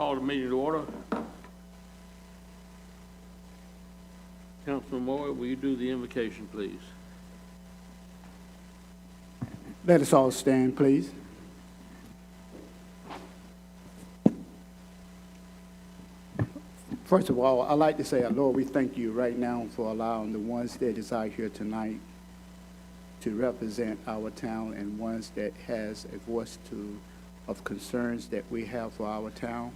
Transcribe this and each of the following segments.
Call the meeting to order. Councilman Moore, will you do the invocation, please? Let us all stand, please. First of all, I'd like to say, Lord, we thank you right now for allowing the ones that desire here tonight to represent our town and ones that has a voice of concerns that we have for our town.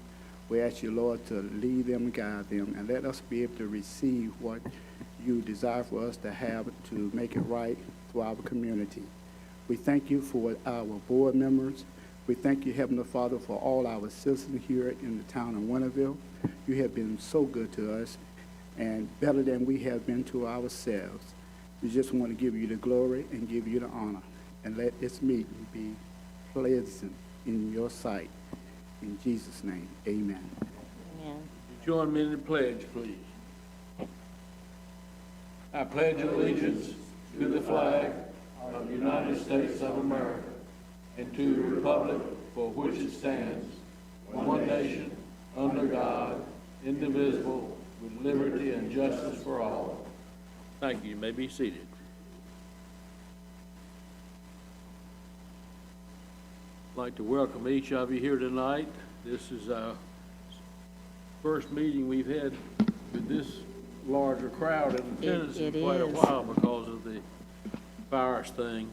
We ask you, Lord, to lead them and guide them, and let us be able to receive what you desire for us to have to make it right for our community. We thank you for our board members. We thank you, Heavenly Father, for all our citizens here in the town of Winterville. You have been so good to us and better than we have been to ourselves. We just want to give you the glory and give you the honor, and let this meeting be pleasant in your sight. In Jesus' name, amen. Amen. Join me in the pledge, please. I pledge allegiance to the flag of the United States of America and to the republic for which it stands, one nation, under God, indivisible, with liberty and justice for all. Thank you. You may be seated. I'd like to welcome each of you here tonight. This is our first meeting we've had with this larger crowd in attendance in quite a while because of the virus thing.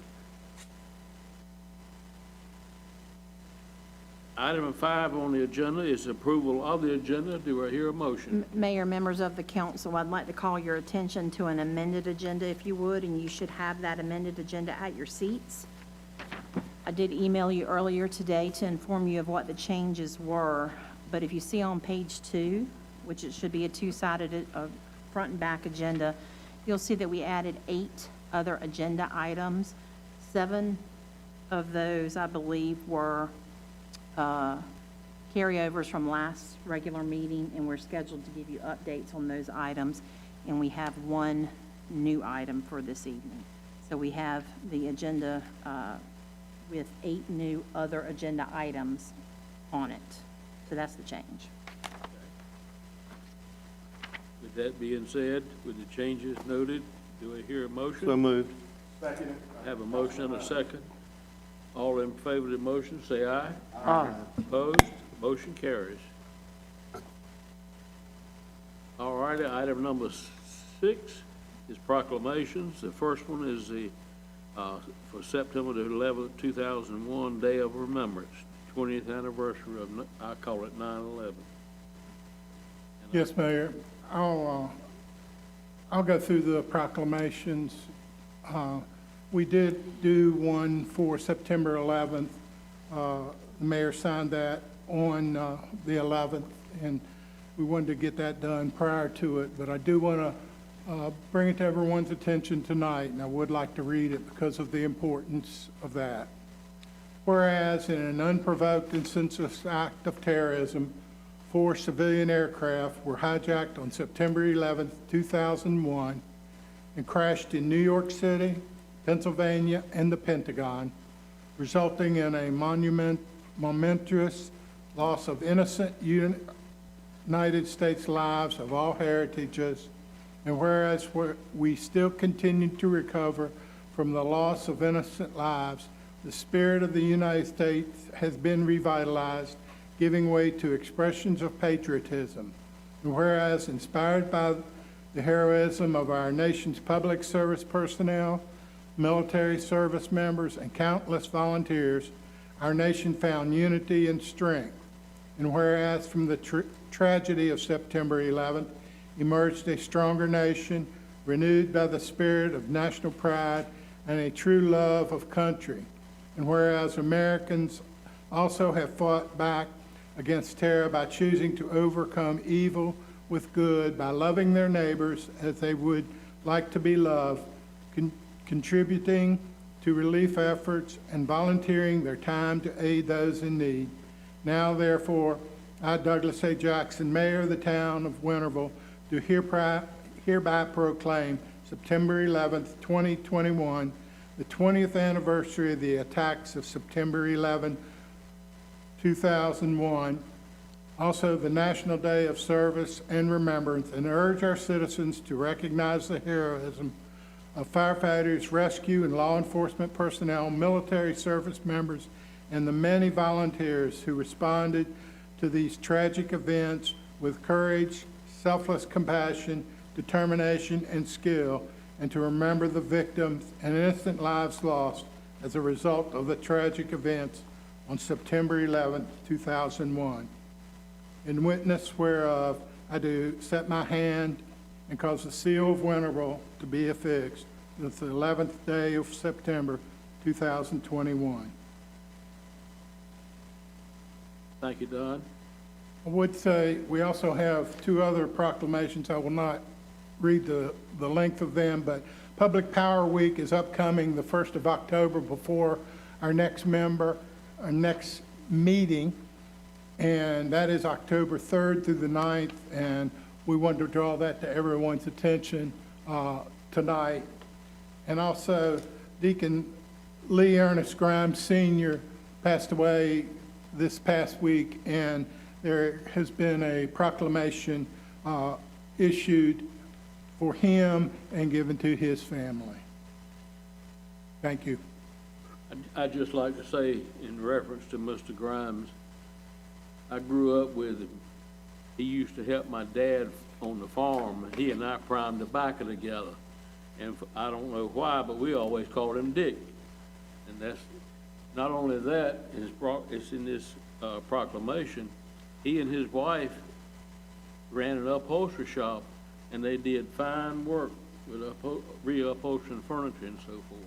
Item 5 on the agenda is approval of the agenda. Do I hear a motion? Mayor, members of the council, I'd like to call your attention to an amended agenda, if you would, and you should have that amended agenda at your seats. I did email you earlier today to inform you of what the changes were, but if you see on page 2, which it should be a two-sided front and back agenda, you'll see that we added 8 other agenda items. 7 of those, I believe, were carryovers from last regular meeting, and we're scheduled to give you updates on those items, and we have 1 new item for this evening. So we have the agenda with 8 new other agenda items on it. So that's the change. With that being said, with the changes noted, do I hear a motion? So moved. Second. I have a motion and a second. All in favor of the motion, say aye. Aye. Opposed? Motion carries. All righty, item number 6 is proclamations. The first one is the for September the 11th, 2001, Day of Remembrance, 20th anniversary of, I call it 9/11. Yes, Mayor. I'll go through the proclamations. We did do one for September 11th. The mayor signed that on the 11th, and we wanted to get that done prior to it. But I do want to bring it to everyone's attention tonight, and I would like to read it because of the importance of that. Whereas in an unprovoked and senseless act of terrorism, 4 civilian aircraft were hijacked on September 11th, 2001, and crashed in New York City, Pennsylvania, and the Pentagon, resulting in a momentous loss of innocent United States lives of all heritages. And whereas we still continue to recover from the loss of innocent lives, the spirit of the United States has been revitalized, giving way to expressions of patriotism. And whereas, inspired by the heroism of our nation's public service personnel, military service members, and countless volunteers, our nation found unity and strength. And whereas from the tragedy of September 11th emerged a stronger nation, renewed by the spirit of national pride and a true love of country. And whereas Americans also have fought back against terror by choosing to overcome evil with good, by loving their neighbors as they would like to be loved, contributing to relief efforts, and volunteering their time to aid those in need. Now, therefore, I, Douglas A. Jackson, Mayor of the town of Winterville, do hereby proclaim September 11th, 2021, the 20th anniversary of the attacks of September 11, 2001, Also, the National Day of Service and Remembrance, and urge our citizens to recognize the heroism of firefighters, rescue, and law enforcement personnel, military service members, and the many volunteers who responded to these tragic events with courage, selfless compassion, determination, and skill, and to remember the victims and innocent lives lost as a result of the tragic events on September 11, 2001. In witness whereof, I do set my hand and cause the seal of Winterville to be affixed with the 11th day of September, 2021. Thank you, Don. I would say we also have two other proclamations. I will not read the length of them, but Public Power Week is upcoming the 1st of October before our next meeting, and that is October 3rd through the 9th, and we want to draw that to everyone's attention tonight. And also, Deacon Lee Ernest Grimes Sr. passed away this past week, and there has been a proclamation issued for him and given to his family. Thank you. I'd just like to say, in reference to Mr. Grimes, I grew up with him. He used to help my dad on the farm, and he and I primed tobacco together. And I don't know why, but we always called him Dick. And that's, not only that, it's in this proclamation, he and his wife ran an upholstery shop, and they did fine work with reupholstering furniture and so forth.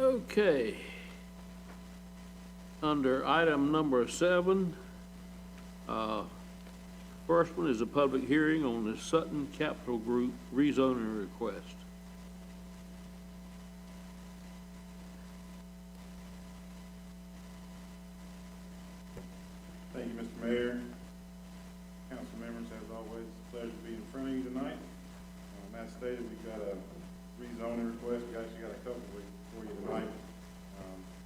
Okay. Under item number 7, first one is a public hearing on the Sutton Capital Group rezoning request. Thank you, Mr. Mayor. Council members, as always, it's a pleasure to be in front of you tonight. As stated, we've got a rezoning request. We actually got a couple for you tonight.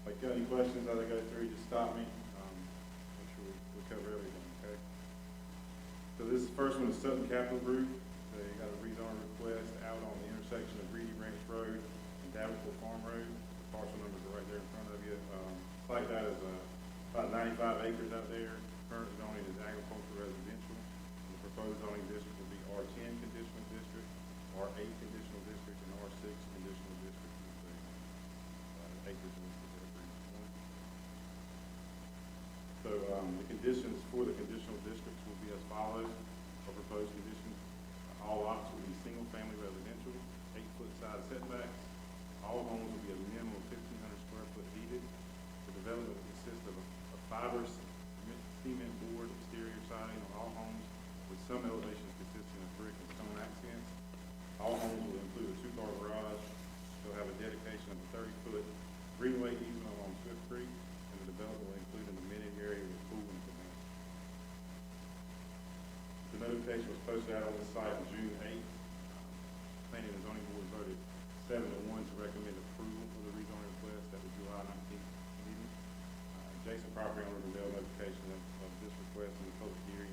If you got any questions as I go through, just stop me. Make sure we cover everything, okay? So this first one is Sutton Capital Group. They got a rezoning request out on the intersection of Reedy Ranch Road and Davenport Farm Road. The parcel numbers are right there in front of you. Like that is about 95 acres out there. Current zoning is agricultural residential. The proposed zoning district will be R10 conditional district, R8 conditional district, and R6 conditional district. Acres listed there for each one. So the conditions for the conditional districts will be as follows. Our proposed conditions: all lots will be single-family residential, 8-foot side setbacks. All homes will be a minimum of 1,500 square foot heated. The development will consist of a fiber cement board exterior siding on all homes, with some elevations consisting of brick and stone accents. All homes will include a 2-car garage. They'll have a dedication of a 30-foot greenway easement along Swift Creek, and the development will include an amenity area with pool and pavilion. The notification was posted out on the site on June 8th. Planning and Zoning Board voted 7-1 to recommend approval for the rezoning request at the July 19th meeting. Adjacent property owner will mail notification of this request in the public hearing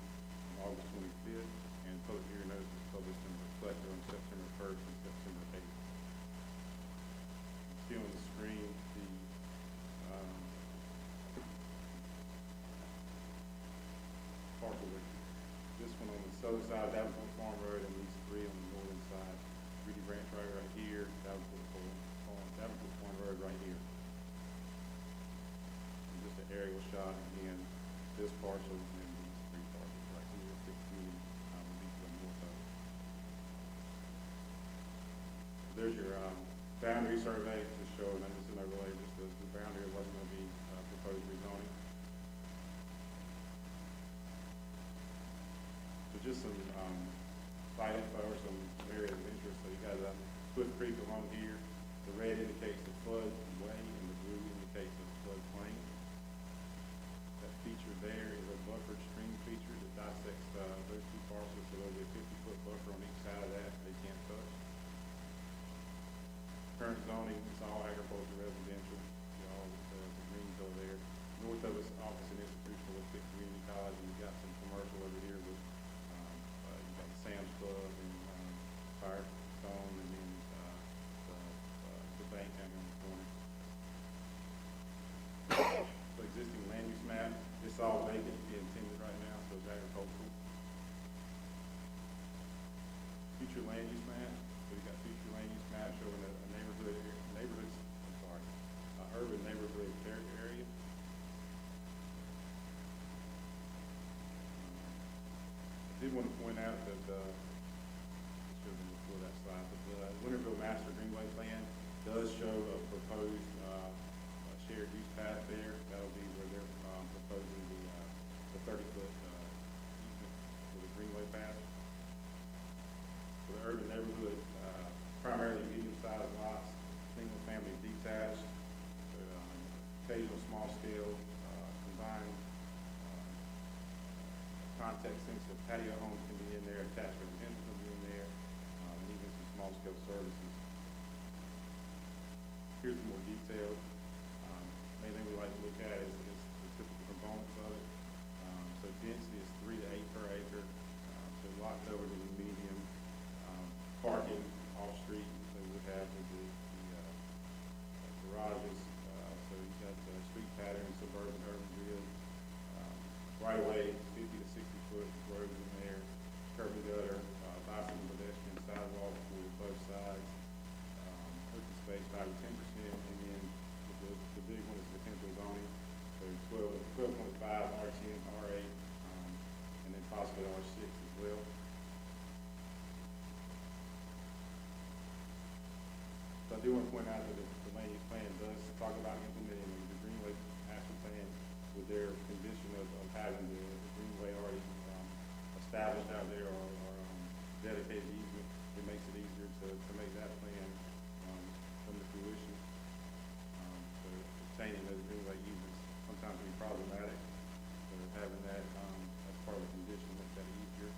on August 25th, and public hearing notice was published in the Reflector on September 1st and September 8th. See on the screen the parcel. This one on the southern side, Davenport Farm Road, and these 3 on the northern side. Reedy Branch Road right here, Davenport Farm Road right here. And just an aerial shot again, this parcel and these 3 parcels right here, 15 will be to the north of it. There's your boundary survey, just showing, and this is overlay, just the boundary of what's going to be proposed rezoning. So just some site info or some areas of interest. So you got Swift Creek along here. The red indicates the floodway, and the blue indicates the floodplain. That feature there is a buffered stream feature that dissects those 2 parcels. So there'll be a 50-foot buffer on each side of that they can't touch. Current zoning is all agriculture residential. See all the Greenville there. did want to point out that, it should have been before that slide, but the Winterville Master Greenway Plan does show a proposed, shared use path there. That'll be where they're, proposing the 30-foot, easement for the greenway path. For the urban neighborhood, primarily medium-sized lots, single-family detached, occasional small-scale, combined, context-sensitive patio homes can be in there, attached residential can be in there, and even some small-scale services. Here's some more detail. Main thing we like to look at is the typical components of it. So density is 3 to 8 per acre. So lot coverage is medium. Parking off-street, so we would have the garages. So you've got street pattern, suburban, urban grid. Right away, 50 to 60 foot roads in there. Curb and gutter, bicycle, pedestrian, sidewalk for both sides. Open space, 5 to 10%, and then the big one is potential zoning. So 12.5 R10, R8, and then possibly R6 as well. So I do want to point out that the land use plan does talk about implementing the Greenway Master Plan with their condition of having the Greenway already established out there or dedicated easement. It makes it easier to make that plan come to fruition. So obtaining those Greenway easements sometimes can be problematic. So having that as part of the condition makes that easier.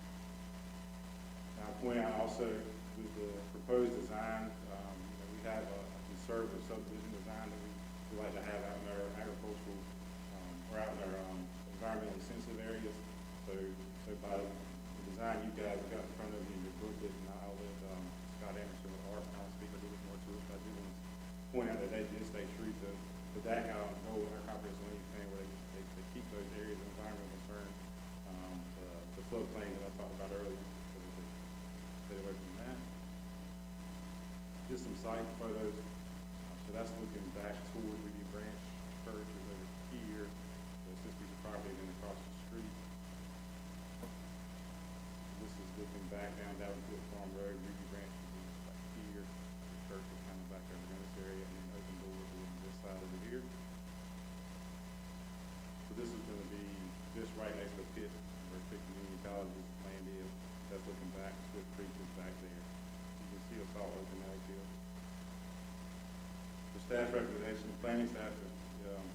Now I'll point out also with the proposed design, we have a conservative subdivision design that we like to have out in our agricultural, or out in our environmentally sensitive areas. So by the design you guys got in front of you in your booklet, and I'll let Scott Anderson with Art, I'll speak a little bit more to it, but I do want to point out that they did stay true to that kind of goal in our comprehensive land use plan, where they keep those areas of environmental concern, the floodplain that I talked about earlier, so that they stay away from that. Just some site photos. So that's looking back toward Ruby Branch Church is over here. So it's this piece of property then across the street. This is looking back down Davenport Farm Road. Ruby Branch is back here. The church is kind of back over in this area, and then Open Doors is on this side over here. So this is going to be just right next to the pit where Pitt Community College's land is. That's looking back. Swift Creek is back there. You can see a salt open outfield. The staff recommendation, the planning staff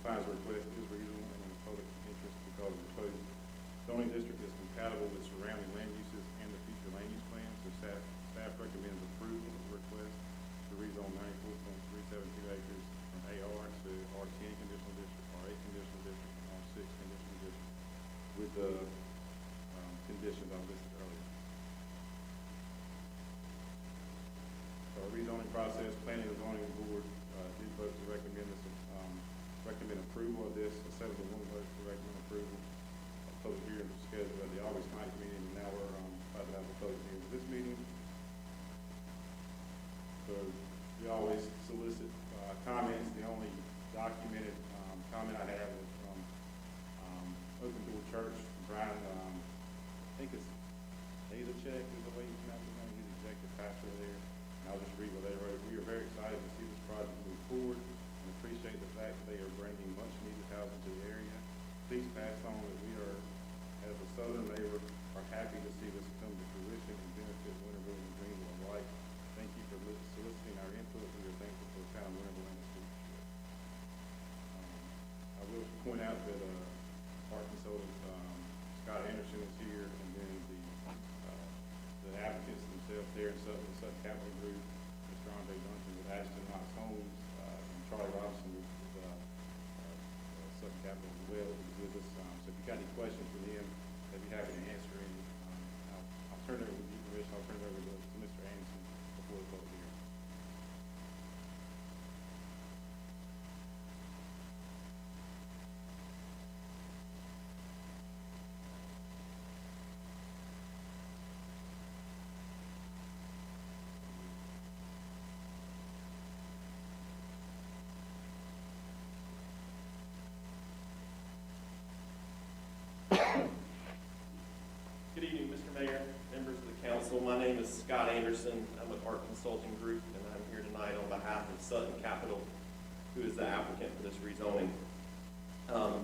finds the request is reasonable and in the public interest because the proposed zoning district is compatible with surrounding land uses and the future land use plan. So staff recommends approval of the request to rezone 94.372 acres from AR to R10 conditional district, R8 conditional district, and R6 conditional district with the conditions I listed earlier. So our rezoning process, planning and zoning board did vote to recommend this, recommend approval of this. A 7-1 vote to recommend approval. Public hearing was scheduled at the August 9th meeting, and now we're about to have a public hearing for this meeting. So we always solicit comments. The only documented comment I have is from Open Door Church. Brian, I think it's Check is the way you pronounce his name. He's executive pastor there. And I'll just read what they wrote. We are very excited to see this project move forward and appreciate the fact that they are bringing much needed housing to the area. Please pass on that we are, as a southern neighbor, are happy to see this come to fruition and benefit Winterville and Greenville alike. Thank you for soliciting our input. We are thankful for the town of Winterville and its leadership. I will point out that Art Consultant Scott Anderson is here, and then the applicants themselves there in Sutton Capital Group, Mr. Andre Duncan with Ashton Knox Homes, and Charlie Robinson with Sutton Capital as well, is with us. So if you got any questions for them, they'd be happy Council. My name is Scott Anderson. I'm with Art Consulting Group, and I'm here tonight on behalf of Sutton Capital, who is the applicant for this rezoning.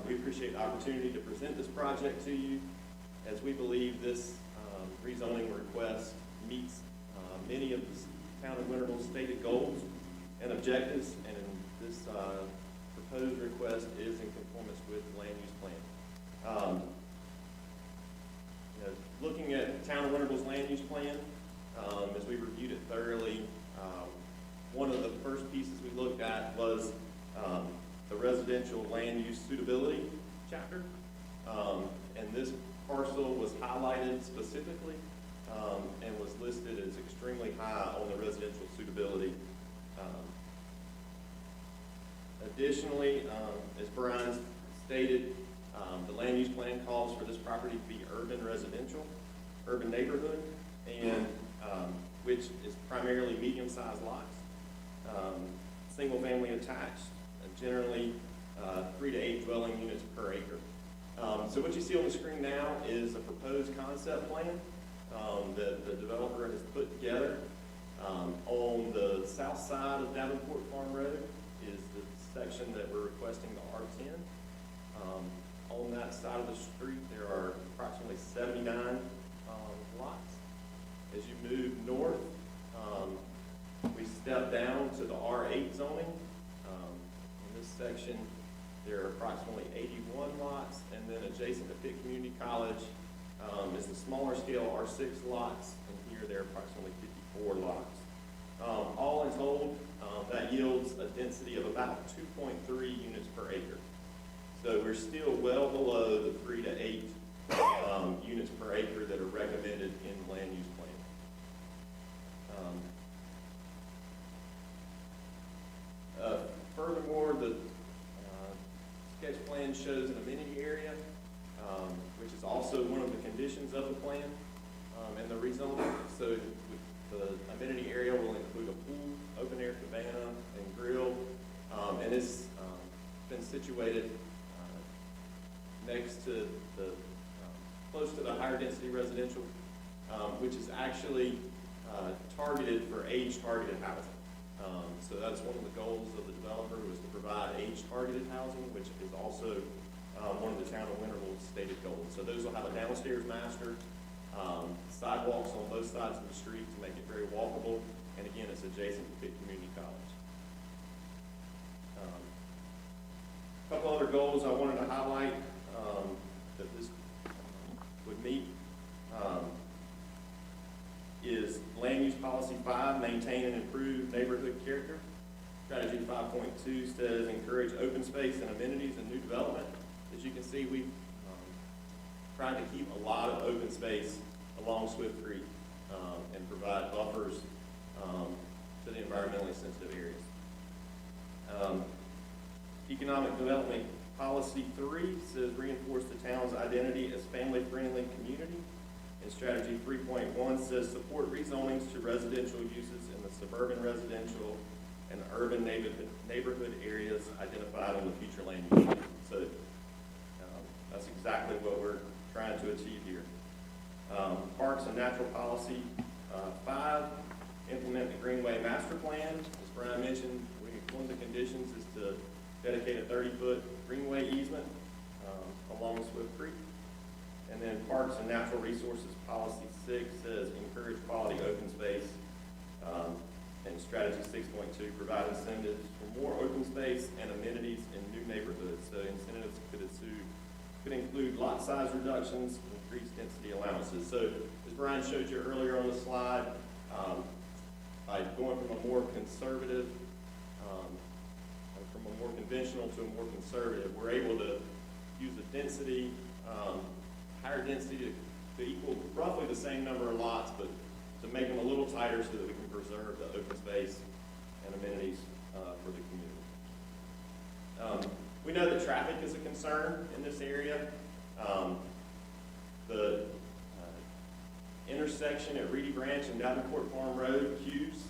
We appreciate the opportunity to present this project to you, as we believe this rezoning request meets many of the town of Winterville's stated goals and objectives, and this proposed request is in conformance with the land use plan. Looking at Town of Winterville's land use plan, as we reviewed it thoroughly, one of the first pieces we looked at was the residential land use suitability chapter. And this parcel was highlighted specifically and was listed as extremely high on the residential suitability. Additionally, as Brian stated, the land use plan calls for this property to be urban neighborhood, and which is primarily medium-sized lots, single-family attached, and generally 3 to 8 dwelling units per acre. So what you see on the screen now is a proposed concept plan that the developer has put together. On the south side of Davenport Farm Road is the section that we're requesting the R10. On that side of the street, there are approximately 79 lots. As you move north, we step down to the R8 zoning. In this section, there are approximately 81 lots, and then adjacent to Pitt Community College is the smaller scale R6 lots, and here there are approximately 54 lots. All in total, that yields a density of about 2.3 units per acre. So we're still well below the 3 to 8 units per acre that are recommended in the land use plan. Furthermore, the sketch plan shows an amenity area, which is also one of the conditions of the plan and the rezoning. So the amenity area will include a pool, open air cabana, and grill, and it's been situated next to the, close to the higher density residential, which is actually targeted for age-targeted housing. So that's one of the goals of the developer, was to provide age-targeted housing, which is also one of the town of Winterville's stated goals. So those will have a downstairs master, sidewalks on both sides of the street to make it very walkable, and again, it's adjacent to Pitt Community College. A couple other goals I wanted to highlight that this would meet is land use policy 5, maintain and improve neighborhood character. Strategy 5.2 says encourage open space and amenities in new development. As you can see, we've tried to keep a lot of open space along Swift Creek and provide buffers to the environmentally sensitive areas. Economic development policy 3 says reinforce the town's identity as family-friendly community. And strategy 3.1 says support rezonings to residential uses in the suburban residential and urban neighborhood areas identified on the future land use plan. So that's exactly what we're trying to achieve here. Parks and natural policy 5, implement the Greenway master plan. As Brian mentioned, one of the conditions is to dedicate a 30-foot greenway easement along Swift Creek. And then Parks and Natural Resources Policy 6 says encourage quality open space. And Strategy 6.2, provide incentives for more open space and amenities in new neighborhoods. So incentives could include lot size reductions, increased density allowances. So as Brian showed you earlier on the slide, by going from a more conservative, from a more conventional to a more conservative, we're able to use a density, higher density to equal roughly the same number of lots, but to make them a little tighter so that we can preserve the open space and amenities for the community. We know that traffic is a concern in this area. The intersection at Reedy Branch and Davenport Farm Road queues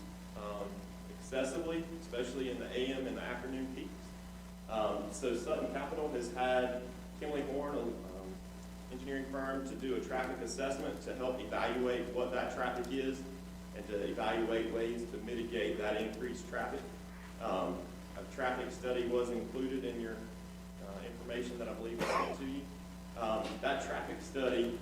excessively, especially in the AM and the afternoon peaks. So Sutton Capital has had Kimley Horn engineering firm to do a traffic assessment to help evaluate what that traffic is and to evaluate ways to mitigate that increased traffic. A traffic study was included in your information that I believe I sent to you. That traffic study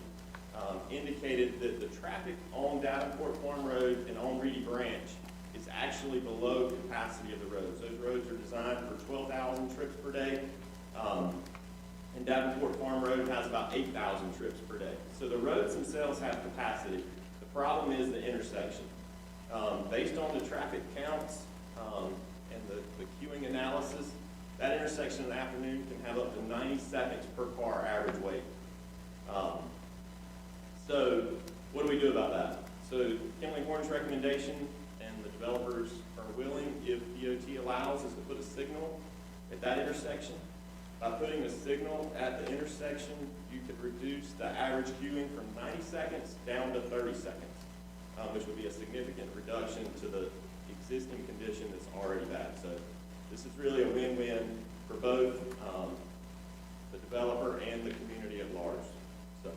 indicated that the traffic on Davenport Farm Road and on Reedy Branch is actually below capacity of the roads. Those roads are designed for 12,000 trips per day. And Davenport Farm Road has about 8,000 trips per day. So the roads themselves have capacity. The problem is the intersection. Based on the traffic counts and the queuing analysis, that intersection in the afternoon can have up to 90 seconds per car average wait. So what do we do about that? So Kimberly Horn's recommendation, and the developers are willing, if DOT allows, is to put a signal at that intersection. By putting a signal at the intersection, you could reduce the average queuing from 90 seconds down to 30 seconds, which would be a significant reduction to the existing condition that's already bad. So this is really a win-win for both the developer and the community at large. So,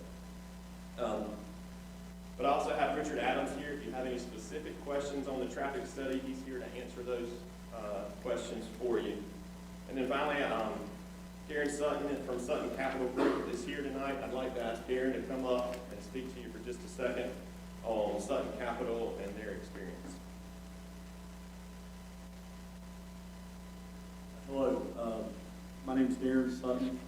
but I also have Richard Adams here. If you have any specific questions on the traffic study, he's here to answer those questions for you. And then finally, Karen Sutton from Sutton Capital Group is here tonight. I'd like to ask Karen to come up and speak to you for just a second on Sutton Capital and their experience. Hello, my name is Darren Sutton,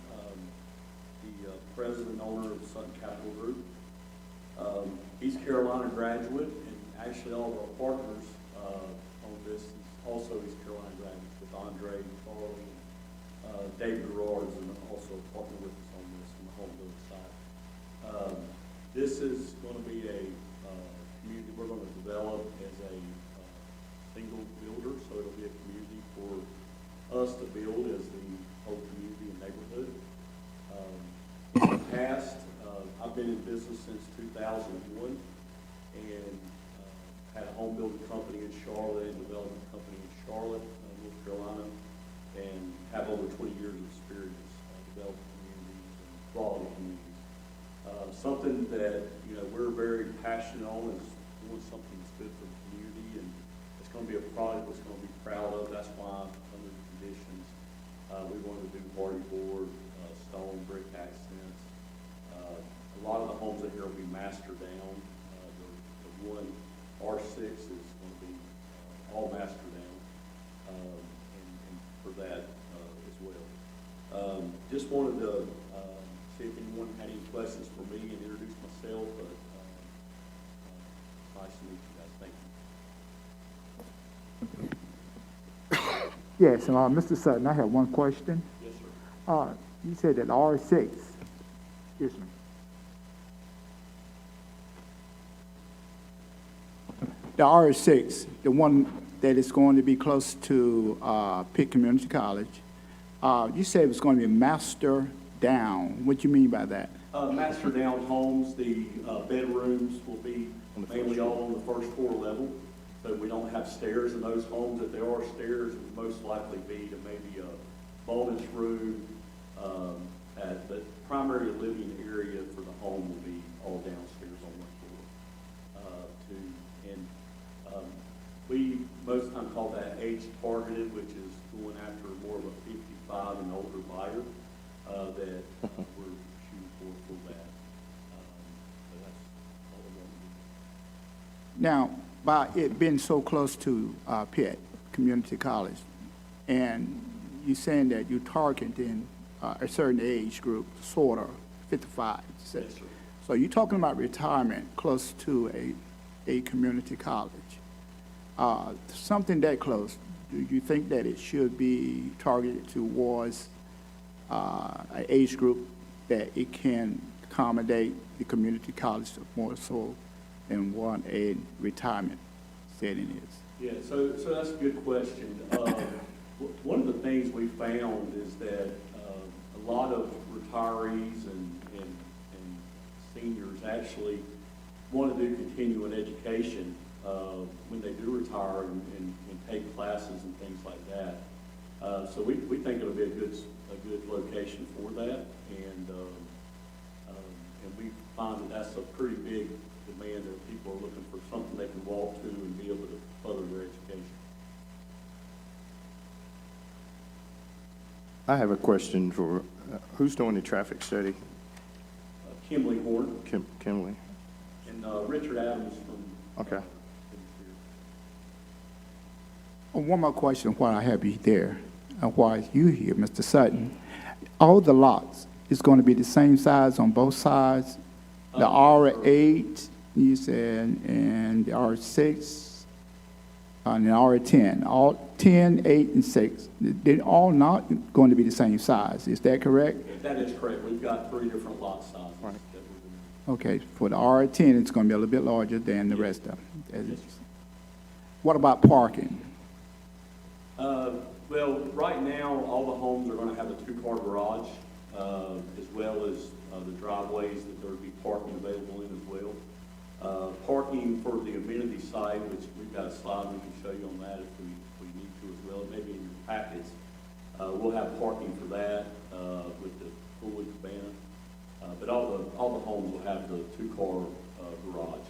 the president and owner of Sutton Capital Group. East Carolina graduate, and actually all of our partners on this is also East Carolina graduates, with Andre, Charlie, David Gerards, and also a partner with us on this on the home building side. This is going to be a community we're going to develop as a single builder, so it'll be a community for us to build as the whole community and neighborhood. In the past, I've been in business since 2001 and had a home building company in Charlotte and development company in Charlotte, North Carolina, and have over 20 years of experience developing communities and quality communities. Something that we're very passionate on is doing something that's good for the community, and it's going to be a product that's going to be proud of. That's why under the conditions we wanted to do hardy board, stone, brick accents. A lot of the homes in here will be master down. The one R6 is going to be all master down, and for that as well. Just wanted to see if anyone had any questions for me and introduce myself, but nice to meet you guys. Thank you. Yes, Mr. Sutton, I have one question. Yes, sir. You said that R6, excuse me. The R6, the one that is going to be close to Pitt Community College, you said it was going to be master down. What do you mean by that? Master down homes, the bedrooms will be mainly all on the first floor level. So we don't have stairs in those homes. If there are stairs, it would most likely be to maybe a bonus room. The primary living area for the home will be all downstairs on one floor. We most of the time call that age targeted, which is going after more of a 55 and older buyer that we're shooting for that. So that's all we want to do. Now, by it being so close to Pitt Community College, and you're saying that you're targeting a certain age group, sort of 55. Yes, sir. So you're talking about retirement close to a community college. Something that close, do you think that it should be targeted towards an age group that it can accommodate the community college more so than what a retirement setting is? Yeah, so that's a good question. One of the things we found is that a lot of retirees and seniors actually want to do continuing education when they do retire and take classes and things like that. So we think it'll be a good location for that, and And we find that that's a pretty big demand, that people are looking for something they can walk to and be able to further their education. I have a question for, who's doing the traffic study? Kimley Horn Kimberly? and Richard Adams from. Okay. One more question while I have you there, and while you here, Mr. Sutton. All the lots is going to be the same size on both sides? The R8, you said, and the R6, and the R10, all 10, 8, and 6, they're all not going to be the same size, is that correct? That is correct. We've got 3 different lot sizes. Right. That we're doing. Okay, for the R10, it's going to be a little bit larger than the rest of them. What about parking? Well, right now, all the homes are going to have a 2-car garage, as well as the driveways that there will be parking available in as well. Parking for the amenity side, which we've got a slide we can show you on that if we need to as well, maybe in your packets. We'll have parking for that with the pool and cabana. But all the homes will have the 2-car garage.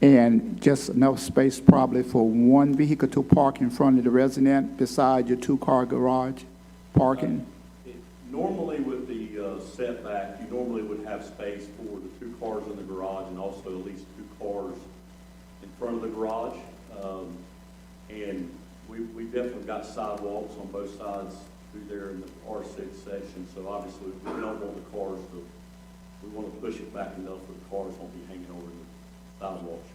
And just enough space probably for one vehicle to park in front of the resident beside your 2-car garage parking? Normally with the setback, you normally would have space for the 2 cars in the garage and also at least 2 cars in front of the garage. And we definitely got sidewalks on both sides through there in the R6 section. So obviously we don't want the cars to, we want to push it back enough that the cars won't be hanging over the sidewalks.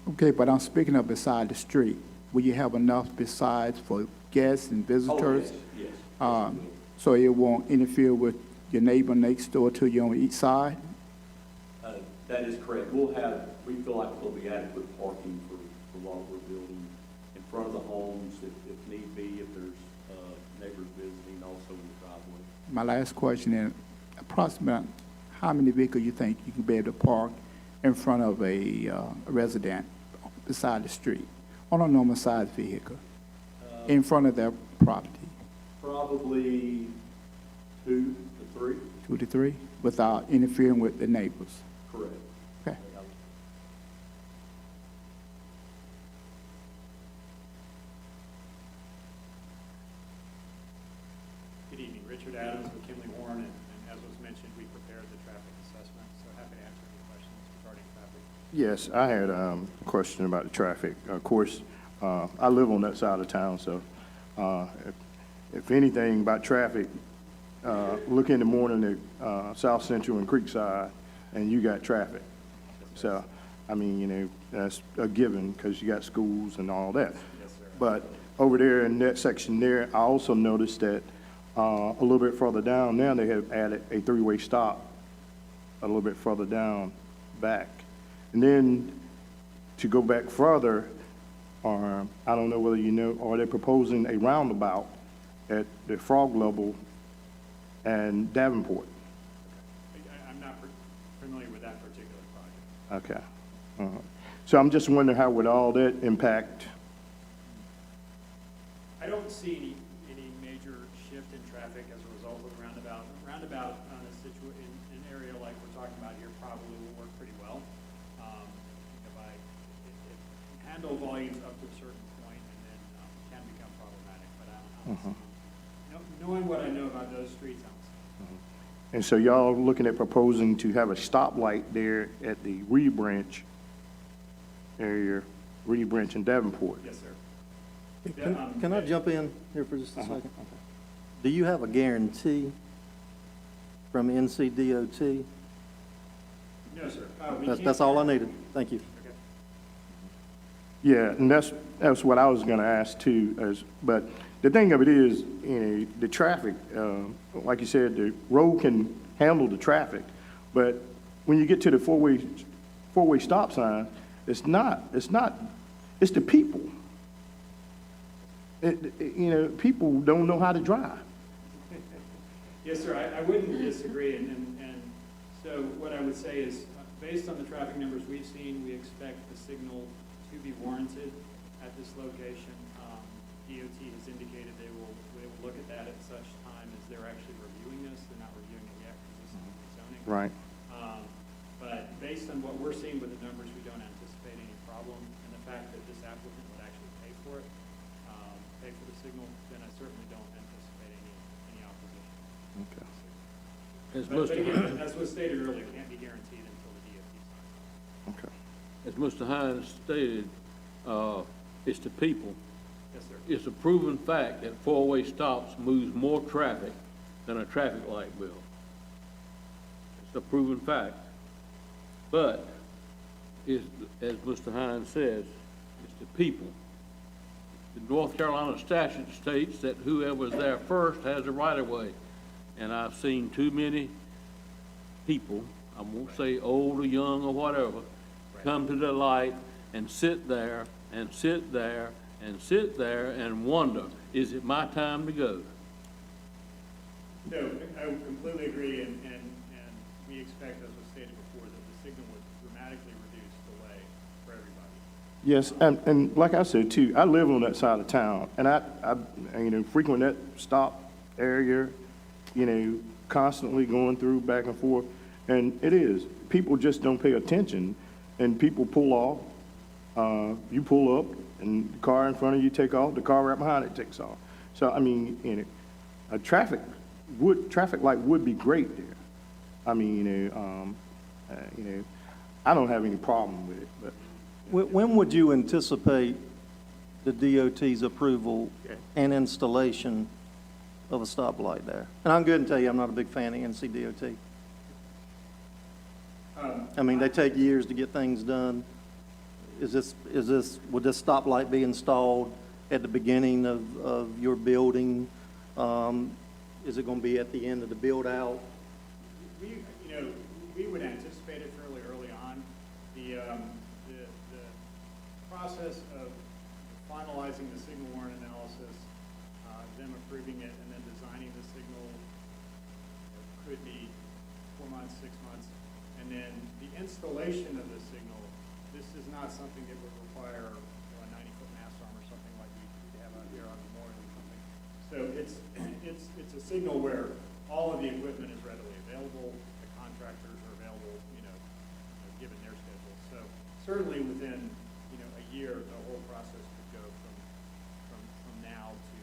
Okay, but I'm speaking of beside the street. Will you have enough besides for guests and visitors? Yes, yes. So it won't interfere with your neighbor next door to you on each side? That is correct. We feel like there'll be adequate parking for what we're building in front of the homes if need be, if there's neighbors visiting, also in the driveway. My last question is, approximately how many vehicles you think you can be able to park in front of a resident beside the street on a normal size vehicle in front of their property? Probably 2 to 3. 2 to 3, without interfering with the neighbors? Correct. Okay. Good evening, Richard Adams with Kimley Horn, and as was mentioned, we prepared the traffic assessment, so happy to answer any questions regarding traffic. Yes, I had a question about the traffic. Of course, I live on that side of town, so if anything about traffic, look in the morning at South Central and Creekside, and you got traffic. So, I mean, you know, that's a given because you got schools and all that. Yes, sir. But over there in that section there, I also noticed that a little bit further down now, they have added a 3-way stop a little bit further down back. And then to go back further, I don't know whether you know, are they proposing a roundabout at the Frog Level and Davenport? I'm not familiar with that particular project. Okay. So I'm just wondering how would all that impact? I don't see any major shift in traffic as a result of the roundabout. Roundabout on in an area like we're talking about here probably will work pretty well. It handle volumes up to a certain point and then can become problematic, but I don't see. Knowing what I know about those streets, I don't see. And so y'all looking at proposing to have a stoplight there at the Reed Branch area, Reed Branch and Davenport? Yes, sir. Can I jump in here for just a second? Do you have a guarantee from NCDOT? No, sir. That's all I needed. Thank you. Okay. Yeah, and that's what I was gonna ask too, but the thing of it is, you know, the traffic, like you said, the road can handle the traffic, but when you get to the four-way stop sign, it's the people. You know, people don't know how to drive. Yes, sir, I wouldn't disagree, and so what I would say is, based on the traffic numbers we've seen, we expect the signal to be warranted at this location. DOT has indicated they will look at that at such time as they're actually reviewing this. They're not reviewing it yet because this is zoning. Right. But based on what we're seeing with the numbers, we don't anticipate any problem. And the fact that this applicant would actually pay for it, pay for the signal, then I certainly don't anticipate any opposition. Okay. As But Mr. again, as was stated earlier, it can't be guaranteed until the DOT signs Okay. As Mr. Hines stated, it's the people. off. Yes, sir. It's a proven fact that four-way stops moves more traffic than a traffic light will. It's a proven fact. But, as Mr. Hines says, it's the people. The North Carolina statute states that whoever's there first has the right-of-way. And I've seen too many people, I won't say old or young or whatever, come to the light and sit there and sit there and sit there and wonder, is it my time to go? No, I would completely agree, and we expect, as was stated before, that the signal would dramatically reduce delay for everybody. Yes, and like I said too, I live on that side of town, and I frequent that stop area, constantly going through back and forth, and it is, people just don't pay attention, and people pull off, you pull up, and the car in front of you take off, the car right behind it takes off. So, I mean, a traffic light would be great there. I mean, I don't have any problem with it, but. When would you anticipate the DOT's approval and installation of a stoplight there? And I'm good to tell you, I'm not a big fan of NCDOT. I mean, they take years to get things done. Would this stoplight be installed at the beginning of your building? Is it gonna be at the end of the build out? We would anticipate it fairly early on. The process of finalizing the signal warrant analysis, them approving it, and then designing the signal could be 4 months, 6 months. And then the installation of the signal, this is not something that would require a 90-foot mast arm or something like we have out here on Memorial or something. So it's a signal where all of the equipment is readily available, the contractors are available, given their schedule. So certainly within, a year, the whole process could go from now to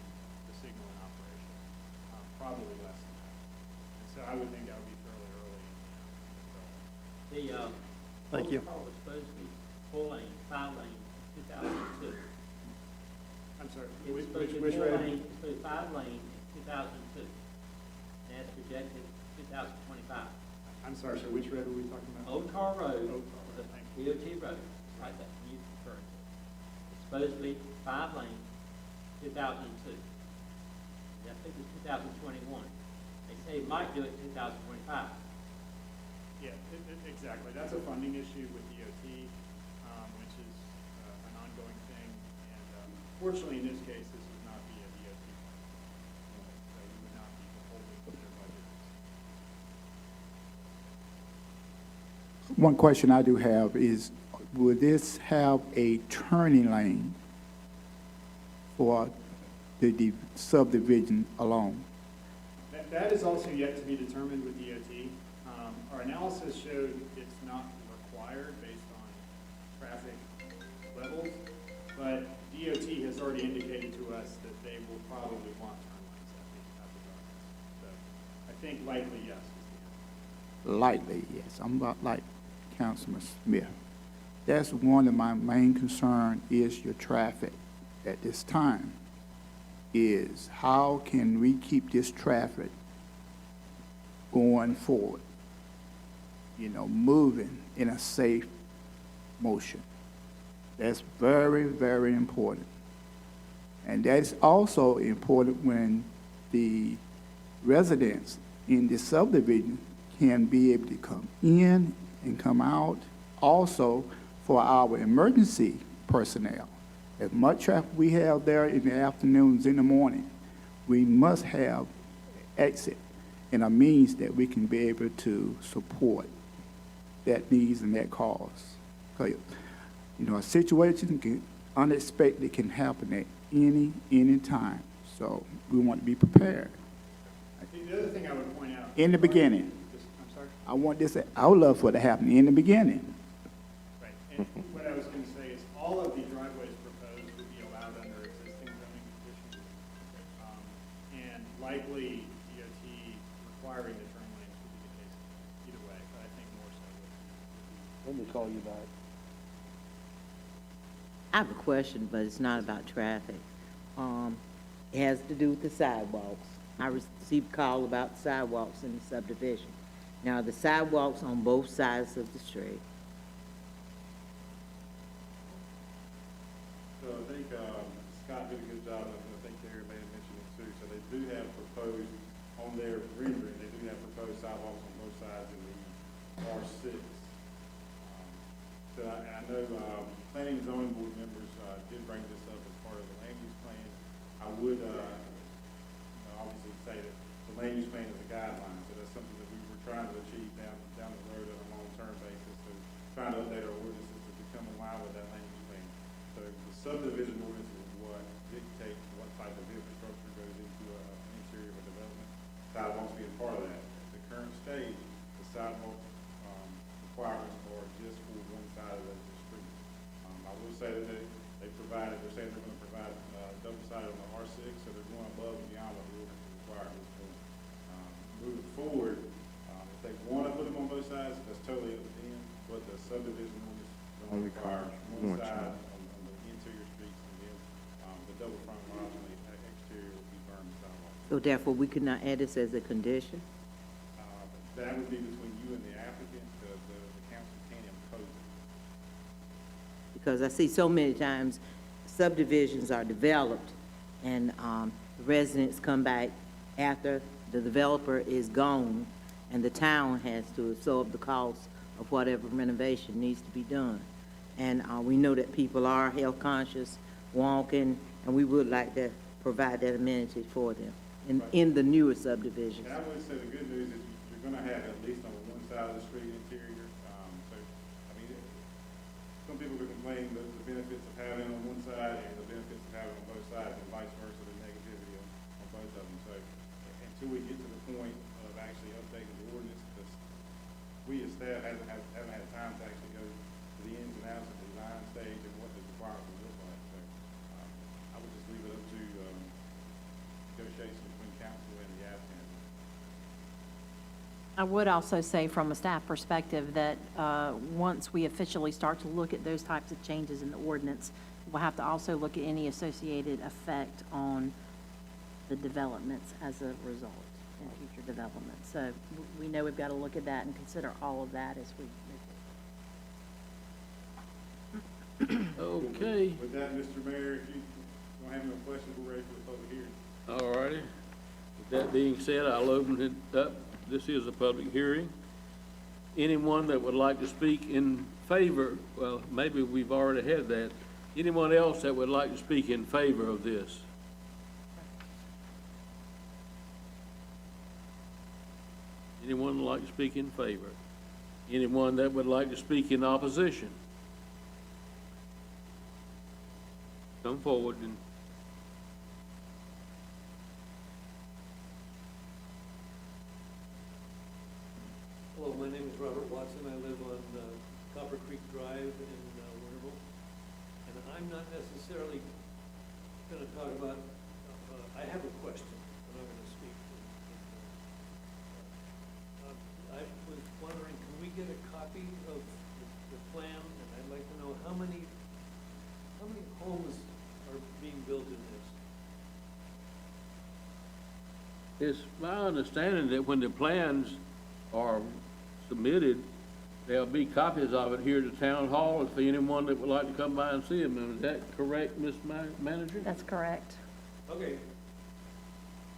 the signal in operation, probably less than that. And so I would think that would be fairly early in the development. Thank you. protocol was supposed to be 4-lane, 5-lane, 2002. I'm sorry, It was supposed to be which 4-lane, it's supposed to be 5-lane in 2002. And that's projected 2025. I'm sorry, sir, which road are we talking about? Old Car Road, Old Car Road, the thank you. DOT road, right there, you referring to. It's supposed to be 5-lane, 2002. I think it's 2021. They say it might do it 2025. Yeah, exactly. That's a funding issue with DOT, which is an ongoing thing. And fortunately, in this case, this would not be a DOT fund. So we would not be beholden to their budget. One question I do have is, will this have a turning lane for the subdivision alone? That is also yet to be determined with DOT. Our analysis showed it's not required based on traffic levels, but DOT has already indicated to us that they will probably want turn lanes at the project. So I think likely yes is the answer. Lightly, yes. I'm about like Councilman Smith. That's one of my main concern is your traffic at this time, is how can we keep this traffic going forward? Moving in a safe motion. That's very, very important. And that's also important when the residents in the subdivision can be able to come in and come out. Also, for our emergency personnel, as much traffic we have there in the afternoons, in the morning, we must have exit and a means that we can be able to support that needs and that cause. Because, a situation unexpected can happen at any time. So we want to be prepared The other thing I would point out. in the beginning. I'm sorry? I want this, I would love for it to happen in the beginning. Right, and what I was gonna say is all of the driveways proposed would be allowed under existing zoning conditions. And likely DOT requiring the turn lanes would be the case either way, but I think more so would be. Let me call you back. I have a question, but it's not about traffic. It has to do with the sidewalks. I received a call about sidewalks in the subdivision. Now, the sidewalks on both sides of the street. So I think, Scott did a good job, and I think Terry may have mentioned it too, so they do have proposed, on their rendering, they do have proposed sidewalks on both sides in the R6. So I know, planning and zoning board members, did bring this up as part of the land use plan. I would, obviously say that the land use plan is a guideline, so that's something that we were trying to achieve down the road on a long-term basis, so trying to update our ordinances to become in line with that land use plan. So the subdivision ordinance is what dictates what type of infrastructure goes into an interior of a development. Sidewalks being part of that. At the current stage, the sidewalk, requirements are just for one side of the street. I will say that they're saying they're gonna provide, double sided on the R6, so they're going above and beyond what the ordinance requires at this point. Moving forward, if they wanna put them on both sides, that's totally up to them, but the subdivision ordinance only requires one side on the interior streets, and then, the double front lines on the exterior will be burned sidewalk. So therefore, we could not add this as a condition? That would be between you and the applicant, the council can impose it. Because I see so many times subdivisions are developed and the residents come back after the developer is gone and the town has to absorb the cost of whatever renovation needs to be done. And we know that people are health conscious, walking, and we would like to provide that amenity for them in the newer subdivisions. And I would say the good news is you're gonna have at least on one side of the street interior, so, I mean, some people could complain that the benefits of having it on one side and the benefits of having it on both sides, and vice versa, the negativity on both of them. So until we get to the point of actually updating the ordinance, because we as staff haven't had time to actually go to the ins and outs of the design stage and what the requirements will look like. So I would just leave it up to negotiations between council and the applicant. I would also say from a staff perspective that once we officially start to look at those types of changes in the ordinance, we'll have to also look at any associated effect on the developments as a result in future developments. So we know we've got to look at that and consider all of that as we move forward. Okay, With that, Mr. Mayor, if you don't have no questions, we're ready for the public hearing. all righty. With that being said, I'll open it up. This is a public hearing. Anyone that would like to speak in favor, well, maybe we've already had that. Anyone else that would like to speak in favor of this? Anyone would like to speak in favor? Anyone that would like to speak in opposition? Come forward and Hello, my name is Robert Watson. I live on Copper Creek Drive in Winterville. And I'm not necessarily going to talk about, I have a question, and I'm going to speak. I was wondering, can we get a copy of the plan? And I'd like to know how many homes are being built in this? it's my understanding that when the plans are submitted, there'll be copies of it here at the town hall for anyone that would like to come by and see them. Is that correct, Ms. Manager? That's correct. Okay.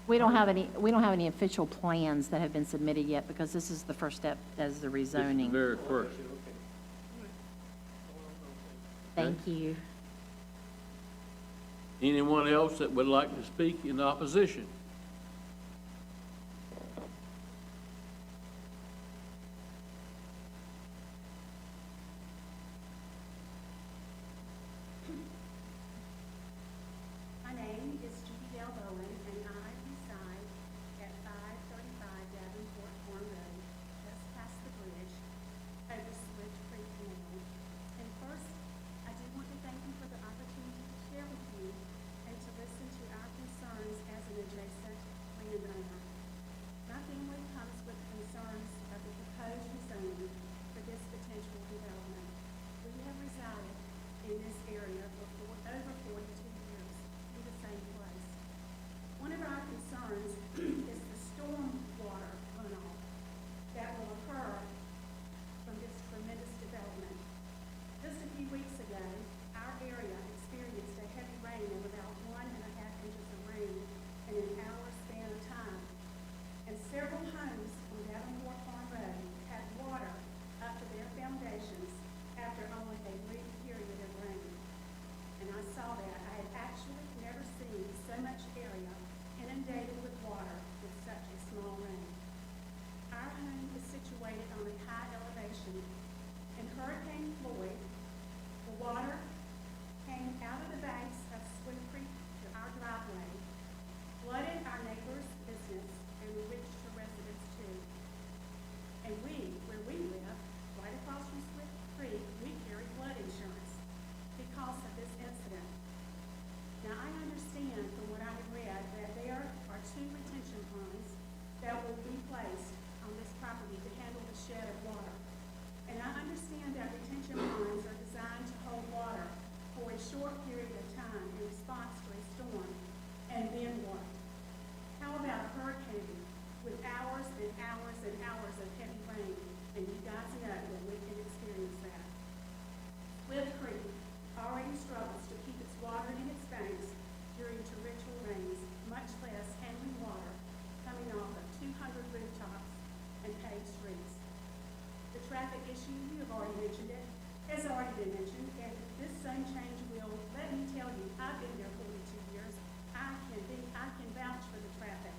We don't have any official plans that have been submitted yet because this is the first step as the This is the rezoning. very first. Okay. All right. Thank you. Anyone else that would like to speak in opposition? My name is Judy Dale Bowen, and I reside at 535 Davenport Farm Road, just past zone change will, let me tell you, I've been there 42 years. I can vouch for the traffic.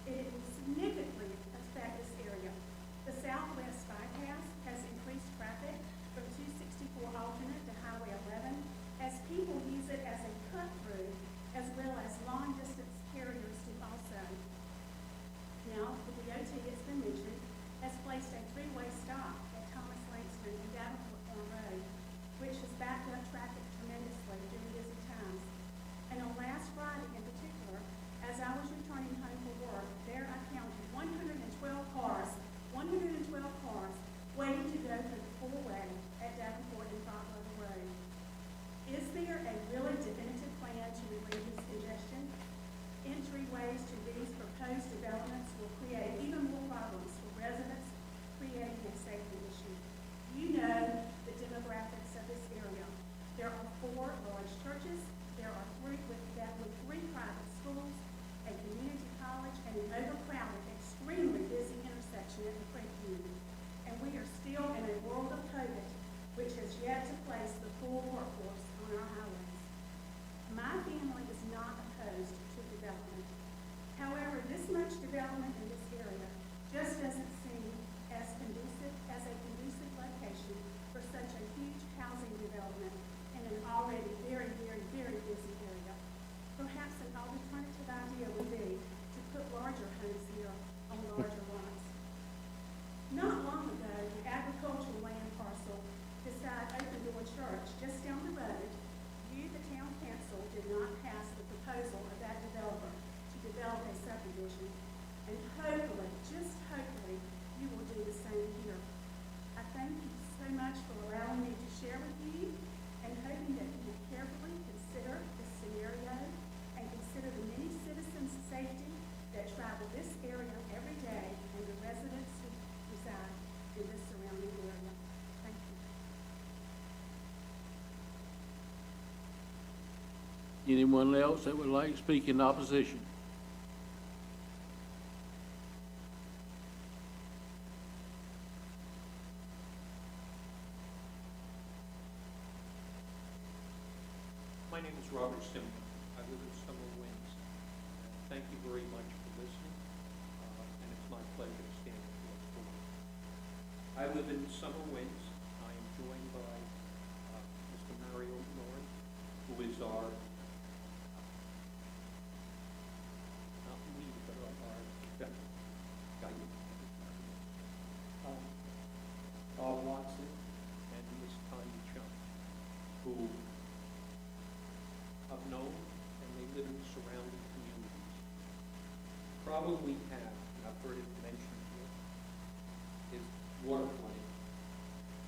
It will significantly affect this area. The southwest bypass has increased traffic from 264 alternate to Highway 11 as people use it as a cut-through as well as long-distance carriers do also. Now, the DOT, it's been mentioned, has placed a three-way stop at Thomas Langston and Davenport Farm Road, which has backed up traffic tremendously during busy times. And on last Friday in particular, as I was returning home from work, there I counted 112 cars waiting to go for the four-way at Davenport and Fox River Road. Is there a really definitive plan to relieve this congestion? Entryways to these proposed developments will create even more problems for residents, creating a safety issue. You know the demographics of this area. There are 4 large churches, there are 3 with three private schools, a community college, and an overcrowded, extremely busy intersection at the Creek Union. And we are still in a world of COVID, which has yet to place the full workforce on our highways. My family is not opposed to development. However, this much development in this area just doesn't seem as a conducive location for such a huge housing development in an already very, very, very busy area. Perhaps an alternative idea would be to put larger homes here on larger lots. Not long ago, the agricultural land parcel beside Open Door Church, just down the road, the town council did not pass the proposal of that developer to develop a subdivision. And hopefully, just hopefully, you will do the same here. I thank you so much for allowing me to share with you and hoping that you will carefully consider this scenario and consider the many citizens' safety that travel this area every day and the residents who reside in this surrounding area. Thank you. Anyone else that would like to speak in opposition? My name is Robert Simon. I live in Summer Winds. Thank you very much for listening, and it's my pleasure to stand before the board. I live in Summer Winds. I am joined by Mr. Mario Norn, who is our not lead, but our guidance. Bob Watson and Ms. Tanya Chung, who I've known, and they live in the surrounding communities. The problem we have, and I've heard it mentioned here, is water flooding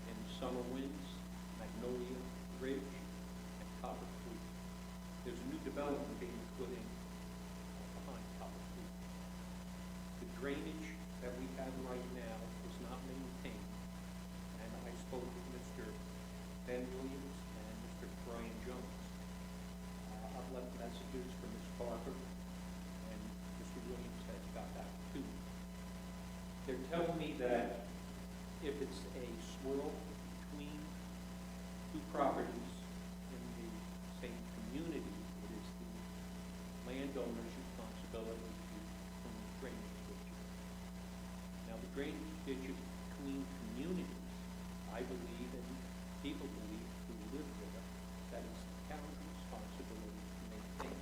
in Summer Winds, Magnolia Ridge, and Copper Creek. There's a new development being put in behind Copper Creek. The drainage that we have right now is not maintained, and I spoke with Mr. Ben Williams and Mr. Brian Jones. I've left messages for Ms. Parker, and Mr. Williams has got that too. They're telling me that if it's a swirl between 2 properties in the same community, it is the landowner's responsibility to clean the drainage ditches. Now, the drainage ditches between communities, I believe, and people believe who live there, that it's the town's responsibility to maintain.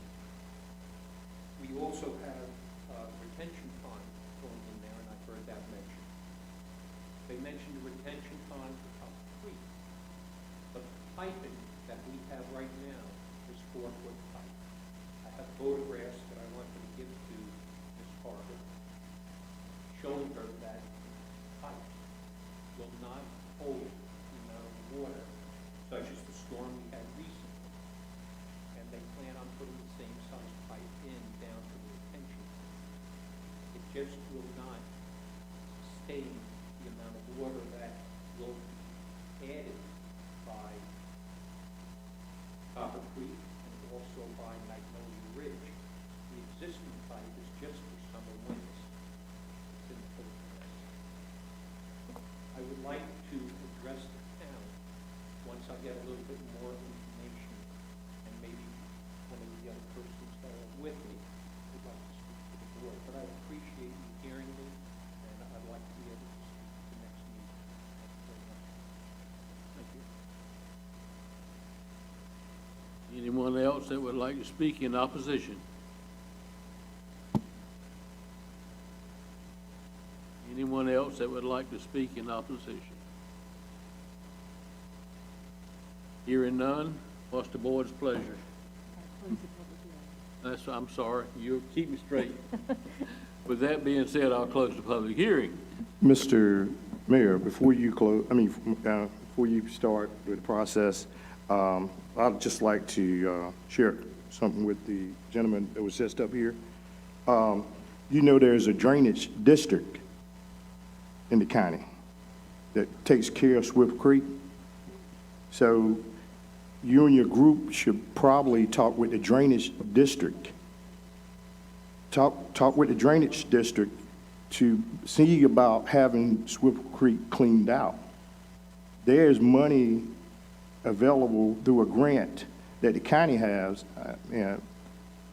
We also have retention pond going in there, and I've heard that mentioned. They mentioned the retention pond for Copper Creek, but the piping that we have right now is 4-foot pipe. I have photographs that I wanted to give to Ms. Parker, showing her that pipe will not hold the amount of water, such as the storm we had recently. And they plan on putting the same size pipe in down to the retention. It just will not sustain the amount of water that will be added by Copper Creek and also by Magnolia Ridge. The existing pipe is just for Summer Winds. It's in the photograph. I would like to address the town once I get a little bit more information persons that are with me would like to speak to the board, but I appreciate you hearing me, and I'd like to be able to speak at the next meeting. Thank you very much. Thank you. Anyone else that would like to speak in opposition? Anyone else that would like to speak in opposition? Hearing none, what's the board's pleasure? I'm sorry, you'll keep me straight. With that being said, I'll close the public hearing. Mr. Mayor, before you before you start with the process, I'd just like to share something with the gentleman that was just up here. You know, there's a drainage district in the county that takes care of Swift Creek. So you and your group should probably talk with the drainage district. Talk with the drainage district to see about having Swift Creek cleaned out. There's money available through a grant that the county has, that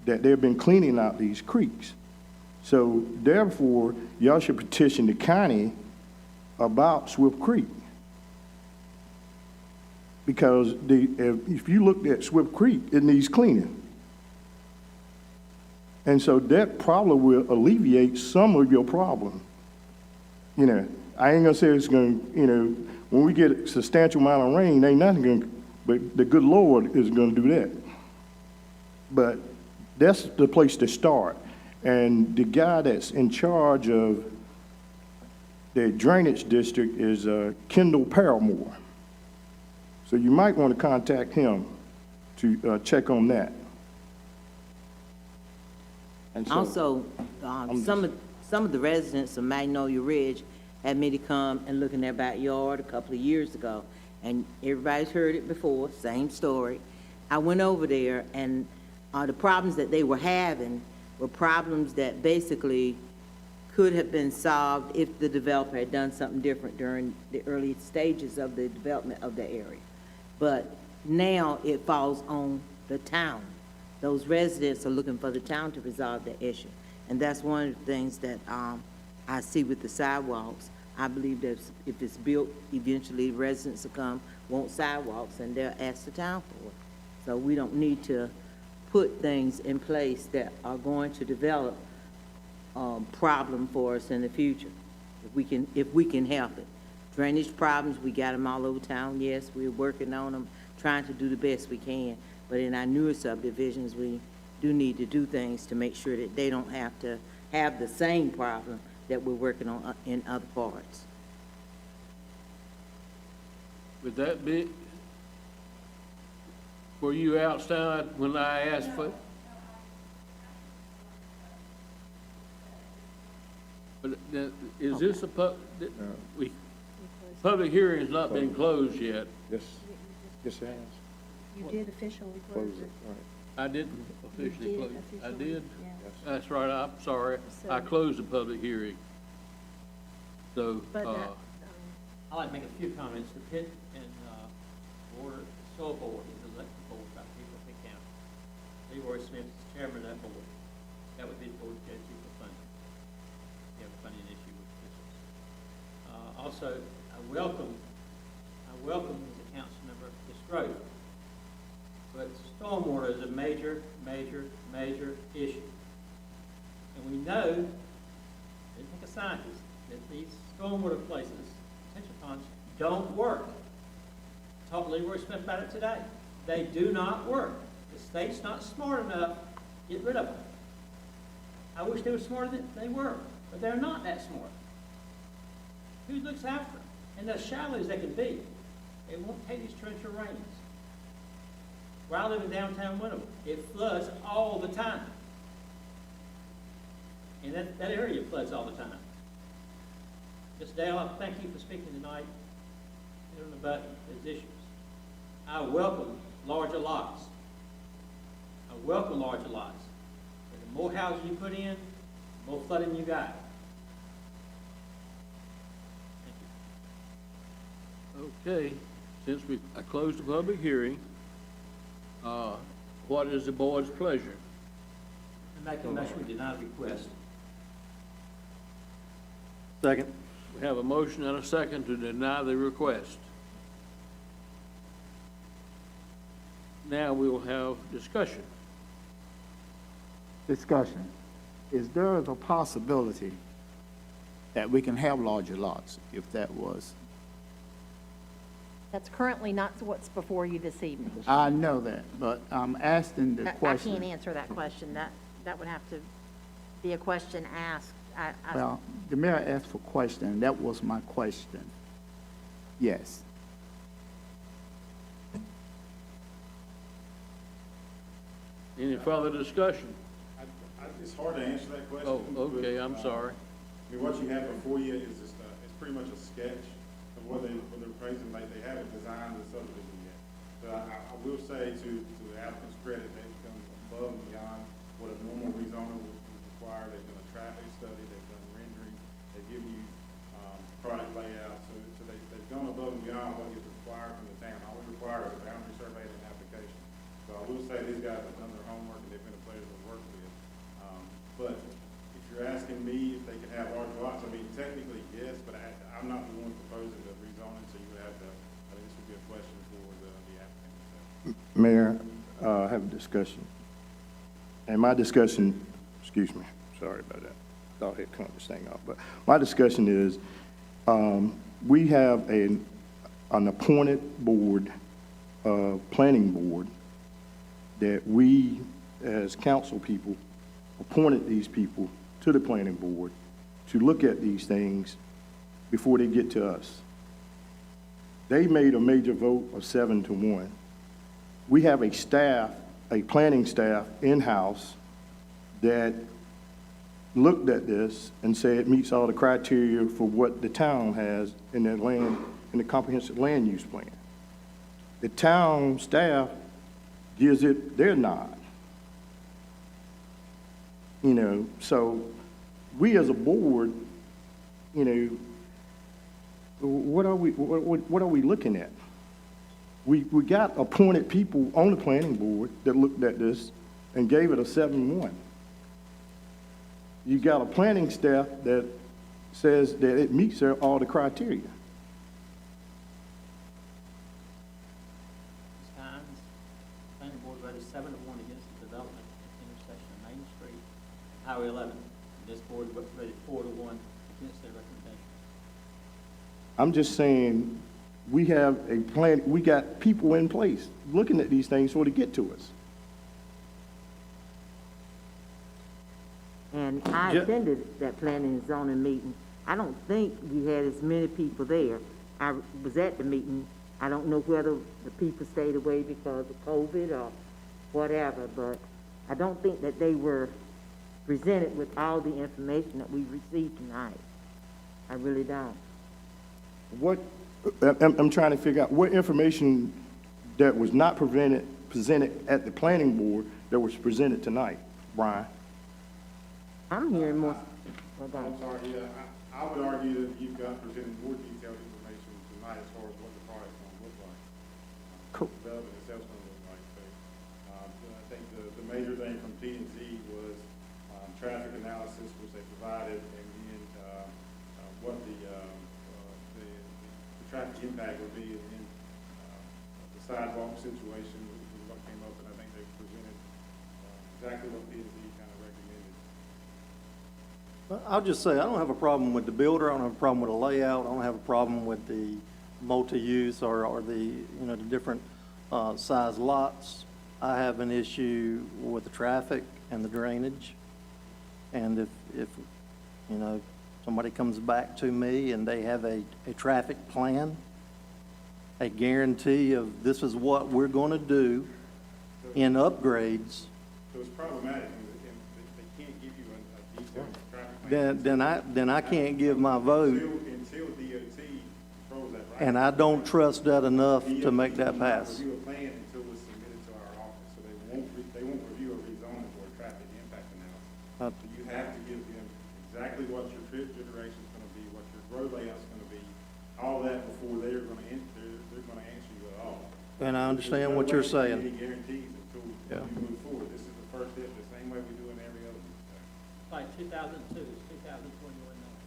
they've been cleaning out these creeks. So therefore, y'all should petition the county about Swift Creek. Because if you looked at Swift Creek, it needs cleaning. And so that probably will alleviate some of your problem. You know, I ain't gonna say it's gonna, you know, when we get a substantial amount of rain, ain't nothing gonna, but the good Lord is gonna do that. But that's the place to start. And the guy that's in charge of the drainage district is Kendall Paramore. So you might want to contact him to check on that. And so, Also, some of the residents of Magnolia Ridge had me to come and look in their backyard a couple of years ago, and everybody's heard it before, same story. I went over there, and the problems that they were having were problems that basically could have been solved if the developer had done something different during the early stages of the development of the area. But now it falls on the town. Those residents are looking for the town to resolve the issue. And that's one of the things that I see with the sidewalks. I believe that if it's built, eventually residents will come, want sidewalks, and they'll ask the town for it. So we don't need to put things in place that are going to develop problem for us in the future, if we can help it. Drainage problems, we got them all over town. Yes, we're working on them, trying to do the best we can. But in our newer subdivisions, we do need to do things to make sure that they don't have to have the same problem that we're working on in other parts. Would that be, were you outside when I asked for? But is this a public hearing has not been closed yet? yes, yes, it has. You did officially Close it, right. I didn't officially close. I did? Yeah. That's right, I'm sorry. I closed the public hearing. So, But I'd like to make a few comments. The pit and water soil board is an elected board by the people of Pitt County. Leroy Smith is chairman of that board. That would be the board go to for funding. You have a funding issue with this. Also, I welcome as a council member this growth. But stormwater is a major, major, major issue. And we know, I didn't think a scientist, that these stormwater places, detention ponds, don't work. I talked to Leroy Smith about it today. They do not work. The state's not smart enough to get rid of them. I wish they were smarter than they were, but they're not that smart. Who looks after them? And as shallow as they can be, they won't take these torrential rains. Where I live in downtown Winterville, it floods all the time. And that area floods all the time. Ms. Dale, I thank you for speaking tonight about these issues. I welcome larger lots. I welcome larger lots. But the more houses you put in, the more flooding you got. Thank you. okay, since I closed the public hearing, what is the board's pleasure? Make a motion, we deny the request. Second. We have a motion and a second to deny the request. Now we will have discussion. Discussion. Is there a possibility that we can have larger lots if that was? That's currently not what's before you this evening. I know that, but I'm asking the I question. can't answer that question. That would have to be a question asked. Well, the mayor asked for question, and that was my question. Yes. Any further discussion? It's hard to answer that question. Oh, okay, I'm sorry. I mean, what you have before you is just, it's pretty much a sketch of what they're proposing. They haven't designed the subdivision yet. But I will say to the applicant's credit, they've gone above and beyond what a normal rezoner would require. They've done a traffic study, they've done rendering, they've given you, product layout. So they've gone above and beyond what is required from the town. All we require is a boundary survey and an application. So I will say these guys have done their homework and they've been a pleasure to work with. But if you're asking me if they can have large lots, I mean, technically, yes, but I'm not the one proposing the rezoning, so you would have to, I think this would be a question for the applicant. Mayor, I have a discussion. And my discussion, excuse me, sorry about that. Thought I had cut this thing off, but my discussion is, we have an appointed board, planning board, that we, as council people, appointed these people to the planning board to look at these things before they get to us. They made a major vote of 7-1. We have a staff, a planning staff in-house that looked at this and said it meets all the criteria for what the town has in their land, in the comprehensive land use plan. The town staff gives it their nod. You know, so we as a board, you know, what are we looking at? We got appointed people on the planning board that looked at this and gave it a 7-1. You got a planning staff that says that it meets all the criteria. Ms. Hines, planning board voted 7-1 against the development at the intersection of Main Street and Highway 11. This board voted 4-1 against their recommendation. I'm just saying, we have a plan, we got people in place looking at these things for to get to us. And I attended that planning and zoning meeting. I don't think you had as many people there. I was at the meeting. I don't know whether the people stayed away because of COVID or whatever, but I don't think that they were presented with all the information that we received tonight. I really don't. I'm trying to figure out what information that was not presented at the planning board that was presented tonight, Brian. I'm hearing more. I'm sorry, yeah, I would argue that you've got presented more detailed information tonight as far as what the product's gonna look like. Cool. The development itself's gonna look like. So, I think the major thing from P&Z was, traffic analysis, which they provided, and then, what the traffic impact would be, and then, the sidewalk situation was what came up, and I think they presented, exactly what P&Z kind of recommended. I'll just say, I don't have a problem with the builder, I don't have a problem with the layout, I don't have a problem with the multi-use or the, you know, the different size lots. I have an issue with the traffic and the drainage. And if you know, somebody comes back to me and they have a traffic plan, a guarantee of this is what we're gonna do in upgrades, So it's problematic, and they can't give you a detailed traffic plan. then I can't give my vote. Until DOT controls that, right? And I don't trust that enough to make that pass. Review a plan until it's submitted to our office, so they won't review a rezoning or a traffic impact analysis. So you have to give them exactly what your trip generation's gonna be, what your road layout's gonna be, all that before they're gonna answer you at all. And I understand what you're saying. There's no way to give any guarantees until you move forward. This is the first step, the same way we do in every other like 2002, it's 2021 now.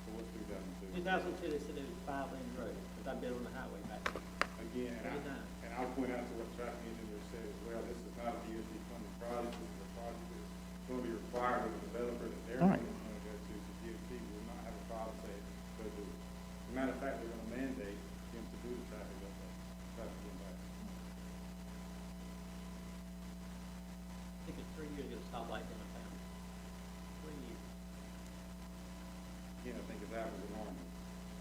So what's 2002? 2002, they said it was 5-lane road, because I've been on the highway back then. Again, Anytime. and I'll point out to what the traffic engineer said as well, this is not a DOT funded project, this is a project that's going to be required of the developer that they're All right. going to go to, so DOT will not have a problem saying, go do it. As a matter of fact, they're going to mandate them to do the traffic update, traffic impact. I think it's 3 years ago, stoplight downtown. 3 years. Again, I think it's apples and oranges.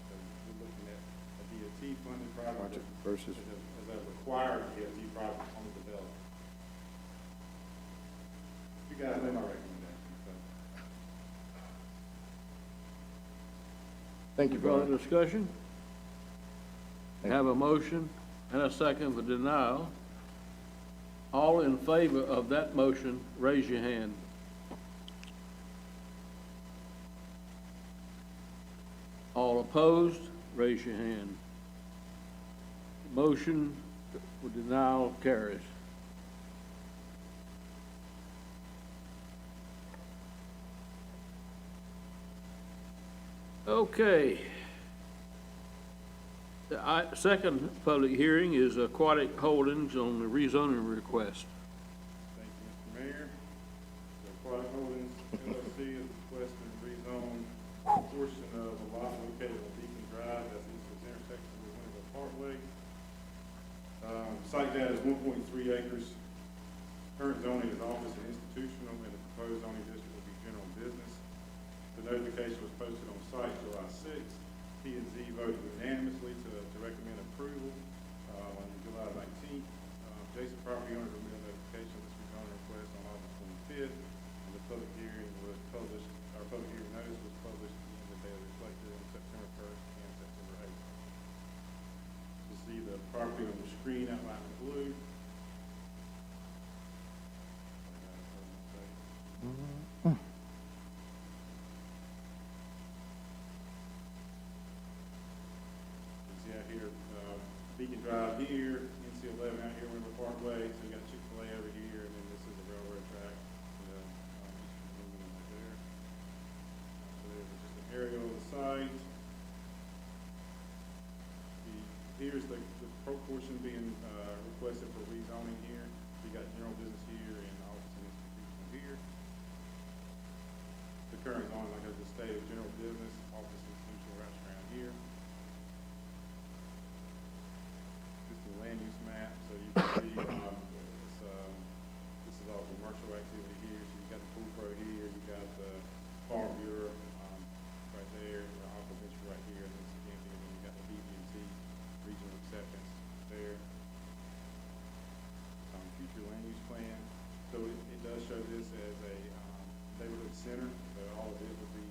So we're looking at a DOT funded project Versus. as a required DOT project on the developer. You guys know my recommendation, so. Thank you, Further brother. discussion? Have a motion and a second for denial. All in favor of that motion, raise your hand. All opposed, raise your hand. Motion for denial carries. Okay. The second public hearing is Aquatic Holdings on the rezoning request. Thank you, Mr. Mayor. The Aquatic Holdings LLC is requesting to rezone a portion of a lot located on Beacon Drive, that's east of the intersection with Winterville Parkway. Site data is 1.3 acres. Current zoning is office and institutional, and the proposed zoning district will be general business. The notification was posted on site July 6th. P&Z voted unanimously to recommend approval on July 19th. Adjacent property owners will mail notification of this rezoning request on August 25th, and the public hearing was published, our public hearing notice was published in the daily reflector on September 1st and September 8th. You see the property on the screen outlined in blue. See out here, Beacon Drive here, NC11 out here, Winter Parkway, so we got Chick-fil-A over here, and then this is the railroad track, and eastern limit right there. So there's just an aerial of the site. Here's the proportion being requested for rezoning here. We got general business here and office and institutional here. The current zoning, like I just stated, general business, office, institutional wraps around here. This is the land use map, so you can see this is all commercial activity here. So you got the pool pro here, you got the farm bureau right there, the aquaculture right here, and this again, and then you got the BB&T regional acceptance there. Future land use plan. So it does show this as a neighborhood center, so all of it would be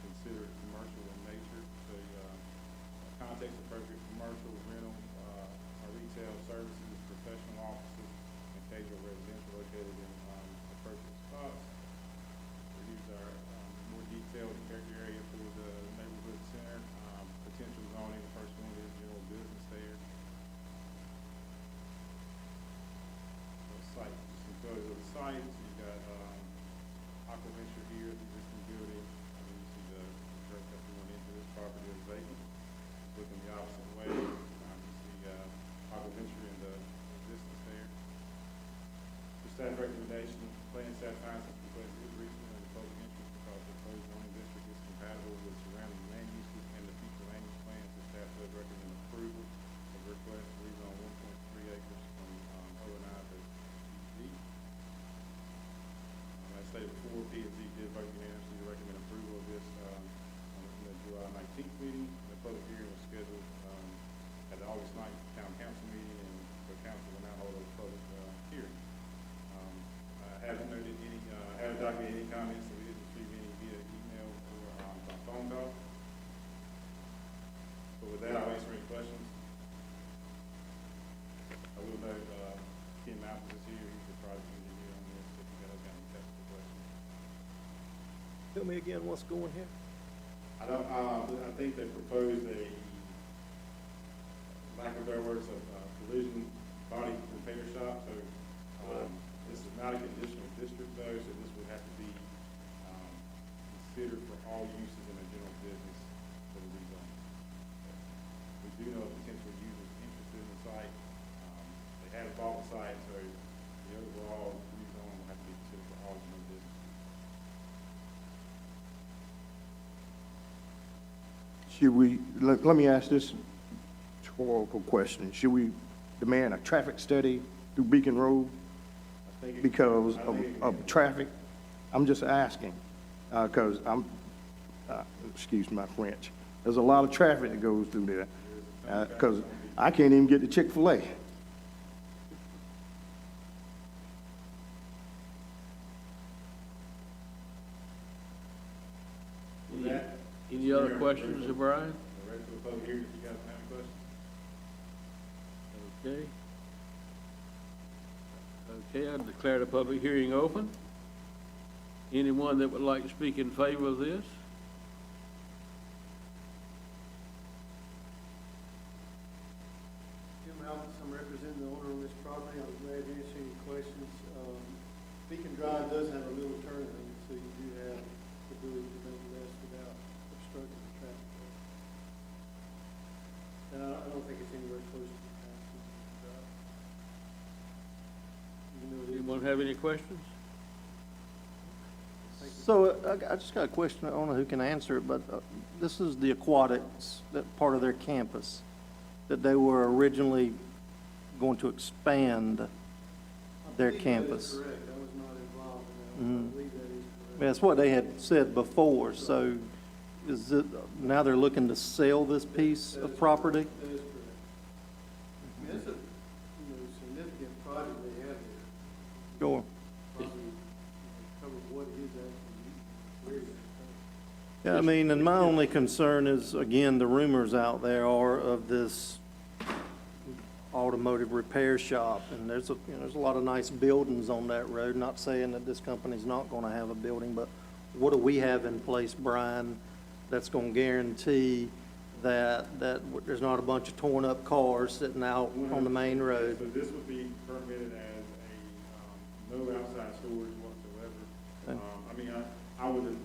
considered commercial in nature. So context appropriate commercial, rental, retail services, professional offices, and casual residential located in appropriate spots. So here's our more detailed character area for the neighborhood center. Potential zoning, the first one is general business there. Site, just some photos of the site. So you got aquaculture here, the existing building. You see the dirt that we went into this property is vacant. Looking the opposite way, you see aquaculture in the existence there. The staff recommendation, plan staff finds this request is reasonable in the public interest because the proposed zoning district is compatible with surrounding land uses and the future land use plans. The staff does recommend approval of the request to rezone 1.3 acres from O&I to P&Z. As stated before, P&Z did vote unanimously to recommend approval of this on the July 19th meeting. The public hearing was scheduled at the August 9th town council meeting, and the council will now hold a public hearing. I haven't noted any, haven't documented any comments, so we didn't receive any via email or by phone call. But with that, I'll answer any questions. I will note, Ken Malcolm is here, he's the project engineer on this, if you guys got any technical questions. Tell me again what's going here? I don't, I think they proposed a, lack of better words, a collision body repair shop, so, this is not a conditional district though, so this would have to be, site, so the overall rezone will have to be considered for all new business. Should we, let me ask this rhetorical question. Should we demand a traffic study through Beacon Road I think it- because I think it- of traffic? I'm just asking, because excuse my French, there's a lot of traffic that goes through there, because I can't even get to Chick-fil-A. With that, Any other questions of Brian? the rest of the public hearing, if you guys have any questions. Okay. Okay, I declare the public hearing open. Anyone that would like to speak in favor of this? Jim Alvis, I'm representing the owner of this property. I was glad to answer any questions. Beacon Drive does have a little turn lane, so you do have the ability to make less without obstructing the traffic flow. And I don't think it's anywhere close to the passing drive. Even though it is. Anyone have any questions? So I just got a question. I don't know who can answer it, but this is the aquatics, that part of their campus, that they were originally going to expand their campus. That is correct. I was not involved in that. I believe that is correct. That's what they had said before, so is it, now they're looking to sell this piece of property? That is correct. I mean, that's a, significant project they have there. Sure. Probably, cover what it is actually, where it is. Yeah, I mean, and my only concern is, again, the rumors out there are of this automotive repair shop, and there's a lot of nice buildings on that road. Not saying that this company's not gonna have a building, but what do we have in place, Brian, that's gonna guarantee that there's not a bunch of torn up cars sitting out on the main road? So this would be permitted as a, no outside storage whatsoever. Okay. I mean, I would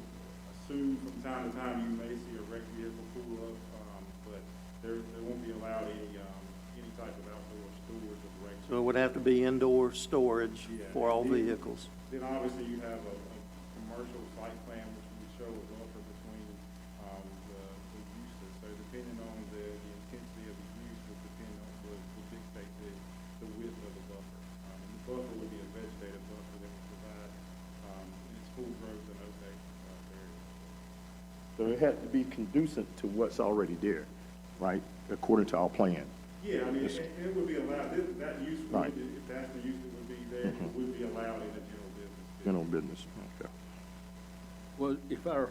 assume from time to time you may see a wrecked vehicle pull up, but there won't be allowed any type of outdoor storage of wrecked. So it would have to be indoor storage Yeah. for all vehicles. Then obviously you have a commercial site plan which would show a buffer between, the uses. So depending on the intensity of the use would depend on, would dictate the width of the buffer. And the buffer would be a vegetative buffer that would provide, in its full growth and opaque, area. So it had to be conducive to what's already there, right, according to our plan. Yeah, I mean, it would be allowed, that use would, Right. if that's the use that would be there, it would be allowed in a general business. General business, okay. Well, if I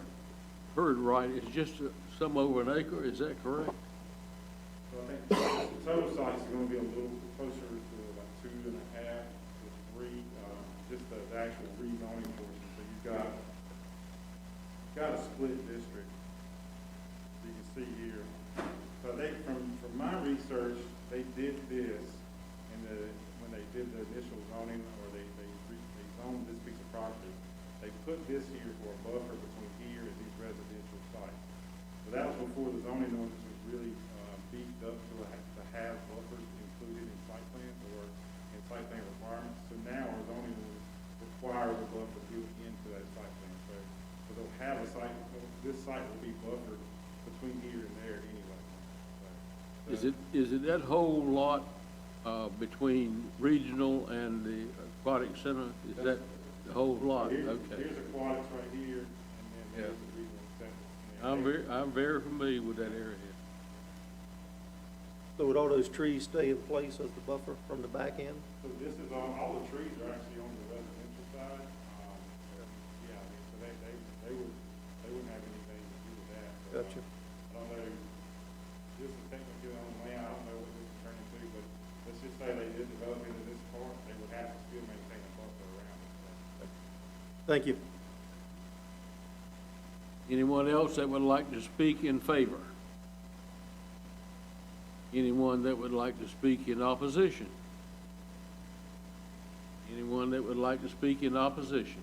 heard right, it's just some over an acre, is that correct? So I think the total size is gonna be a little closer to like 2.5 to 3, just the actual rezoning portion. So you've got a split district. You can see here. So they, from my research, they did this when they did the initial zoning, or they zoned this piece of property. They put this here for a buffer between here and these residential sites. So that was before the zoning ordinance was really beefed up to have buffers included in site plans or in site plan requirements. So now our zoning ordinance requires a buffer built into that site plan. So they'll have a site, this site will be buffered between here and there anyway. Is it that whole lot, between regional and the aquatic center? Is that the whole lot? Here's Okay. aquatics right here, and then there's the regional center. I'm very familiar with that area. So would all those trees stay in place as the buffer from the back end? So this is all the trees are actually on the residential side. Yeah, I mean, so they wouldn't have anything to do with that. So, Gotcha. I don't know, this is technically on land, I don't know what this will turn into, but let's just say they did develop into this part, they would have to still maintain a buffer around it. Thank you. Anyone else that would like to speak in favor? Anyone that would like to speak in opposition? Anyone that would like to speak in opposition?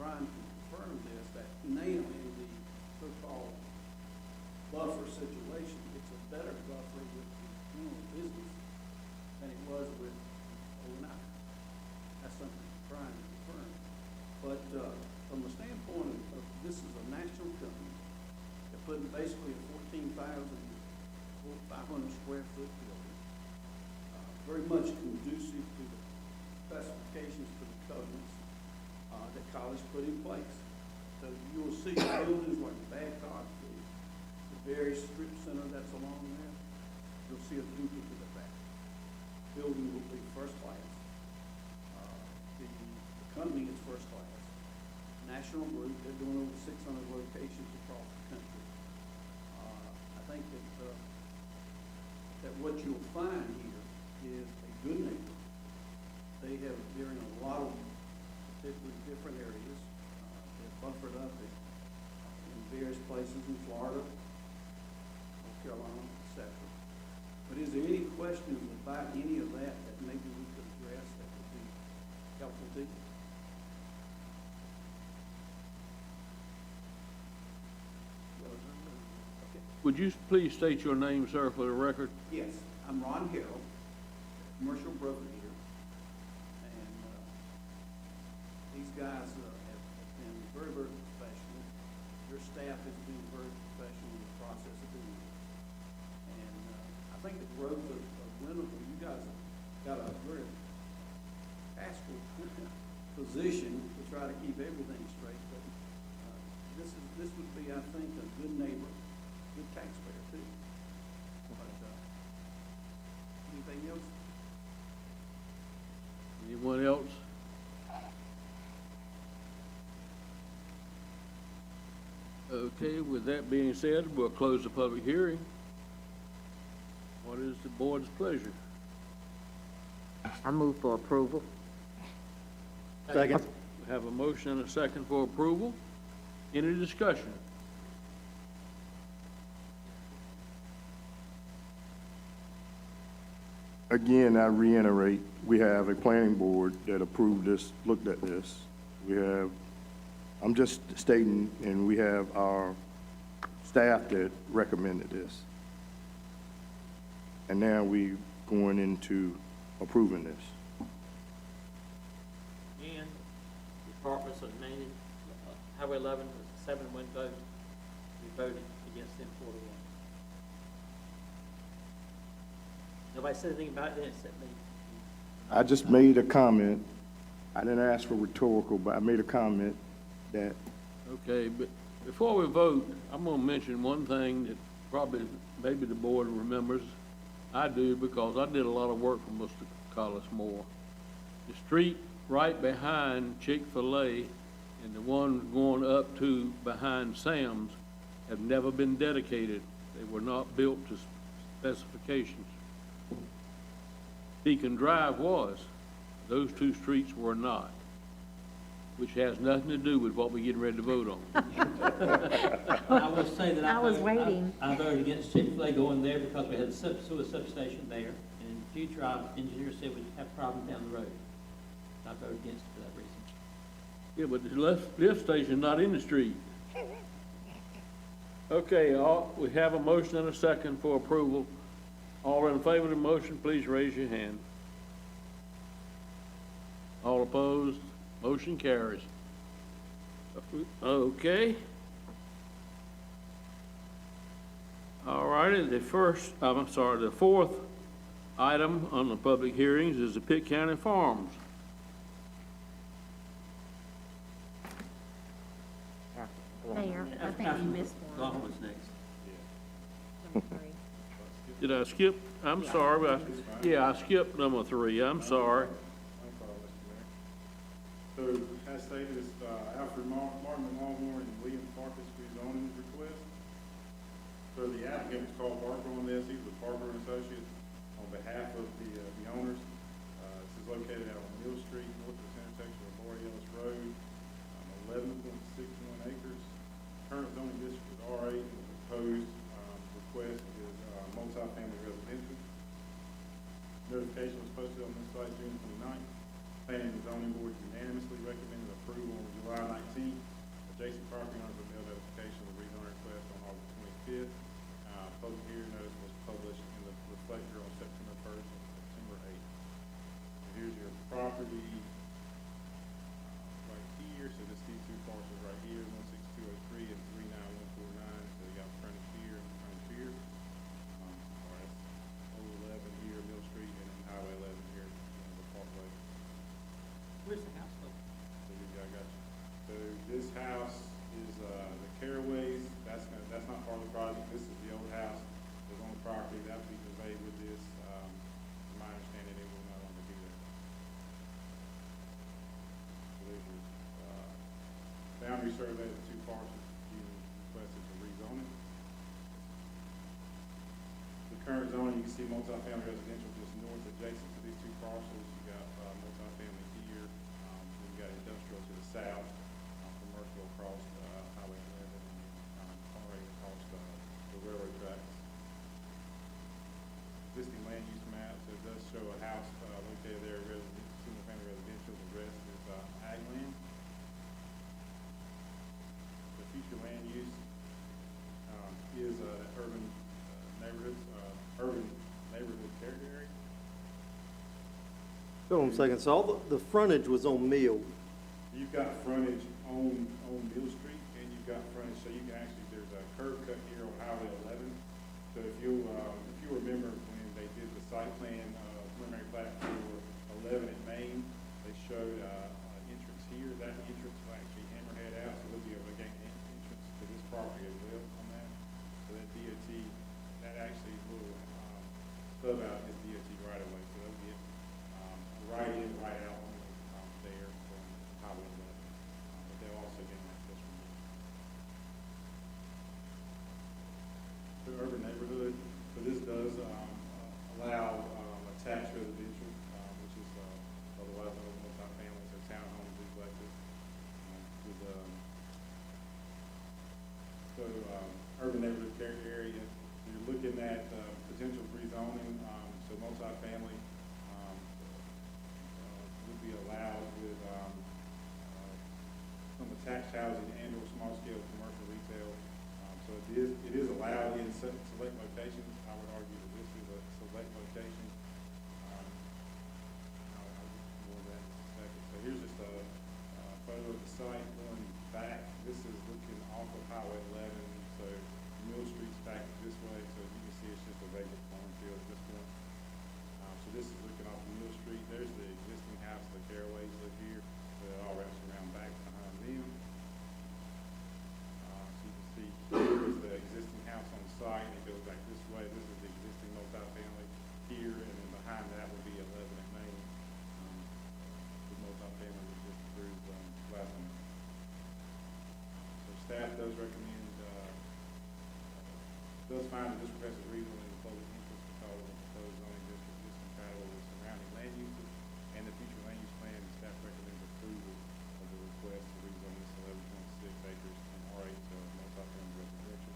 trying to confirm this, that now in the so-called buffer situation, it's a better buffer with the general business than it was with O&I. That's something I'm trying to confirm. But from the standpoint of this is a national company, they're putting basically a 14,500 square foot building, very much conducive to the specifications to the covenants that college put in place. So you will see buildings like Babcock, the very strip center that's along there, you'll see a duplicate of that. Building will be first class. The company is first class. National group, they're doing over 600 locations across the country. I think that what you'll find here is a good neighbor. They're in a lot of different areas. They're buffered up in various places in Florida, North Carolina, etc. But is there any questions about any of that that maybe we could address that would be helpful to you? Would you please state your name, sir, for the record? Yes, I'm Ron Harrell, commercial broker here, and these guys have been very, very professional. Your staff has been very professional in the process of doing this. And I think the growth of Winterville, you guys have got a very taskful position to try to keep everything straight. But this would be, I think, a good neighbor, good taxpayer too. But anything else? Anyone else? Okay, with that being said, we'll close the public hearing. What is the board's pleasure? I move for approval. Second. We have a motion and a second for approval. Any discussion? Again, I reiterate, we have a planning board that approved this, looked at this. I'm just stating, and we have our staff that recommended this. And now we going into approving this. And departments of Maine, Highway 11 was a 7-1 vote. We voted against them 4-1. Nobody said anything about that except me. I just made a comment. I didn't ask for rhetorical, but I made a comment that Okay, but before we vote, I'm gonna mention one thing that probably, maybe the board remembers. I do, because I did a lot of work for Mr. Collis Moore. The street right behind Chick-fil-A and the one going up to behind Sam's have never been dedicated. They were not built to specifications. Beacon Drive was. Those two streets were not, which has nothing to do with what we're getting ready to vote on. I will say that I was waiting. I voted against Chick-fil-A going there because we had a sewer substation there, and in the future, our engineer said we'd have problems down the road. I voted against it for that reason. Yeah, but the lift station's not in the street. Okay, we have a motion and a second for approval. All in favor of the motion, please raise your hand. All opposed? Motion carries. Okay. All righty, the fourth item on the public hearings is the Pitt County Farms. Mayor, I think you missed one. Lawton was next. Number 3. Did I skip? I'm sorry. Yeah, I skipped number 3. I'm sorry. No problem, Mr. Mayor. So, as stated, it's Alfred Martin Longmore and William Farkas rezoning request. So the applicant was called Parker on this. He was with Parker and Associates on behalf of the owners. This is located out on Mill Street, north of the intersection of Laurie Ellis Road, 11.61 acres. Current zoning district is R8, and the proposed request is multifamily residential. Notification was posted on this site June 29th. Planning and zoning board unanimously recommended approval on July 19th. resurvey of the two parcels you requested to rezone it. The current zoning, you can see multifamily residential just north adjacent to these two parcels. You got multifamily here, then you got industrial to the south, commercial across Highway 11, and already across the railroad tracks. Existing land use map, so it does show a house located there, single-family residential. The rest is ag land. The future land use is urban neighborhood character area. Hold on a second, so all the frontage was on Mill. You've got frontage on Mill Street, and you've got frontage, so you can actually, there's a curb cut here on Highway 11. So if you remember when they did the site plan, preliminary plat for 11 at Main, they showed entrance here. That entrance will actually hammerhead out, so there'll be a gate entrance to this property as well on that. So that DOT, that actually will stub out his DOT right away, so they'll get right in, right out on there from Highway 11. But they'll also gain access from there. The urban neighborhood, so this does allow attached residential, which is otherwise known as multifamily, so townhomes, duplexes. Urban neighborhood character area, you're looking at potential rezoning, so multifamily would be allowed with some attached housing and or small scale commercial retail. So it is allowed in select locations. I would argue that this is a select location. I'll go into that in a second. So here's just a photo of the site going back. This is looking off of Highway 11. So Mill Street's back this way. So you can see it's just a regular cornfield at this point. So this is looking off of Mill Street. There's the existing house. The Caraways live here. So it all wraps around back behind them. So you can see here's the existing house on the site. It goes back this way. This is the existing multifamily here, and then behind that would be 11 at Main. The multifamily was just approved last month. So staff does recommend, does find that this request is reasonable in the public interest because of the proposed zoning district is compatible with surrounding land uses and the future land use plan. And staff recommends approval of the request to rezone this 11.6 acres from R8 to multifamily residential.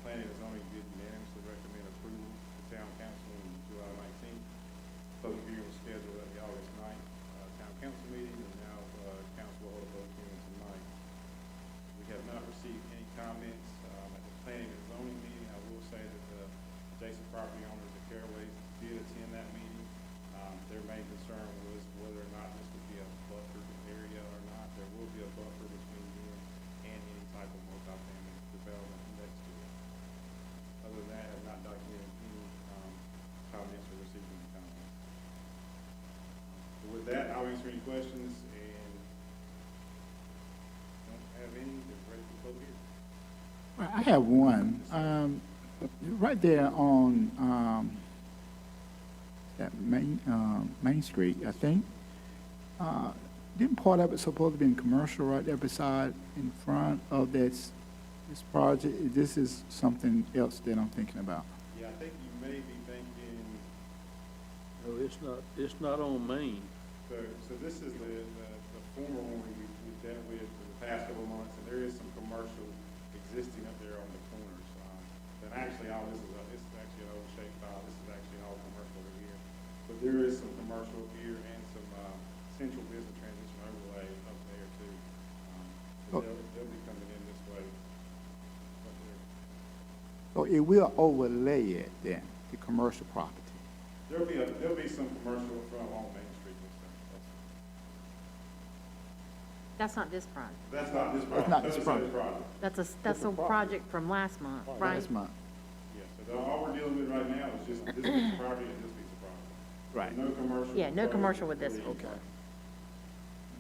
Planning and zoning did unanimously recommend approval to town council on July 19th. Public hearing was scheduled at the August 9th town council meeting, and now council will hold a public hearing tonight. We have not received any comments at the planning and zoning meeting. I will say that the adjacent property owners, the Caraways, did attend that meeting. Their main concern was whether or not this would be a buffered area or not. There will be a buffer between them and any type of multifamily development next to it. Other than that, I have not documented any comments or received any comments. So with that, I'll answer any questions, and don't have any. They're ready for public hearing. Well, I have one. Right there on that Main Street, I think. Didn't part of it supposed to be in commercial right there beside, in front of this project? This is something else that I'm thinking about. Yeah, I think you may be thinking, No, it's not on Main. so this is the former one we've dealt with for the past couple of months, and there is some commercial existing up there on the corners. And actually, all this is actually an old shape file. This is actually all commercial over here. But there is some commercial here and some central business transition overlay up there too. So they'll be coming in this way up there. So it will overlay it then, the commercial property. There'll be some commercial up front along Main Street this time. That's not this project. That's not this project. not this That's project. That's a project from last month, right? Last month. Yeah, so all we're dealing with right now is just this piece of property and this piece of property. Right. No commercial. Yeah, no commercial with this one. Okay.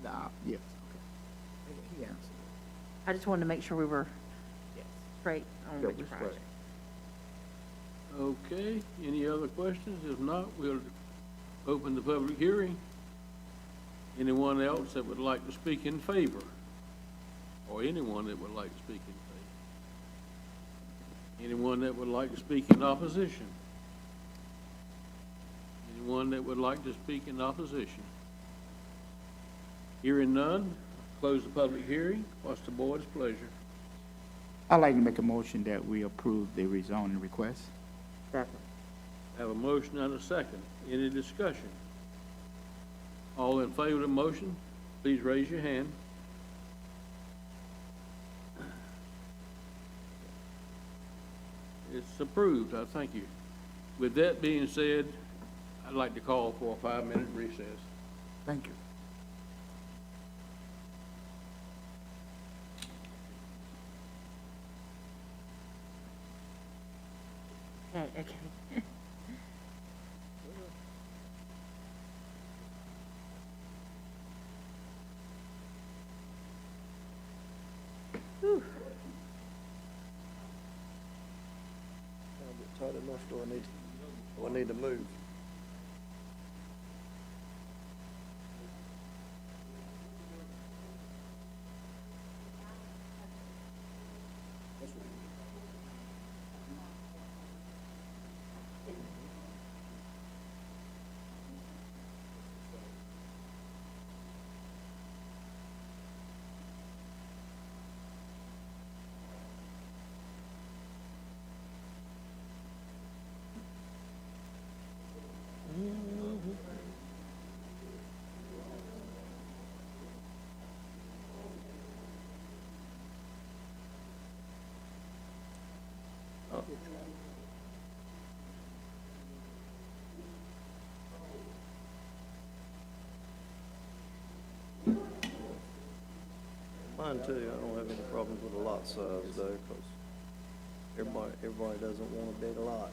Yes, okay. He answered it. I just wanted to make sure we were Yes. straight on Yeah, which we're straight. project. Okay, any other questions? If not, we'll open the public hearing. Anyone else that would like to speak in favor? or anyone that would like to speak in favor? Anyone that would like to speak in opposition? Anyone that would like to speak in opposition? Hearing none, close the public hearing. What's the board's pleasure? I'd like to make a motion that we approve the rezoning request. Second. Have a motion and a second. Any discussion? All in favor of the motion, please raise your hand. It's approved. I thank you. With that being said, I'd like to call for a 5-minute recess. Thank you. Okay, okay. Whew. I'll get tight enough, do I need to move? Mine too, I don't have any problems with the lot size though, because everybody doesn't want a big lot.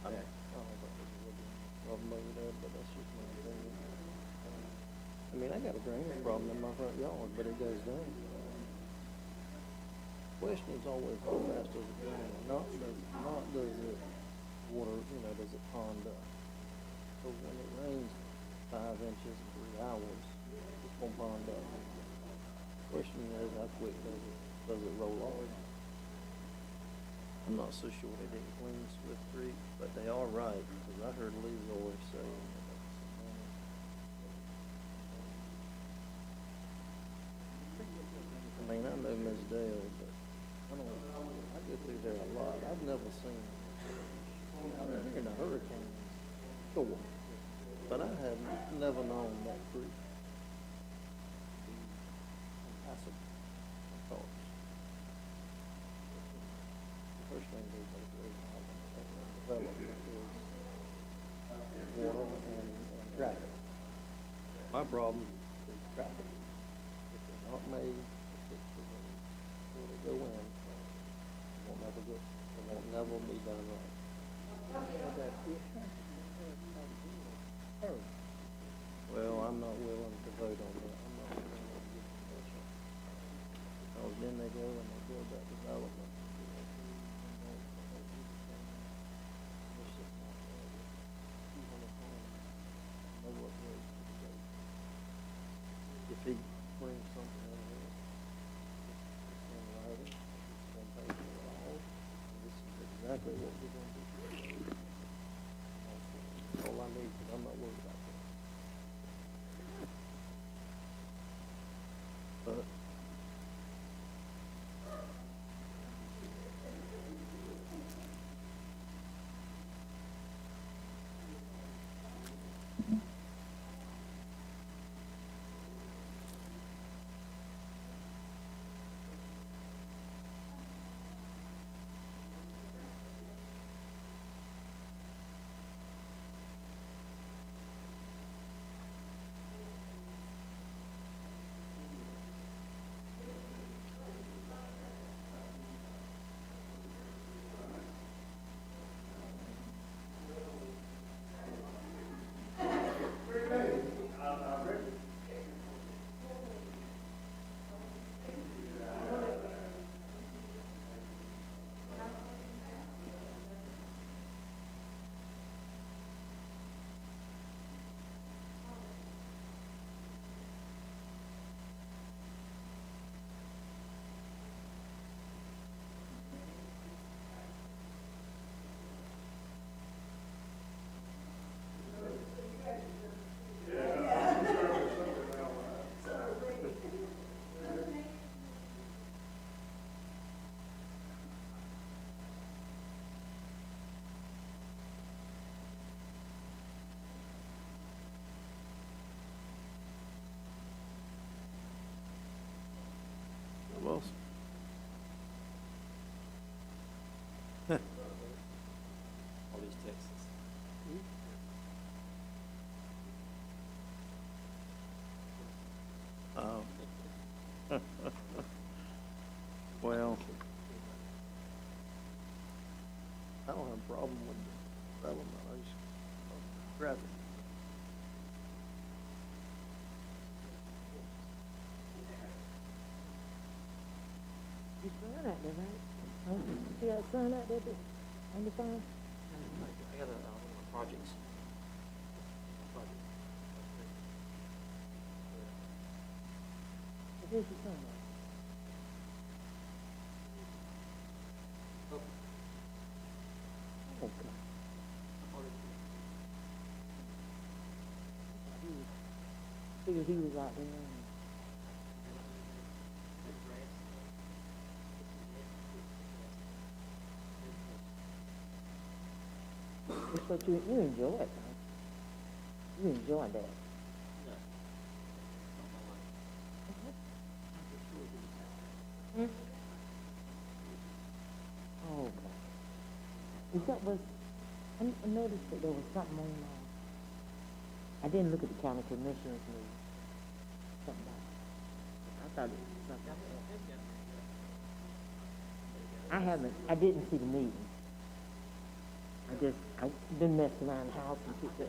I don't think there's a problem over there, but that's just my opinion. I mean, I got a drainage problem in my front yard, but it goes down. Question is always how fast does it drain, not does it water, does it pond up. So when it rains 5 inches in 3 hours, it's gonna pond up. Question is how quick does it roll off? I'm not so sure they didn't clean Swift Creek, but they are right, because I heard Leroy saying that. I mean, I know Ms. Dale, but I go through there a lot. I've never seen, I've been hearing a hurricane, sure, but I have never known that creek to be impassable on cars. The first thing they do is development is water and traffic. My problem is traffic. If they're not made, go in, it won't never be done right. Well, I'm not willing to vote on that. I'm not willing to give permission. Because then they go and they build that development. If he brings something in here, exactly what we're going to do. That's all I need, because I'm not worried about that. But All these Texas. Oh. Well, I don't have a problem with the development, I just, rather. You sun out there, right? You got sun out there, on the farm? I got projects. Where's your sun at? Okay. Figured he was out there. It's what you enjoy it, huh? You enjoy that. Hmm? Oh, okay. Is that was, I noticed that there was something on, I didn't look at the county commissioners meeting. Something about it. I thought it was something else. I didn't see the meeting. I've been messing around the house and picked up.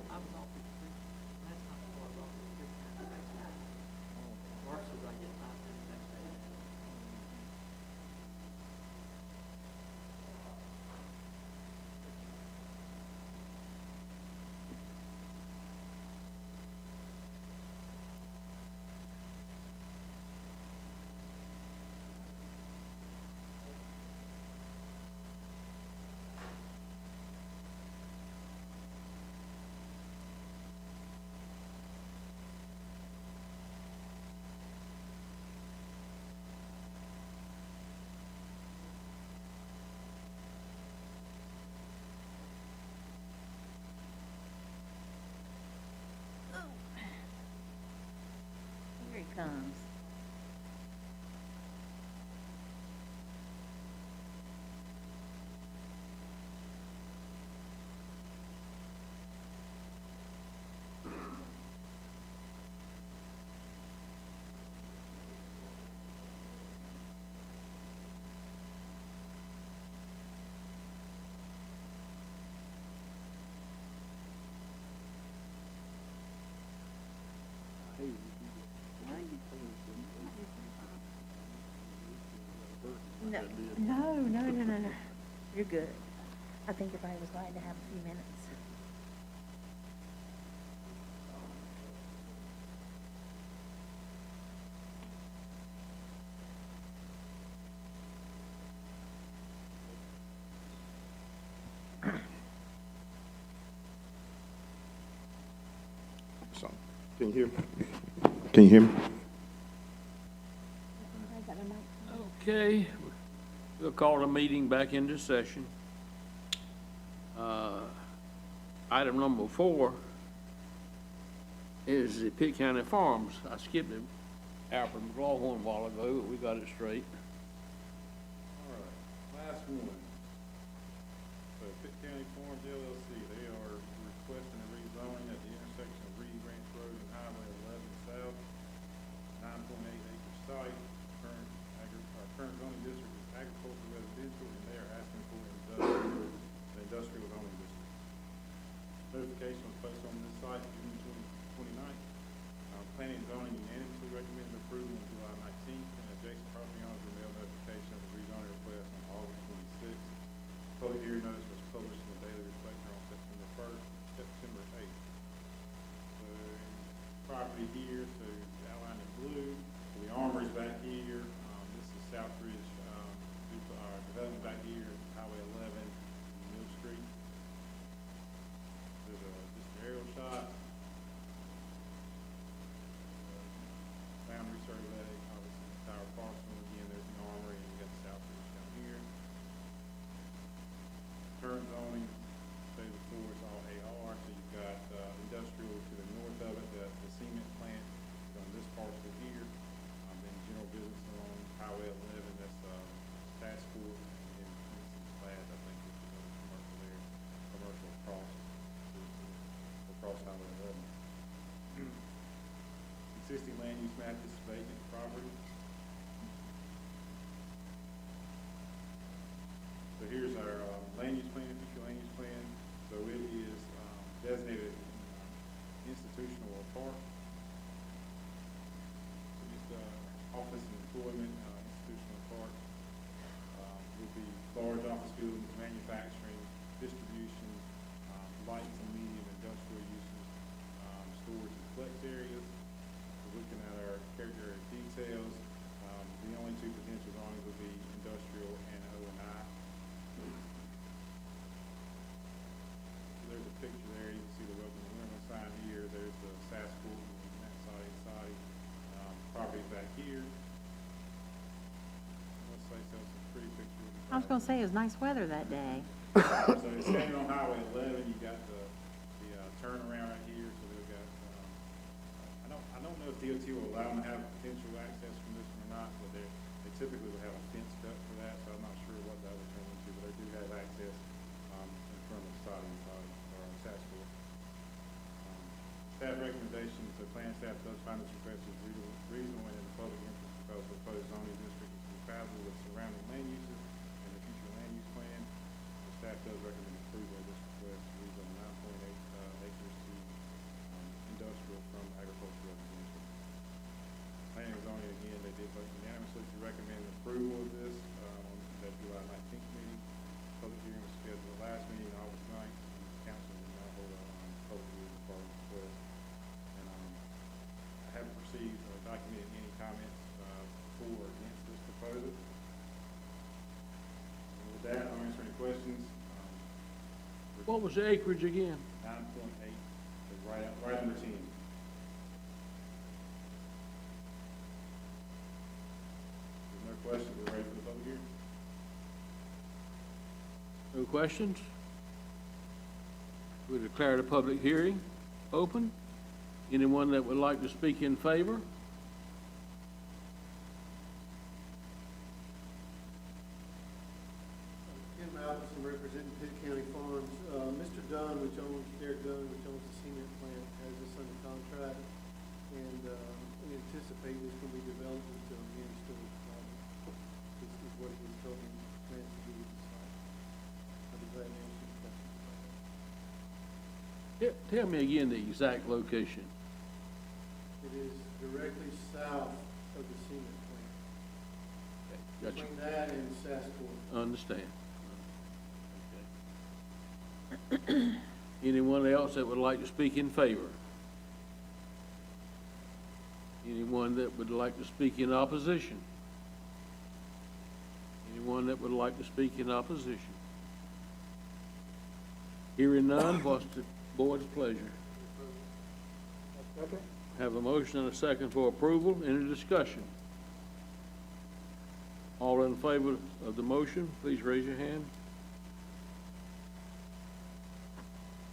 Here he comes. No. You're good. I think everybody was glad to have a few minutes. So, can you hear me? Can you hear me? Okay, we'll call the meeting back into session. Item number 4 is the Pitt County Farms. I skipped it, Alfred McLaughlin a while ago, but we got it straight. All right, last one. So Pitt County Farms LLC, they are requesting a rezoning at the intersection of Reed Ranch Road and Highway 11 South, 9.8 acre site. Current zoning district is agricultural residential, and they are asking for an industrial zoning district. Notification was placed on this site June 29th. Planning and zoning unanimously recommended approval on July 19th, and adjacent property owners were mailed notification of the rezoning request on August 26th. property. So here's our land use plan, future land use plan. So it is designated institutional or park. So just office and employment, institutional park. Would be large office buildings, manufacturing, distribution, light and medium industrial uses, storage and flex areas. We're looking at our character area details. The only two potential zones would be industrial and O&I. There's a picture there. You can see the welcome to Winterville sign here. There's the Sasquatch and that side. Property back here. Let's say some pretty pictures. I was gonna say, it was nice weather that day. So it's standing on Highway 11. You got the turnaround right here. So they've got. I don't know if DOT will allow them to have potential access from this one or not, but they typically will have a fence cut for that. So I'm not sure what that would turn into, but they do have access in front of Sasquatch. Staff recommendations, the plan staff does find this request is reasonable and in the public interest because the proposed zoning district is compatible with surrounding land uses and the future land use plan. The staff does recommend approval of this request to rezone 9.8 acres to industrial from agricultural residential. Planning and zoning, again, they did vote unanimously to recommend approval of this on that July 19th meeting. Public hearing was scheduled last meeting, August 9th, and the council will now hold a public hearing for the request. I haven't received or documented any comments for or against this proposal. And with that, I'll answer any questions. What was the acreage again? 9.8, so right under 10. If there's no questions, we're ready for the public hearing. No questions? We declare the public hearing open. Anyone that would like to speak in favor? Ken Malcolm, representing Pitt County Farms. Mr. Dunn, Derek Dunn, which owns the cement plant, has this under contract, and we anticipate this will be developed into a mini storage project. This is what he told me he plans to do with the site. I'll be glad to answer any questions about that. Tell me again the exact location. It is directly south of the cement plant. Gotcha. Between that and Sasquatch. Understand. Okay. Anyone else that would like to speak in favor? Anyone that would like to speak in opposition? Anyone that would like to speak in opposition? Hearing none, what's the board's pleasure? Have a motion and a second for approval. Any discussion? All in favor of the motion, please raise your hand.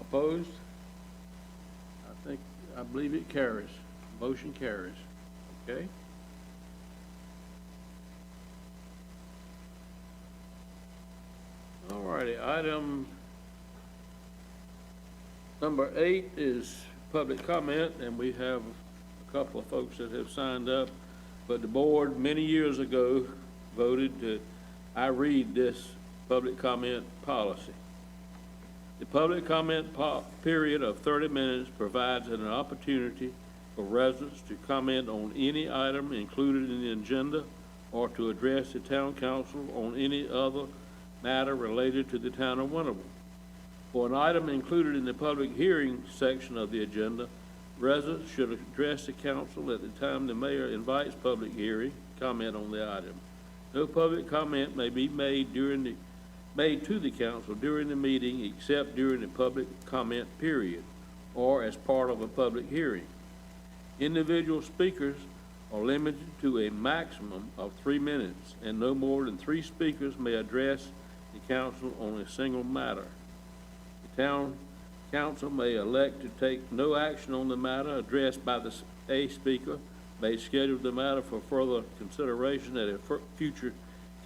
Opposed? I believe it carries. Motion carries. Okay? All righty, item number 8 is public comment, and we have a couple of folks that have signed up, but the board many years ago voted that I read this public comment policy. The public comment period of 30 minutes provides an opportunity for residents to comment on any item included in the agenda or to address the town council on any other matter related to the town of Winterville. For an item included in the public hearing section of the agenda, residents should address the council at the time the mayor invites public hearing comment on the item. No public comment may be made to the council during the meeting except during the public comment period or as part of a public hearing. Individual speakers are limited to a maximum of 3 minutes, and no more than 3 speakers may address the council on a single matter. The town council may elect to take no action on the matter addressed by a speaker, may schedule the matter for further consideration at a future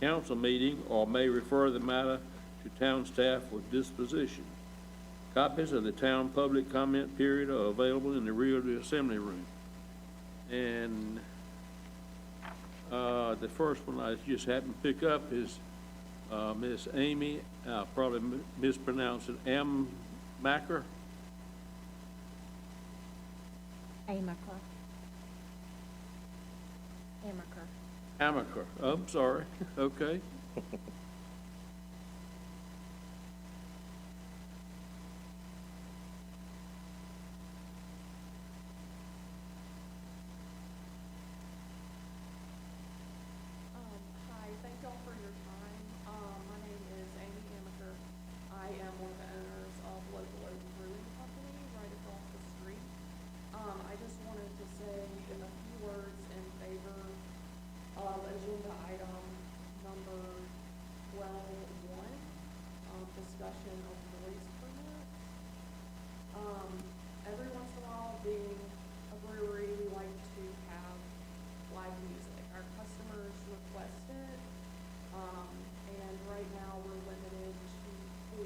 council meeting, or may refer the matter to town staff with disposition. Copies of the town public comment period are available in the rear of the assembly room. And The first one I just happened to pick up is Miss Amy, probably mispronounced it, Macker. Amaker. Amaker, oh, I'm sorry, okay. Hi, thank y'all for your time. My name is Amy Amaker. I am one of the owners of Local Oak Brewing Company right across the street. I just wanted to say a few words in favor of agenda item number 12.1, discussion of noise permits. Every once in a while, being a brewery, we like to have live music. Our customers request it, and right now we're limited to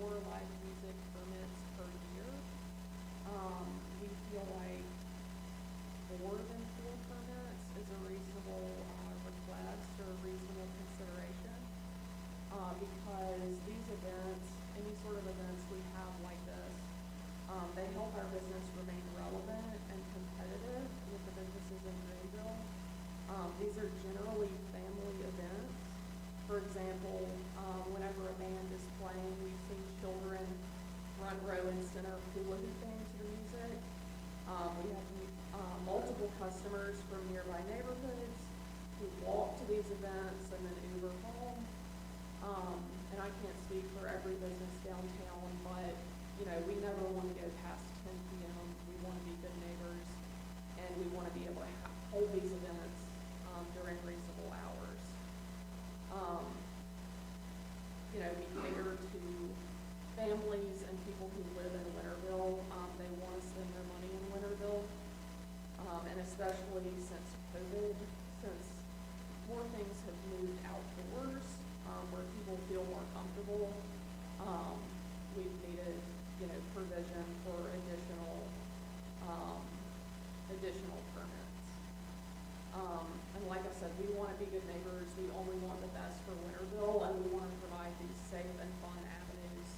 4 live music permits per year. We feel like more than 4 permits is a reasonable request or a reasonable consideration, because these events, any sort of events we have like this, they help our business remain relevant and competitive with the businesses in Greenville. These are generally family events. For example, whenever a band is playing, we've seen children front row and center hula hooping to the music. We have multiple customers from nearby neighborhoods who walk to these events and then Uber home. And I can't speak for every business downtown, but you know, we never want to go past 10 p.m. We want to be good neighbors, and we want to be able to hold these events during reasonable hours. You know, we cater to families and people who live in Winterville. They want to spend their money in Winterville, and especially since COVID, since more things have moved outdoors, where people feel more comfortable, we've needed, you know, provision for additional permits. And like I said, we want to be good neighbors. We only want the best for Winterville, and we want to provide these safe and fun avenues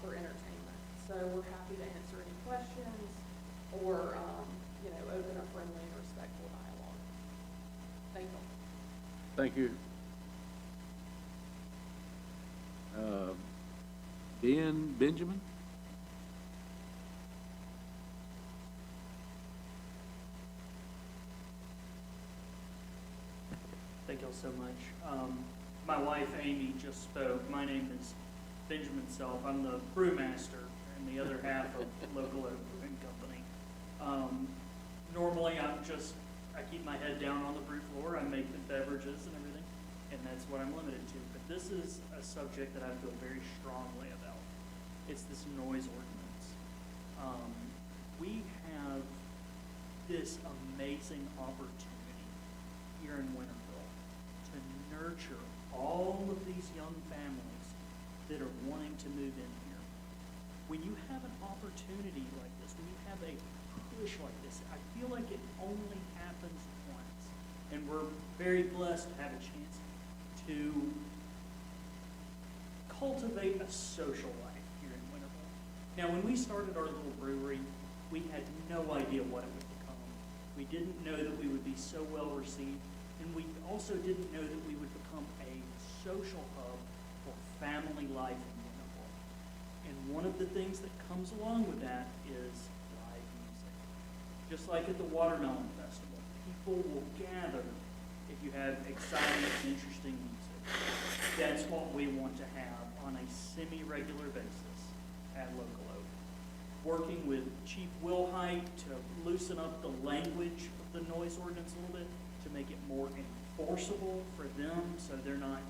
for entertainment. So we're happy to answer any questions or, you know, open a friendly and respectful dialogue. Thank you. Thank you. Ben Benjamin? Thank y'all so much. My wife Amy just spoke. My name is Benjamin Self. I'm the brewmaster and the other half of Local Oak Brewing Company. Normally I keep my head down on the brew floor. I make the beverages and everything, and that's what I'm limited to. But this is a subject that I feel very strongly about. It's this noise ordinance. We have this amazing opportunity here in Winterville to nurture all of these young families that are wanting to move in here. When you have an opportunity like this, when you have a push like this, I feel like it only happens once. And we're very blessed to have a chance to cultivate a social life here in Winterville. Now, when we started our little brewery, we had no idea what it would become. We didn't know that we would be so well received, and we also didn't know that we would become a social hub for family life in Winterville. And one of the things that comes along with that is live music. Just like at the Watermelon Festival, people will gather if you have exciting and interesting music. That's what we want to have on a semi-regular basis at Local Oak. Working with Chief Wilhite to loosen up the language of the noise ordinance a little bit, to make it more enforceable for them, so they're not,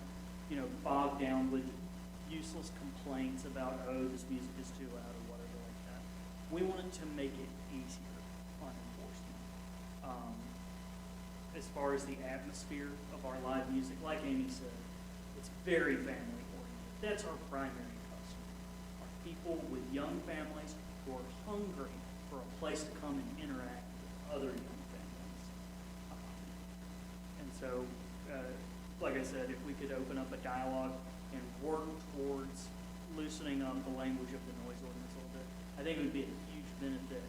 you know, bogged down with useless complaints about, oh, this music is too loud or whatever like that. We wanted to make it easier on enforcement. As far as the atmosphere of our live music, like Amy said, it's very family oriented. That's our primary customer. Are people with young families who are hungry for a place to come and interact with other young families. And so, like I said, if we could open up a dialogue and work towards loosening up the language of the noise ordinance a little bit, I think it would be a huge benefit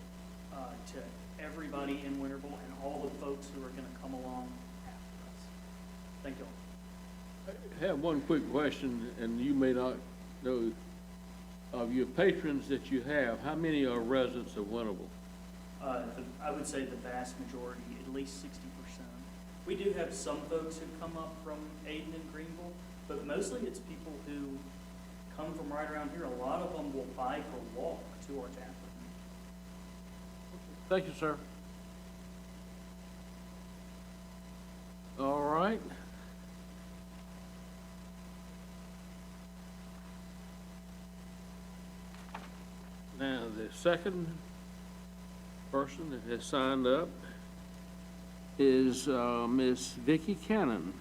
to everybody in Winterville and all the folks who are going to come along after us. Thank you all. I have one quick question, and you may not know, of your patrons that you have, how many are residents of Winterville? I would say the vast majority, at least 60%. We do have some folks who come up from Ayden and Greenville, but mostly it's people who come from right around here. A lot of them will bike or walk to our tap room. Thank you, sir. All right. Now, the second person that has signed up is Miss Vicki Cannon.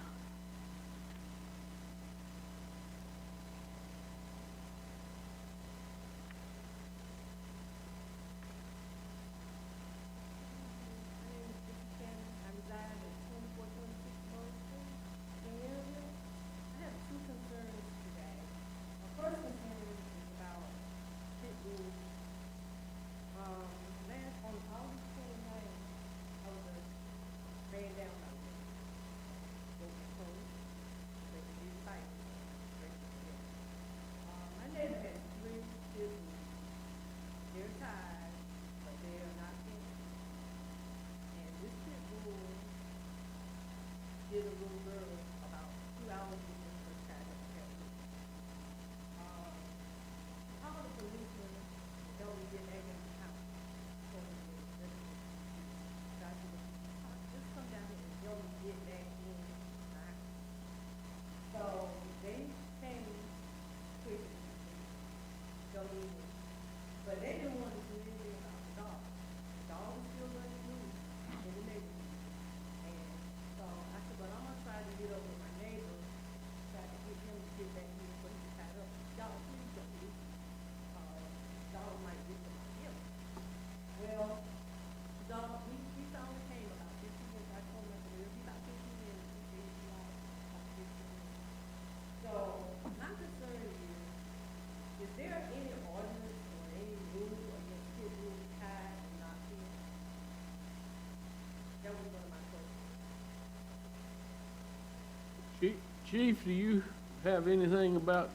Chief, do you have anything about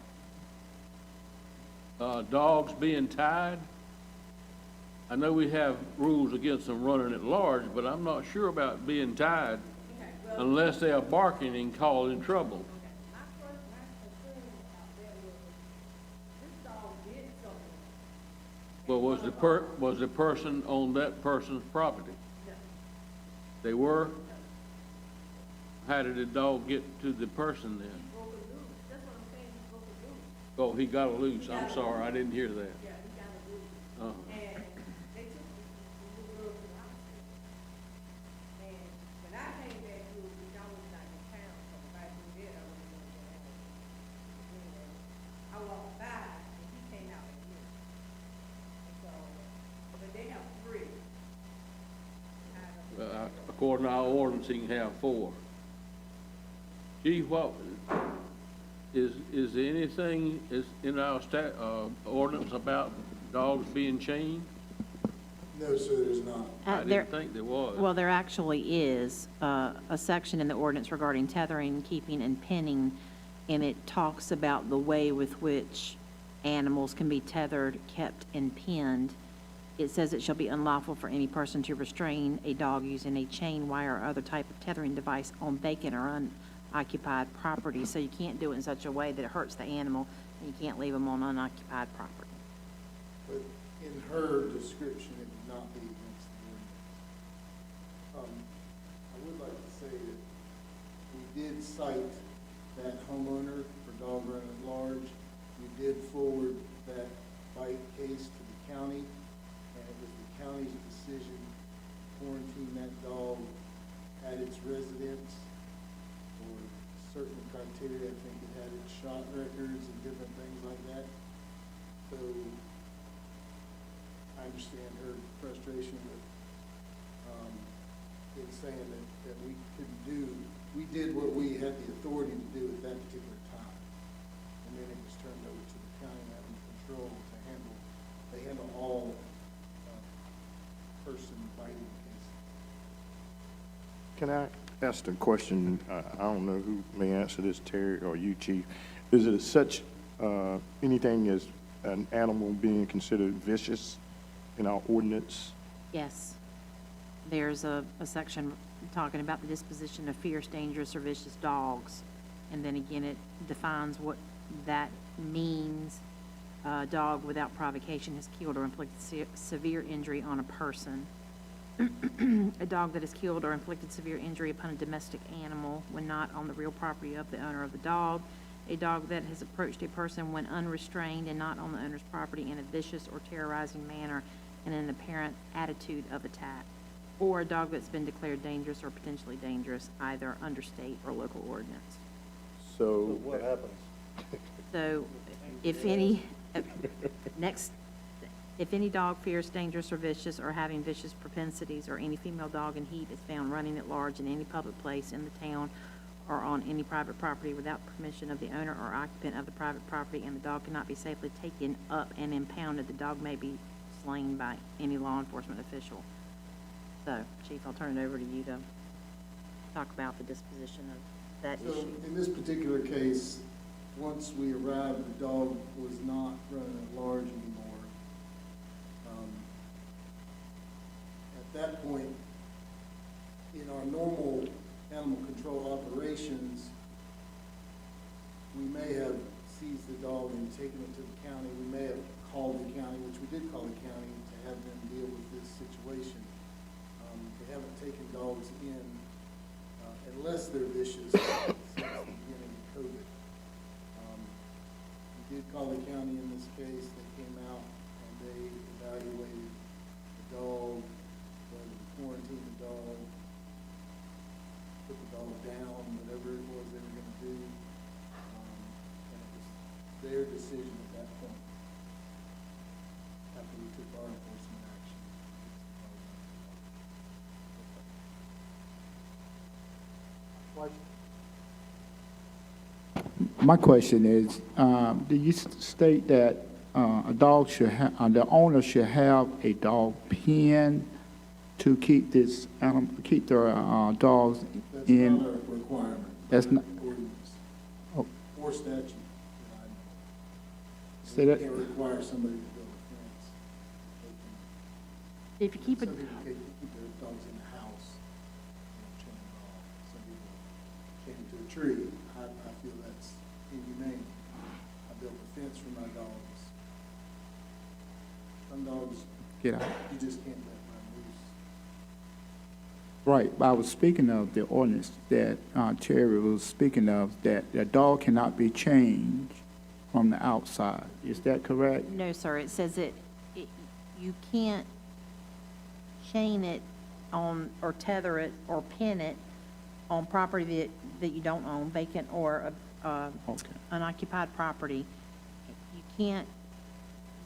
dogs being tied? I know we have rules against them running at large, but I'm not sure about being tied unless they are barking and causing trouble. Well, was the person on that person's property? They were? How did the dog get to the person then? Oh, he got it loose. I'm sorry, I didn't hear that. Uh-huh. According to our ordinance, he can have 4. Chief, what is there anything in our ordinance about dogs being chained? No, sir, there's not. I didn't think there was. Well, there actually is a section in the ordinance regarding tethering, keeping, and penning, and it talks about the way with which animals can be tethered, kept, and penned. It says it shall be unlawful for any person to restrain a dog using a chain, wire, or other type of tethering device on vacant or unoccupied property. So you can't do it in such a way that it hurts the animal, and you can't leave them on unoccupied property. But in her description, it would not be against the ordinance. I would like to say that we did cite that homeowner for dog run at large. We did forward that bite case to the county, and it was the county's decision to quarantine that dog at its residence for certain criteria. I think it had its shot records and different things like that. So I understand her frustration with in saying that we couldn't do we did what we had the authority to do at that particular time. And then it was turned over to the county animal control to handle, they handle all person biting cases. Can I ask a question? I don't know who may answer this, Terry or you, Chief. Is it such, anything as an animal being considered vicious in our ordinance? Yes. There's a section talking about the disposition of fierce, dangerous, or vicious dogs. And then again, it defines what that means. A dog without provocation has killed or inflicted severe injury on a person. A dog that has killed or inflicted severe injury upon a domestic animal when not on the real property of the owner of the dog. A dog that has approached a person when unrestrained and not on the owner's property in a vicious or terrorizing manner and in an apparent attitude of attack. Or a dog that's been declared dangerous or potentially dangerous either under state or local ordinance. So What happens? So if any, if any dog fierce, dangerous, or vicious, or having vicious propensities, or any female dog in heat is found running at large in any public place in the town or on any private property without permission of the owner or occupant of the private property, and the dog cannot be safely taken up and impounded, the dog may be slain by any law enforcement official. So, Chief, I'll turn it over to you to talk about the disposition of that So issue. in this particular case, once we arrived, the dog was not running at large anymore. At that point, in our normal animal control operations, we may have seized the dog and taken it to the county. We may have called the county, which we did call the county, to have them deal with this situation. They haven't taken dogs in unless they're vicious since the beginning of COVID. We did call the county in this case. They came out and they evaluated the dog, whether to quarantine the dog, put the dog down, whatever it was they were gonna do. And it was their decision at that point, after we took our enforcement action. My question is, do you state that a dog should have, the owner should have a dog pen to keep this animal, keep their dogs That's in? not a requirement. That's not, Ordinance oh, or statute that I know. Say We that- can't require somebody to build a fence. They If you keep can, it, some people can keep their dogs in the house, they don't chain them off. Some people chain them to a tree. I feel that's inhumane. I built a fence for my dogs. Some dogs, get out. you just can't let run loose. Right, but I was speaking of the ordinance that Terry was speaking of, that the dog cannot be changed from the outside. Is that correct? no, sir, it says you can't chain it on, or tether it, or pin it on property that you don't own, vacant or Okay. unoccupied property. You can't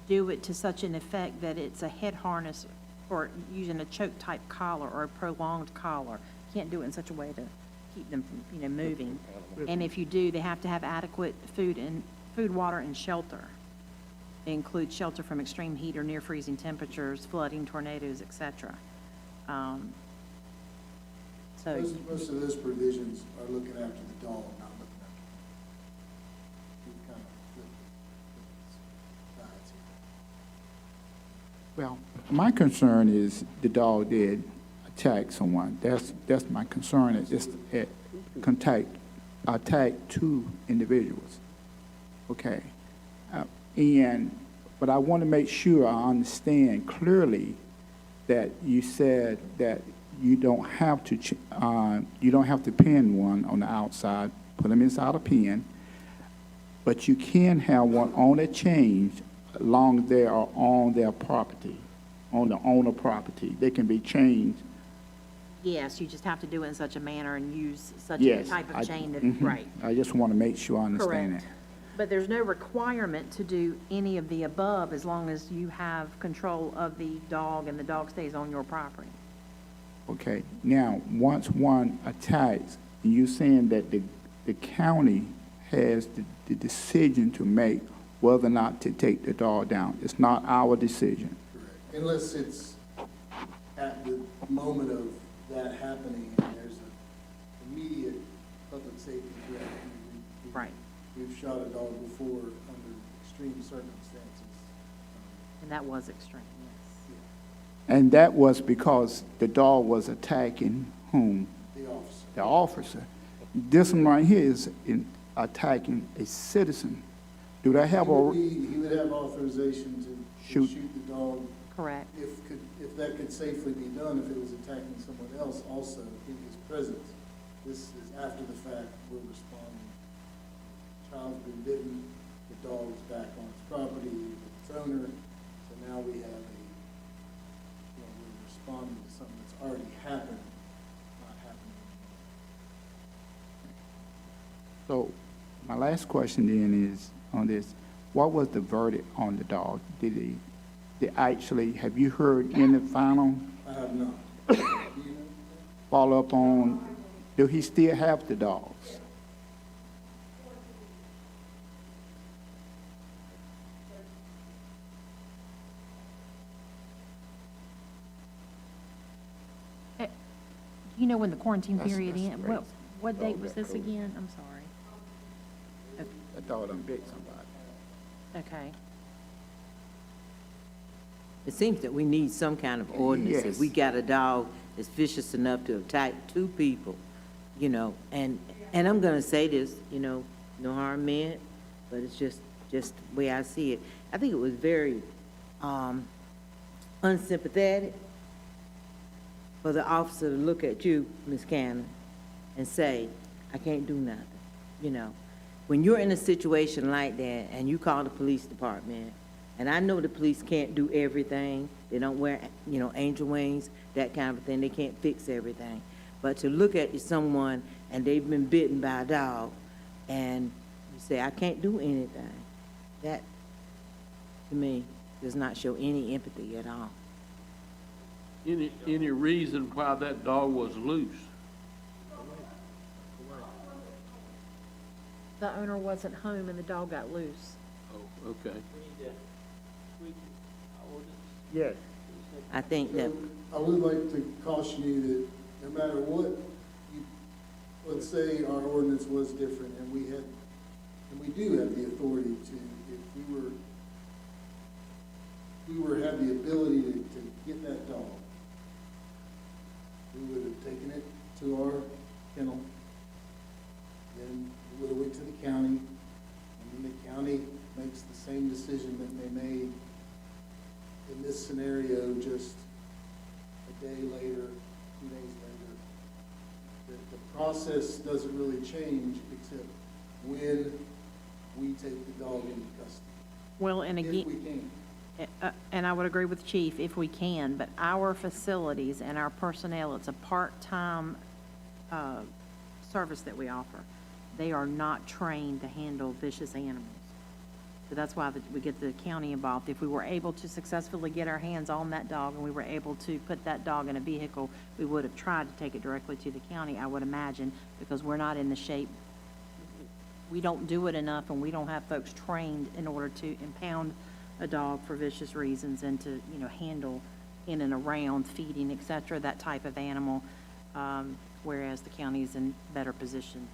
do it to such an effect that it's a head harness or using a choke-type collar or a prolonged collar. You can't do it in such a way to keep them from, moving. And if you do, they have to have adequate food, water, and shelter. It includes shelter from extreme heat or near freezing temperatures, flooding, tornadoes, et cetera. So, Most of those provisions are looking after the dog, not looking after the we've kind of flipped sides here. Well, my concern is the dog did attack someone. That's my concern. It's just attack two individuals. Okay. But I want to make sure I understand clearly that you said that you don't have to pin one on the outside, put them inside a pen, but you can have one on a chain as long as they are on their property, on the owner property. They can be chained. yes, you just have to do it in such a manner and use such a Yes. type of chain that, Mhm. right. I just want to make sure I understand Correct. that. But there's no requirement to do any of the above as long as you have control of the dog and the dog stays on your property. Okay, now, once one attacks, you're saying that the county has the decision to make whether or not to take the dog down. It's not our decision. Correct. Unless it's at the moment of that happening and there's an immediate public safety threat. Right. We've shot a dog before under extreme circumstances. And that was extreme, yes. And that was because the dog was attacking whom? The officer. The officer. This one right here is attacking a citizen. Do they have He would have authorization to Shoot. shoot the dog. Correct. If that could safely be done, if it was attacking someone else also in his presence. This is after the fact, we're responding. Child's been bitten, the dog's back on its property with its owner, so now we have we're responding to something that's already happened, not happening anymore. So my last question then is on this, what was the verdict on the dog? Did actually, have you heard any final I have not. follow-up on, do he still have the dogs? You know when the quarantine That's- period that's ends? great. What date was Dog got this COVID. again? I'm sorry. That dog done bit somebody. Okay. It seems that we need some kind of ordinance. If Yes. we got a dog that's vicious enough to attack two people, and I'm gonna say this, no harm meant, but it's just the way I see it. I think it was very, unsympathetic for the officer to look at you, Ms. Cannon, and say, I can't do nothing, When you're in a situation like that and you call the police department, and I know the police can't do everything, they don't wear, angel wings, that kind of thing, they can't fix everything. But to look at someone and they've been bitten by a dog, and you say, I can't do anything, that, to me, does not show any empathy at all. Any reason why that dog was loose? The owner wasn't home and the dog got loose. Oh, okay. We need to tweak our ordinance. Yes. I think that, I would like to caution you that no matter what, let's say our ordinance was different and we do have the authority to, if we had the ability to get that dog, we would have taken it to our kennel, then we would have went to the county, and then the county makes the same decision that they made in this scenario just a day later, 2 days later. The process doesn't really change except when we take the dog into custody. Well, and If again, we can. and I would agree with Chief, if we can, but our facilities and our personnel, it's a part-time service that we offer. They are not trained to handle vicious animals. So that's why we get the county involved. If we were able to successfully get our hands on that dog and we were able to put that dog in a vehicle, we would have tried to take it directly to the county, I would imagine, because we're not in the shape, we don't do it enough and we don't have folks trained in order to impound a dog for vicious reasons and to, handle in and around feeding, et cetera, that type of animal, whereas the county is in better position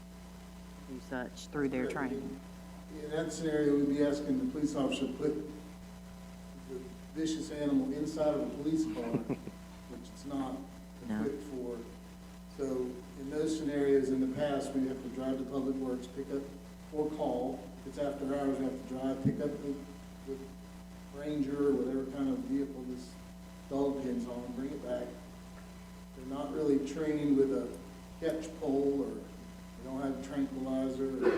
to do such through their training. In that scenario, we'd be asking the police officer to put the vicious animal inside of a police car, which it's not equipped for. So in those scenarios, in the past, we have to drive to Public Works, pick up, or call. If it's after hours, we have to drive, pick up the Ranger or whatever kind of vehicle this dog pin's on, bring it back. They're not really trained with a catch pole, or they don't have a tranquilizer, or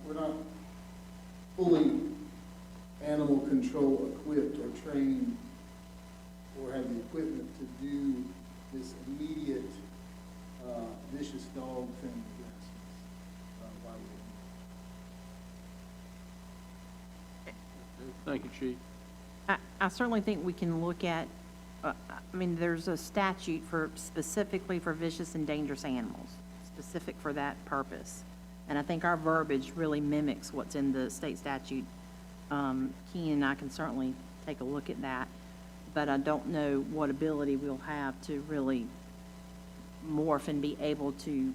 we're not fully animal control equipped or trained or have the equipment to do this immediate vicious dog thing. Thank you, Chief. I certainly think we can look at, there's a statute specifically for vicious and dangerous animals. specific for that purpose. And I think our verbiage really mimics what's in the state statute. Keenan and I can certainly take a look at that, but I don't know what ability we'll have to really morph and be able to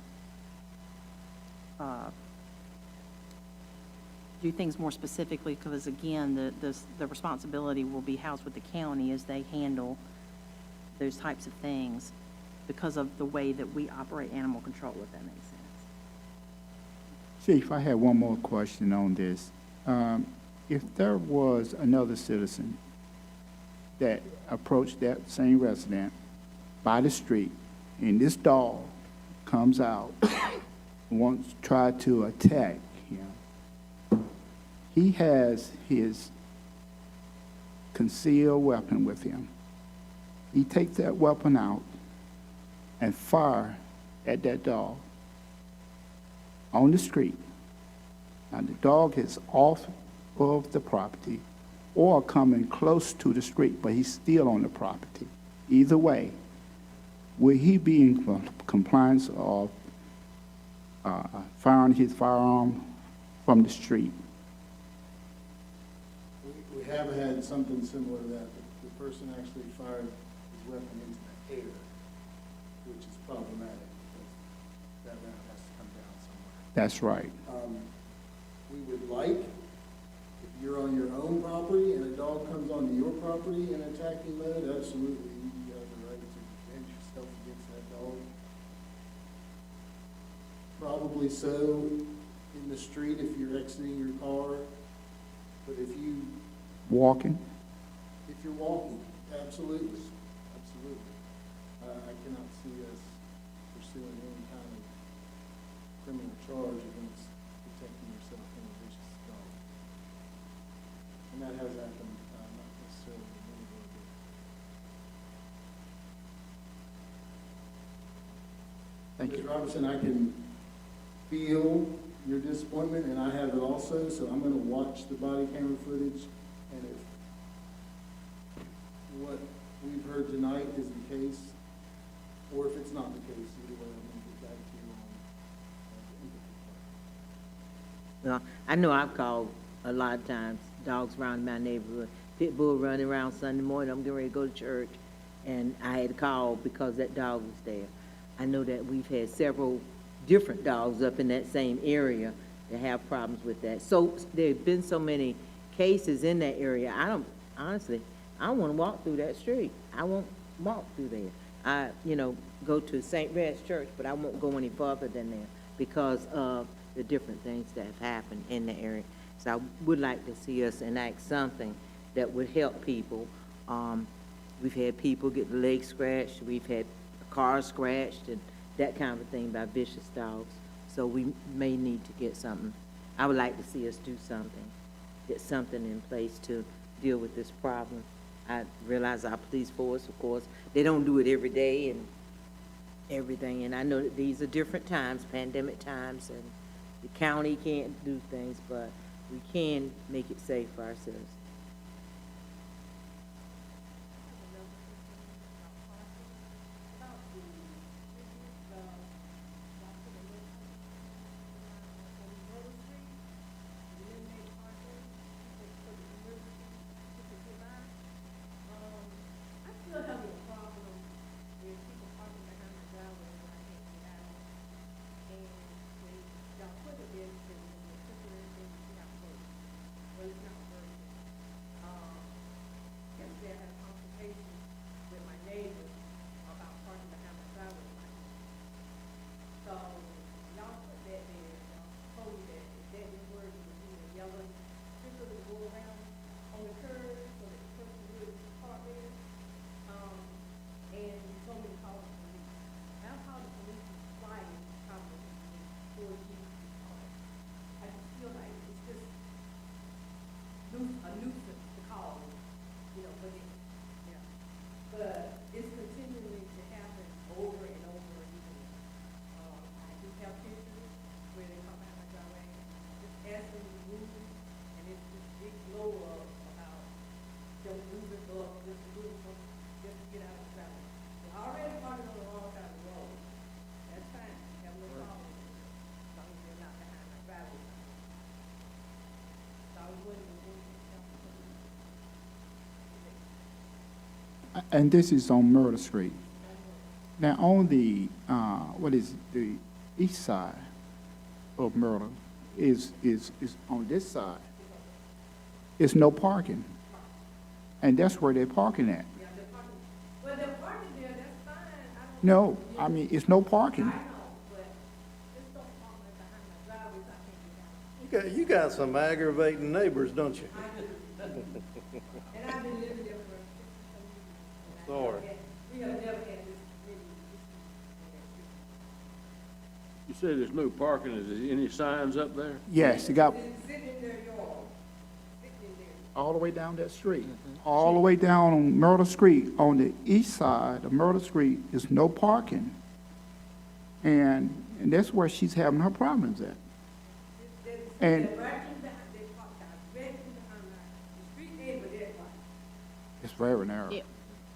do things more specifically, because again, the responsibility will be housed with the county as they handle those types of things because of the way that we operate animal control, if that makes sense. Chief, I had one more question on this. If there was another citizen that approached that same resident by the street, and this dog comes out and wants to try to attack him, he has his concealed weapon with him. He takes that weapon out and fire at that dog on the street. Now, the dog is off of the property or coming close to the street, but he's still on the property. Either way, will he be in compliance of firing his firearm from the street? We have had something similar to that. The person actually fired his weapon into the air, which is problematic because that round has to come down somewhere. That's right. We would like, if you're on your own property and a dog comes onto your property in attacking mode, absolutely, you have the right to defend yourself against that dog. Probably so in the street if you're exiting your car, but if you're walking, absolutely, absolutely. I cannot see us pursuing any kind of criminal charge against protecting yourself from a vicious dog. And that has happened, not necessarily in Winterville, but. Thank you. Ms. Robertson, I can feel your disappointment, and I have it also, so I'm gonna watch the body camera footage, and if what we've heard tonight is the case, or if it's not the case, either way, I'm gonna get back to you on the empathy part. Well, I know I've called a lot of times, dogs around my neighborhood, pit bull running around Sunday morning, I'm getting ready to go to church, and I had to call because that dog was there. I know that we've had several different dogs up in that same area that have problems with that. So there have been so many cases in that area. I don't want to walk through that street. I won't walk through there. I, go to St. Red's Church, but I won't go any further than there because of the different things that have happened in the area. So I would like to see us enact something that would help people. We've had people get their legs scratched. We've had cars scratched and that kind of thing by vicious dogs. So we may need to get something. I would like to see us do something, get something in place to deal with this problem. I realize our police force, of course, they don't do it every day and everything. And I know that these are different times, pandemic times, and the county can't do things, but we can make it safe for ourselves. and this is on Myrtle Street. Now, on the, the east side of Myrtle is on this side. It's no parking. And that's where they're parking at. Well, they're parking there, that's fine. No, I mean, it's no parking. You got some aggravating neighbors, don't you? And I've been living there for Sorry. we have never had this many. You say there's no parking, is there any signs up there? Yes, it got Sitting in their yard, sitting in there. all the way down that street. All the way down on Myrtle Street, on the east side of Myrtle Street, is no parking. And that's where she's having her problems at. And They're right in behind, they park directly behind the street end, but they're like, it's very narrow. Yeah.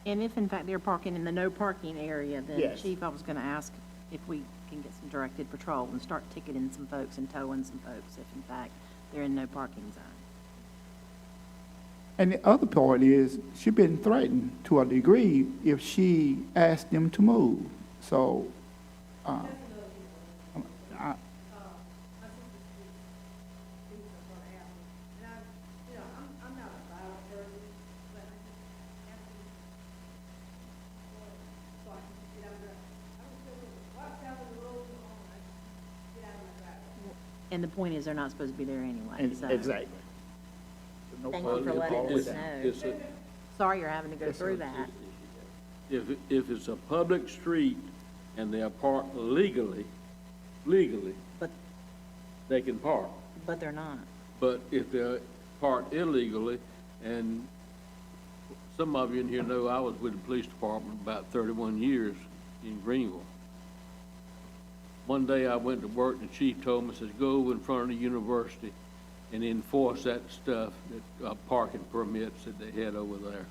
And if in fact they're parking in the no parking area, then Yes. Chief, I was gonna ask if we can get some directed patrol and start ticketing some folks and towing some folks if in fact they're in no parking zone. And the other part is, she's been threatened to a degree if she asked them to move. So, I, I'm not a violent person, but I just have to, so I can get out of there. I don't feel what's out of the road on, I just get out of my driveway. And the point is, they're not supposed to be there anyway, so. exactly. No Thank you parking for at letting all. us know. It's a- Sorry you're having to go through that. If it's a public street and they are parked legally, But, they can park. but they're not. But if they're parked illegally, and some of you in here know I was with the police department about 31 years in Greenville. One day I went to work and the chief told me, says, go over in front of the university and enforce that stuff, that parking permits that they had over there.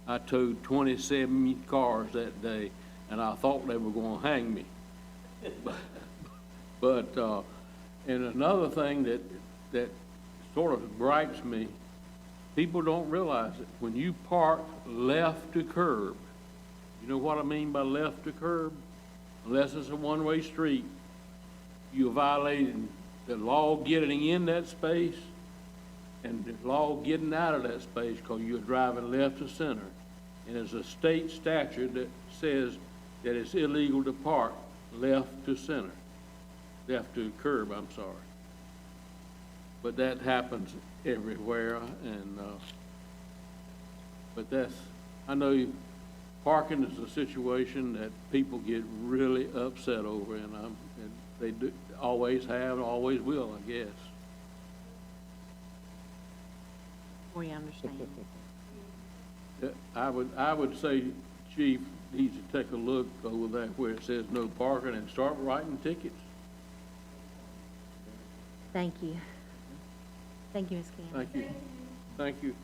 I towed 27 cars that day, and I thought they were gonna hang me. But and another thing that sort of gripes me, people don't realize it. When you park left to curb, you know what I mean by left to curb? Unless it's a one-way street, you're violating the law getting in that space and the law getting out of that space because you're driving left to center. And there's a state statute that says that it's illegal to park left to center, left to curb, I'm sorry. But that happens everywhere, and, but that's, I know parking is a situation that people get really upset over, and they do, always have, and always will, I guess. We understand. I would say, Chief needs to take a look over there where it says no parking and start writing tickets. Thank you. Thank you, Ms. Campbell. Thank you. Thank you.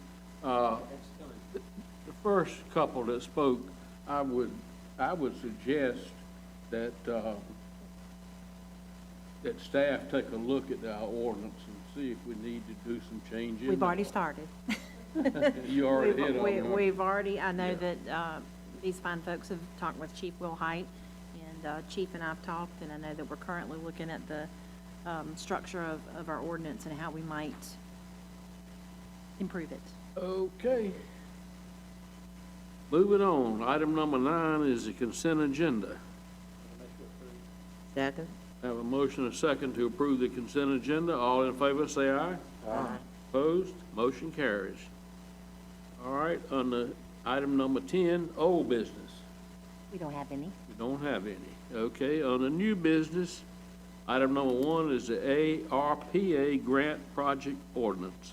The first couple that spoke, I would suggest that, that staff take a look at our ordinance and see if we need to do some changes. We've already started. You already hit on it. We've already, I know that these fine folks have talked with Chief Will Height, and Chief and I've talked, and I know that we're currently looking at the structure of our ordinance and how we might improve it. Okay. Moving on, item number 9 is the consent agenda. Second? Have a motion and a second to approve the consent agenda. All in favor, say aye. Aye. Opposed? Motion carries. All right, on the item number 10, old business. We don't have any. We don't have any. Okay, on the new business, item number 1 is the ARPA grant project ordinance.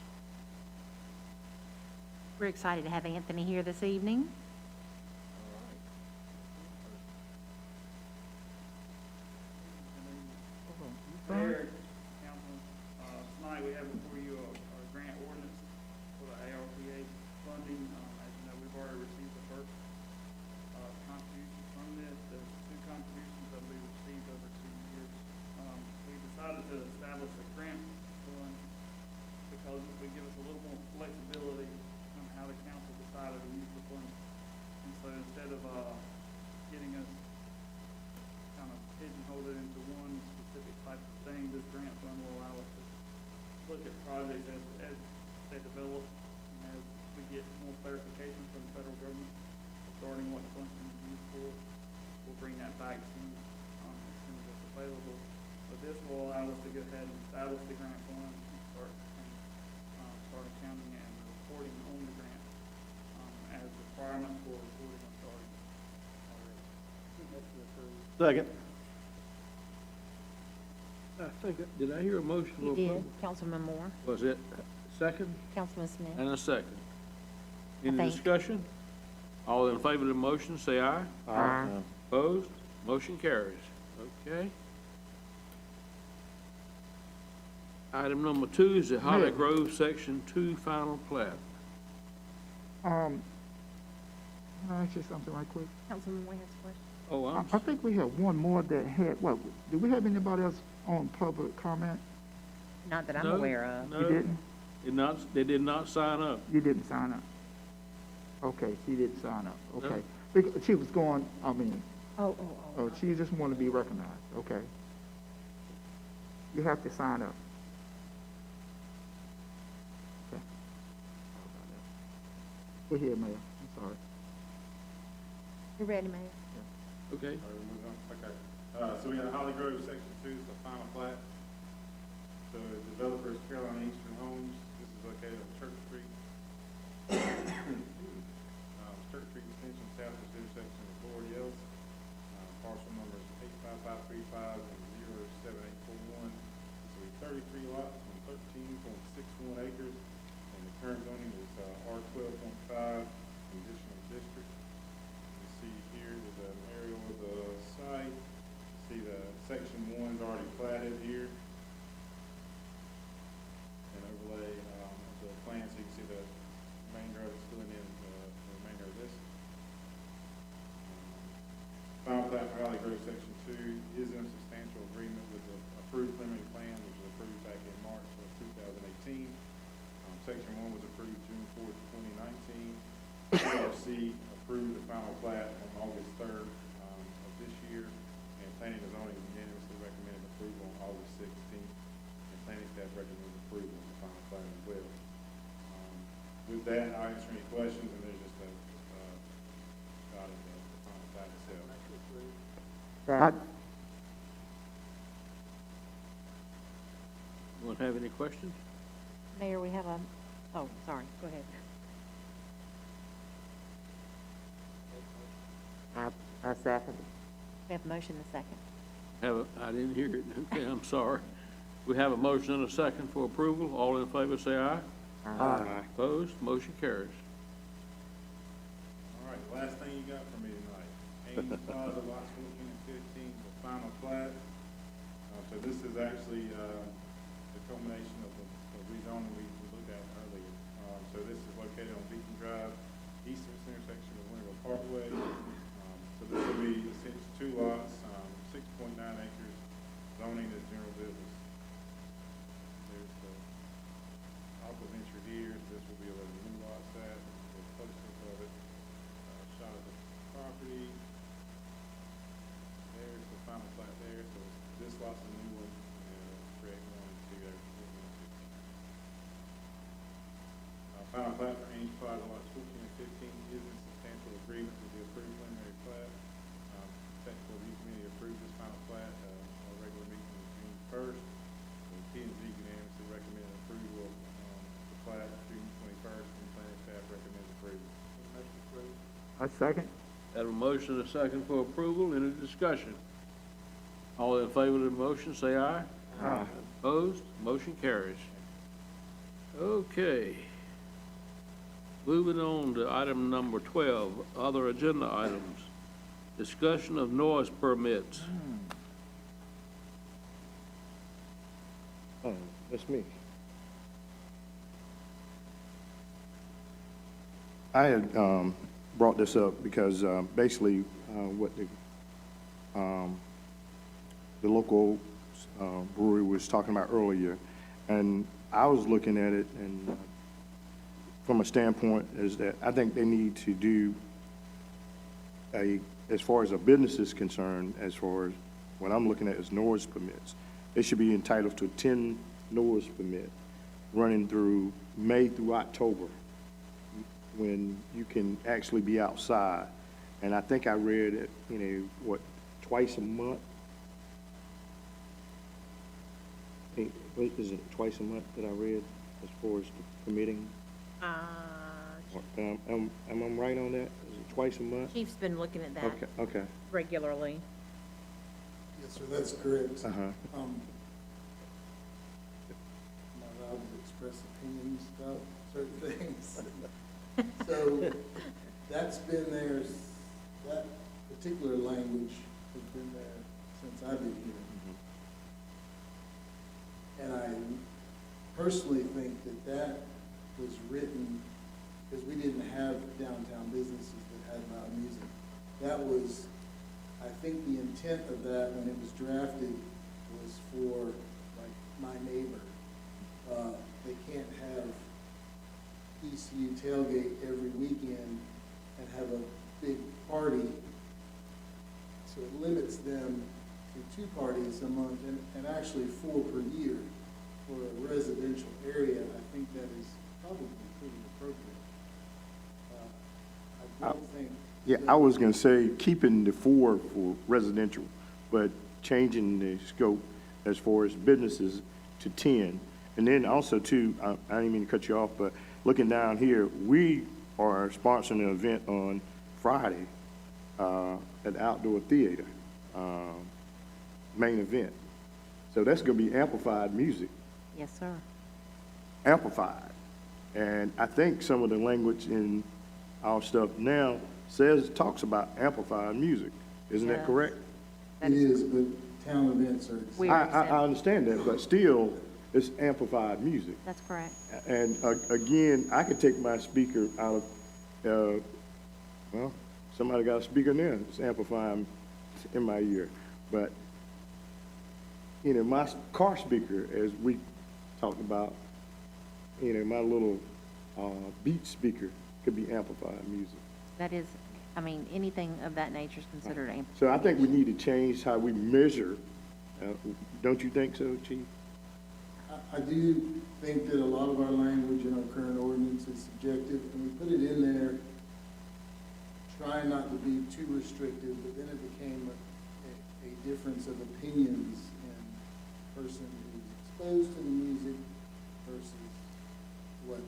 We're excited to have Anthony here this evening. Mayor, Council, tonight we have before you our grant ordinance for the ARPA funding. As you know, we've already received the first contribution from this. There's 2 contributions that we received over 2 years. We decided to establish a grant fund because it would give us a little more flexibility on how the council decided to use the funds. This will allow us to go ahead and establish the grant fund and start accounting and reporting on the grant, as requirements for reporting are starting already. Second. I think, did I hear a motion? You did, Councilman Moore, Was it second Councilman Smith. and a second? I Any think. discussion? All in favor of the motion, say aye. Aye. Opposed? Motion carries. Okay. Item number 2 is the Holly Grove Section 2 final plat. Can I ask you something right quick? Councilman Moore has a question. Oh, I think we have one more that had, what, do we have anybody else on public comment? Not that I'm No, aware of. no. You didn't? They did not sign up. You didn't sign up? Okay, she didn't sign up, okay. Because she was going, Oh. she just wanted to be recognized, okay. You have to sign up. Okay. Go ahead, Mayor, I'm sorry. You ready, Mayor? Okay. All right, we'll move on. Okay. So we got Holly Grove, section 2, it's the final plat. So the developer is Carolina Eastern Homes. This is located on Church Street. Church Street Extension, southwest intersection of Lord Yells. Parcel numbers 85535 and 07841. This will be 33 lots on 13.61 acres. And the current zoning is R12.5, conditional district. You see here is an aerial of the site. You see the section 1 is already platted here. And overlay the plan, so you can see the remainder of it's filling in the remainder of this. Final plat for Holly Grove Section 2 is in substantial agreement with the approved preliminary plan, which was approved back in March of 2018. Section 1 was approved June 4th, 2019. PRC approved the final plat on August 3rd of this year, and Planning and Zoning unanimously recommended approval on August 16th, and Planning staff recommended approval of the final plat as well. With that, I'll answer any questions, and there's just a shot of the final plat itself. Anyone have any questions? Mayor, we have oh, sorry, go ahead. I second. We have a motion and a second. I didn't hear it. Okay, I'm sorry. We have a motion and a second for approval. All in favor, say aye. Aye. Opposed? Motion carries. All right, the last thing you got for me tonight, Ames Plaza, lots 14 and 15, the final plat. So this is actually the culmination of the rezoning we looked at earlier. So this is located on Beacon Drive, eastern intersection of Winterville Parkway. So this will be essentially 2 lots, 6.9 acres, zoning is general business. There's the aqua venture here, this will be where the new lot's at, the posters of it, shot of the property. There's the final plat there, so this lot's a new one, and create 1 and 2 there. Final plat for Ames Plaza, lots 14 and 15 is in substantial agreement with the approved preliminary plat. Technical Review Committee approved this final plat on a regular meeting on June 1st. P&Z unanimously recommended approval of the plat June 21st, and planning staff recommends approval. I second. Have a motion and a second for approval. Any discussion? All in favor of the motion, say aye. Aye. Opposed? Motion carries. Okay. Moving on to item number 12, other agenda items. Discussion of noise permits. That's me. I had brought this up because basically what the local brewery was talking about earlier, and I was looking at it, and from a standpoint is that I think they need to do as far as a business is concerned, as far as what I'm looking at is noise permits. They should be entitled to 10 noise permit running through May through October, when you can actually be outside. And I think I read it, twice a month. Hey, is it twice a month that I read as far as the permitting? Am I right on that? Is it twice a month? Chief's been looking at that Okay, okay. regularly. Yes, sir, that's correct. Uh-huh. I'm not allowed to express opinions about certain things. So that's been there, that particular language has been there since I've been here. And I personally think that that was written because we didn't have downtown businesses that had loud music. That was, I think the intent of that when it was drafted was for, like, my neighbor. They can't have ECU tailgate every weekend and have a big party. So it limits them to 2 parties a month and actually 4 per year. For a residential area, I think that is probably pretty appropriate. I don't think. Yeah, I was gonna say, keeping the 4 for residential, but changing the scope as far as businesses to 10. And then also too, I didn't mean to cut you off, but looking down here, we are sponsoring an event on Friday, at the Outdoor Theater, main event. So that's gonna be amplified music. Yes, sir. Amplified. And I think some of the language in our stuff now talks about amplified music. Isn't that correct? It is, but town events are. I understand that, but still, it's amplified music. That's correct. And again, I could take my speaker out of, well, somebody got a speaker there, it's amplifying in my ear. But, you know, my car speaker, as we talked about, you know, my little beat speaker could be amplified music. That is, I mean, anything of that nature is considered amplification. So I think we need to change how we measure. Don't you think so, Chief? I do think that a lot of our language in our current ordinance is subjective, and we put it in there trying not to be too restrictive, but then it became a difference of opinions in the person who's exposed to the music versus what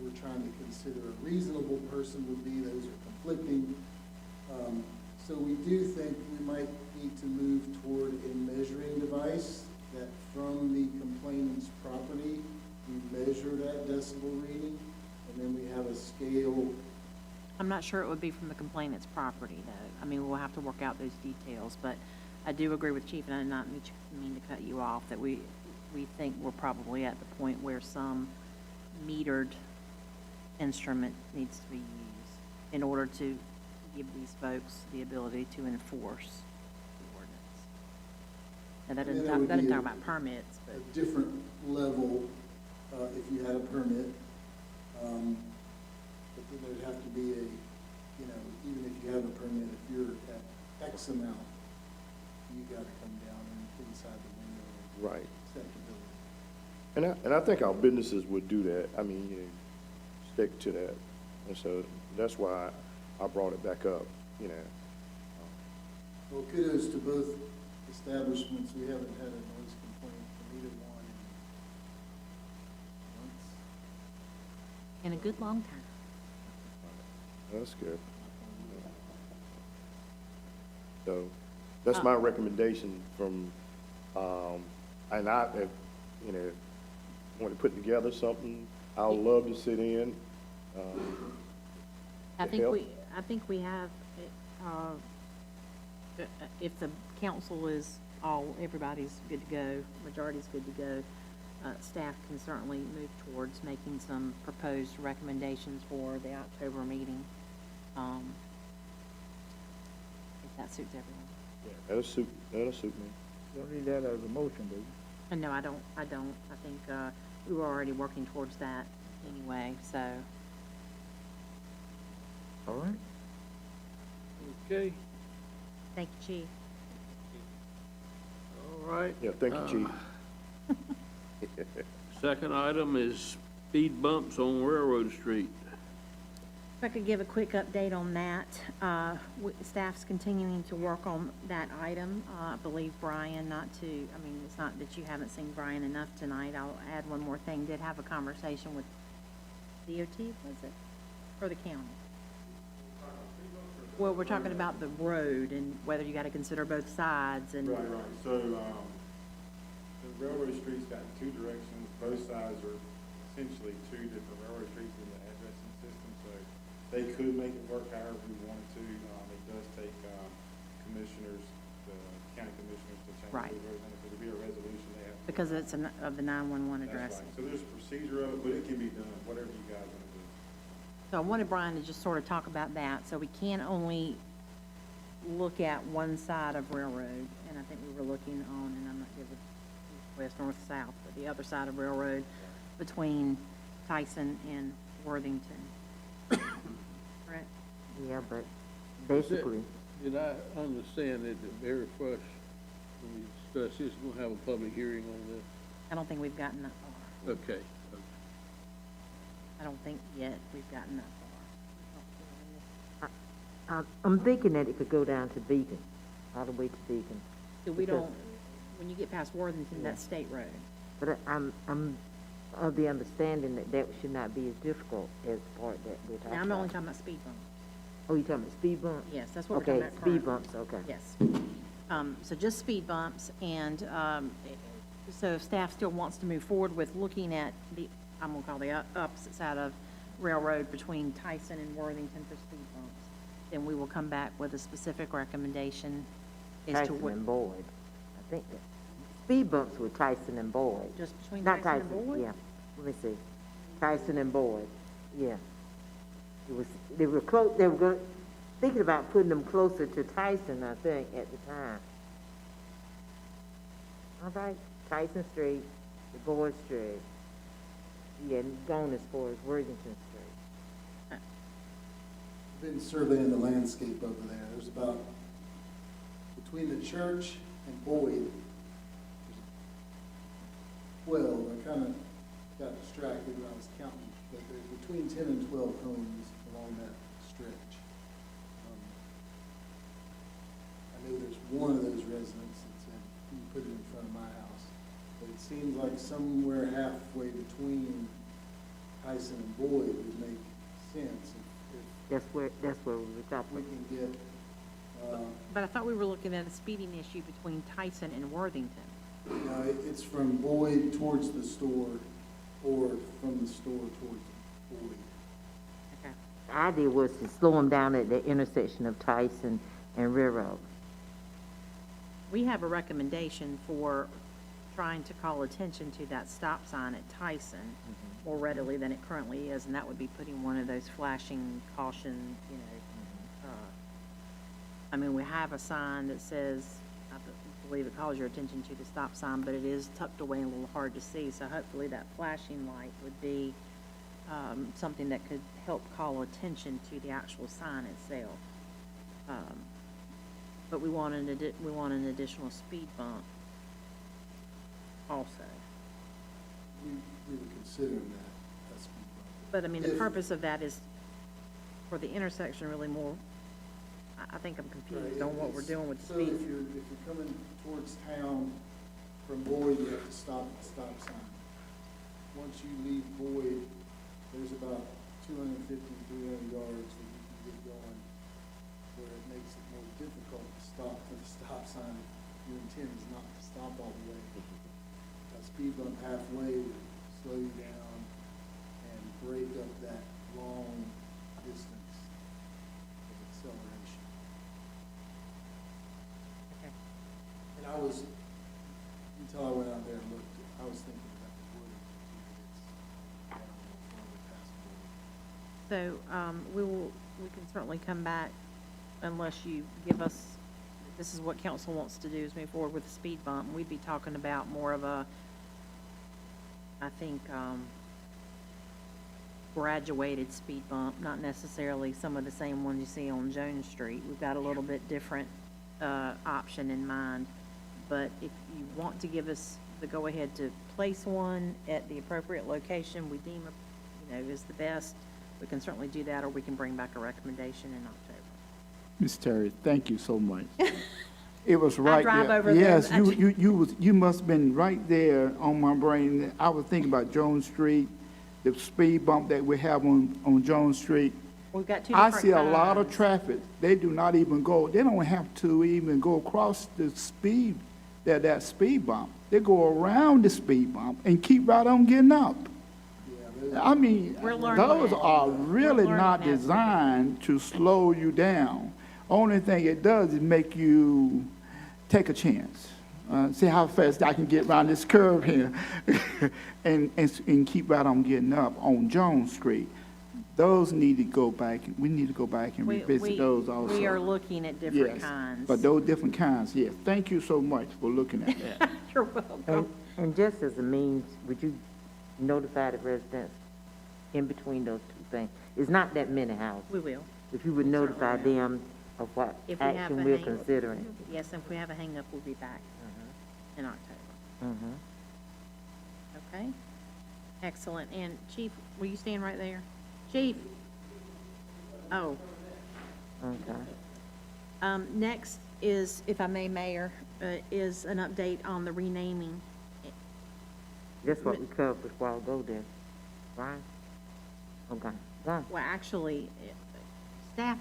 we're trying to consider a reasonable person would be. Those are conflicting. So we do think we might need to move toward a measuring device that from the complainant's property, we measure that decibel reading, and then we have a scale. I'm not sure it would be from the complainant's property, though. I mean, we'll have to work out those details, but I do agree with Chief, and I did not mean to cut you off, that we think we're probably at the point where some metered instrument needs to be used in order to give these folks the ability to enforce the ordinance. And that doesn't talk about permits, but. A different level, if you had a permit. But then there'd have to be a, you know, even if you have a permit, if you're at X amount, you gotta come down and inside the window. Right. Acceptability. And I think our businesses would do that. I mean, you know, stick to that. And so that's why I brought it back up, you know. Well, kudos to both establishments. We haven't had a noise complaint from either one in months. In a good long time. That's good. So that's my recommendation from, and I, you know, want to put together something. I would love to sit in. I think we have, if the council is everybody's good to go, majority's good to go, staff can certainly move towards making some proposed recommendations for the October meeting, if that suits everyone. Yeah, that'll suit me. You don't need that as a motion, do you? And no, I don't. I think, we were already working towards that anyway, so. All right. Okay, Thank you, Chief. all right. Yeah, thank you, Chief. Second item is speed bumps on Railroad Street. If I could give a quick update on that, staff's continuing to work on that item. I believe Brian, it's not that you haven't seen Brian enough tonight. I'll add one more thing. Did have a conversation with DOT, was it? Or the county? Well, we're talking about the road and whether you gotta consider both sides and. Right. So, the railroad street's got two directions. Both sides are essentially two different railroad streets in the addressing system, so they could make it work however we wanted to. It does take, commissioners, the county commissioners to change Right. those roads, and if there'd be a resolution, they have to. Because it's of the 911 That's addressing. right. So there's a procedure of it, but it can be done, whatever you guys want to do. So I wanted Brian to just sort of talk about that, so we can't only look at one side of Railroad, and I think we were looking on, and I'm not good with west, north, south, but the other side of Railroad between Tyson and Worthington. Correct? Yeah, but basically, Did I understand that the very first, when we discuss this, we're gonna have a public hearing on this? I don't think we've gotten that far. Okay. I don't think yet we've gotten that far. I'm thinking that it could go down to Beacon, all the way to Beacon. So we don't, when you get past Worthington, that's state road. But I'm of the understanding that that should not be as difficult as the part that we're talking Now, about. I'm only talking about speed bumps. Oh, you're talking about speed bumps? Yes, that's what we're talking about Okay, speed currently. bumps, okay. Yes. So just speed bumps, and so if staff still wants to move forward with looking at the, I'm gonna call the opposite side of Railroad between Tyson and Worthington for speed bumps, then we will come back with a specific recommendation as to Tyson what. and Boyd. I think that, speed bumps with Tyson and Boyd. Just between Not Tyson and Boyd? Yeah, let me see. Tyson and Boyd, yeah. They were close, they were thinking about putting them closer to Tyson, I think, at the time. All right, Tyson Street, the Boyd Street. Yeah, and going as far as Worthington Street. Been surveying the landscape over there. There's about, between the church and Boyd, there's 12. I kind of got distracted when I was counting, but there's between 10 and 12 homes along that stretch. I know there's one of those residents that said, you can put it in front of my house. But it seems like somewhere halfway between Tyson and Boyd would make sense That's where we were talking. we can get, But I thought we were looking at a speeding issue between Tyson and Worthington. it's from Boyd towards the store or from the store towards Boyd. Okay. The idea was to slow them down at the intersection of Tyson and Railroad. We have a recommendation for trying to call attention to that stop sign at Tyson more readily than it currently is, and that would be putting one of those flashing caution, we have a sign that says, I believe it calls your attention to the stop sign, but it is tucked away and a little hard to see, so hopefully that flashing light would be something that could help call attention to the actual sign itself. But we want an additional speed bump also. We were considering that speed bump. But the If- purpose of that is for the intersection really more, I think I'm confused Right, on what we're doing with the So speed. if you're coming towards town from Boyd, you have to stop at the stop sign. Once you leave Boyd, there's about 250, 300 yards that you can get going, where it makes it more difficult to stop to the stop sign. Your intent is not to stop all the way. A speed bump halfway would slow you down and break up that long distance of acceleration. Okay. And I was, until I went out there and looked, I was thinking about the wood until it's down further past Boyd. So, we can certainly come back unless you give us, this is what council wants to do, is move forward with the speed bump. We'd be talking about more of a, I think, graduated speed bump, not necessarily some of the same ones you see on Jones Street. We've got a little bit different option in mind. But if you want to give us the go-ahead to place one at the appropriate location we deem, is the best we can certainly do that, or we can bring back a recommendation in October. Ms. Terry, thank you so much. It was right drive there. over them. Yes, you must have been right there on my brain. I was thinking about Jones Street, the speed bump that we have on Jones Street. We've got two I different see a lot of kinds. traffic. They do not even go, they don't have to even go across the speed, that speed bump. They go around the speed bump and keep right on getting up. I mean, We're learning those that. are We're really learning not that. designed to slow you down. Only thing it does is make you take a chance. See how fast I can get around this curve here and keep right on getting up on Jones Street. Those need to go back. We need to go back and revisit those also. We are looking at different Yes, kinds. but those different kinds, yes. Thank you so much for looking at that. You're welcome. And just as a means, would you notify the residents in between those two things? It's not that many houses. We will. If you would We notify certainly will. them of what If we have action a we're hang- considering. Yes, if we have a hang-up, we'll be back in October. Mhm. Okay? Excellent. And Chief, will you stand right there? Chief? Oh, Okay. next is, if I may, Mayor, is an update on the renaming. That's what we covered a while ago then, right? Okay, done. Well, actually, staff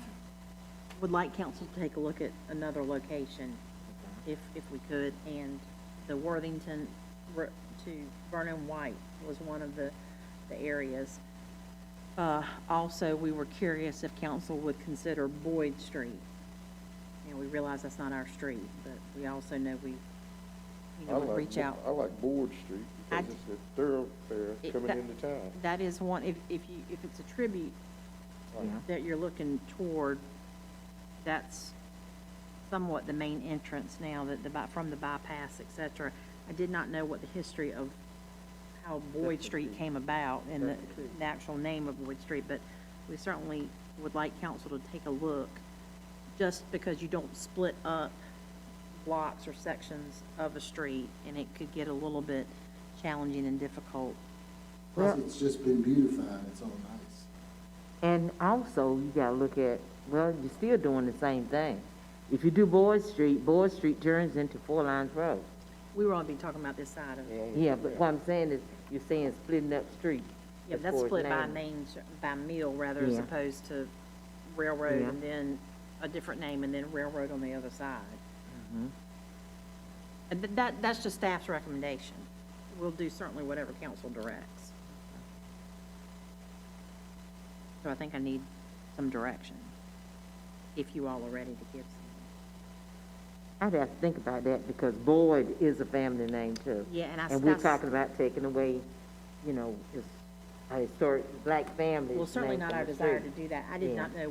would like council to take a look at another location, if we could, and the Worthington to Vernon White was one of the areas. Also, we were curious if council would consider Boyd Street. And we realize that's not our street, but we also know would reach out. I like Board Street because it's a thoroughfare coming into town. That is one, if it's a tribute that you're looking toward, that's somewhat the main entrance now, from the bypass, et cetera. I did not know what the history of how Boyd Street came about and the actual name of Boyd Street, but we certainly would like council to take a look, just because you don't split up blocks or sections of a street, and it could get a little bit challenging and difficult. Plus, it's just been beautified, it's all nice. And also, you gotta look at, well, you're still doing the same thing. If you do Boyd Street turns into Four Lines Road. We were going to be talking about this side of it. Yeah, but what I'm saying is, you're saying splitting up street. Yeah, as that's far as split by name. by mill rather as Yeah. opposed to railroad Yeah. and then a different name and then railroad on the other side. Mhm. And that's just staff's recommendation. We'll do certainly whatever council directs. So I think I need some direction, if you all are ready to give some. I'd have to think about that, because Boyd is a family name too. Yeah, And we're talking about taking away, a historic black family. Well, certainly not our desire to do that. I did Yeah. not know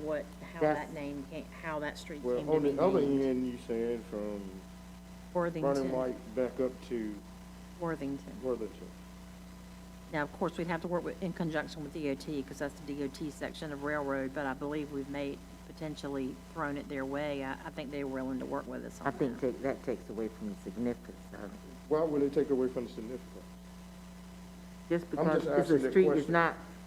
how That's- that name came, how that street Well, came to on be the other named. end, you saying from Vernon Worthington. White back up to Worthington. Worthington. Now, of course, we'd have to work in conjunction with DOT, because that's the DOT section of railroad, but I believe we've potentially thrown it their way. I think they were willing to work with us on I that. think that takes away from the significance of it. Why would it take away from the significance? Just I'm because just it's asking a the street question.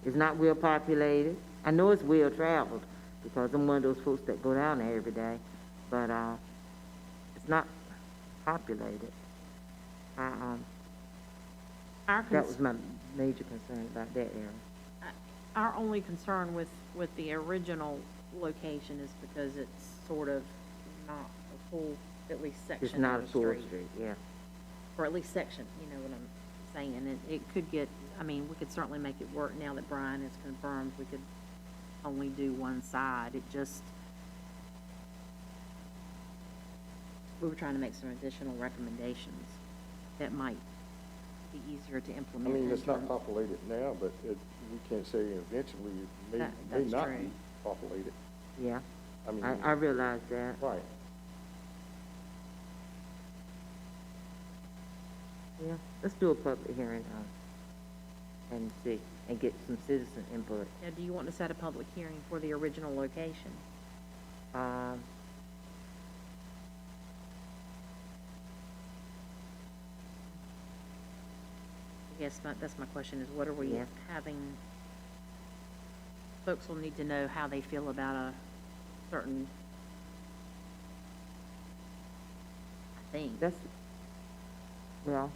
is not well populated. I know it's well traveled, because I'm one of those folks that go down there every day, but, it's not populated. That was my major concern about that area. Our only concern with the original location is because it's sort of not a full, at least It's section not a of the full street. street, yeah. Or at least section, you know what I'm saying? And it could get, we could certainly make it work now that Brian has confirmed we could only do one side. It just, we were trying to make some additional recommendations that might be easier to I implement. mean, in it's not terms- populated now, but we can't say eventually it may That's not true. be populated. Yeah, I mean. I realize that. Right. Yeah, let's do a public hearing, and see, and get some citizen input. Now, do you want to set a public hearing for the original location? I guess that's my question, is what are we Yeah. having? folks will need to know how they feel about a certain, I think. Well,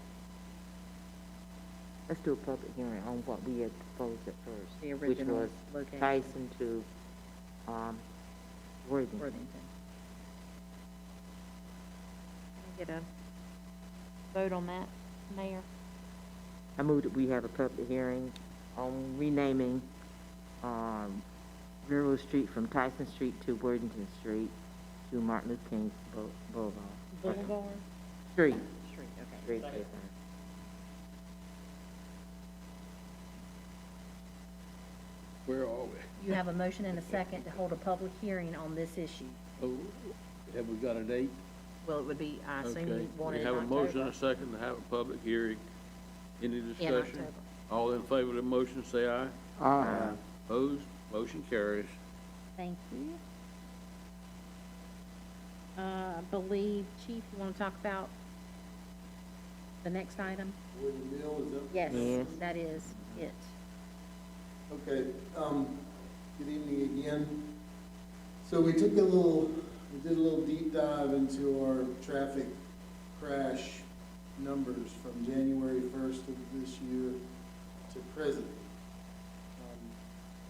let's do a public hearing on what we had proposed at first. The original which was location. Tyson to, Worthington. Worthington. Can I get a vote on that, Mayor? I move that we have a public hearing on renaming, Railroad Street from Tyson Street to Worthington Street to Martin Luther King Boulevard. Boulevard? Street. Street, okay. Street, Second. yes, Where are we? You have a motion and a second to hold a public hearing on this issue. Oh, have we got a date? Well, it would be, I assume Okay, you want we it in have a motion and October. a second to have a public hearing. Any In discussion? October. All in favor of the motion, say aye. Aye. Opposed? Motion carries. Thank you. I believe, Chief, you want to talk about the next item? Wood Mill, is that? Yes, Yes. that is it. Okay, good evening again. So we did a little deep dive into our traffic crash numbers from January 1st of this year to present.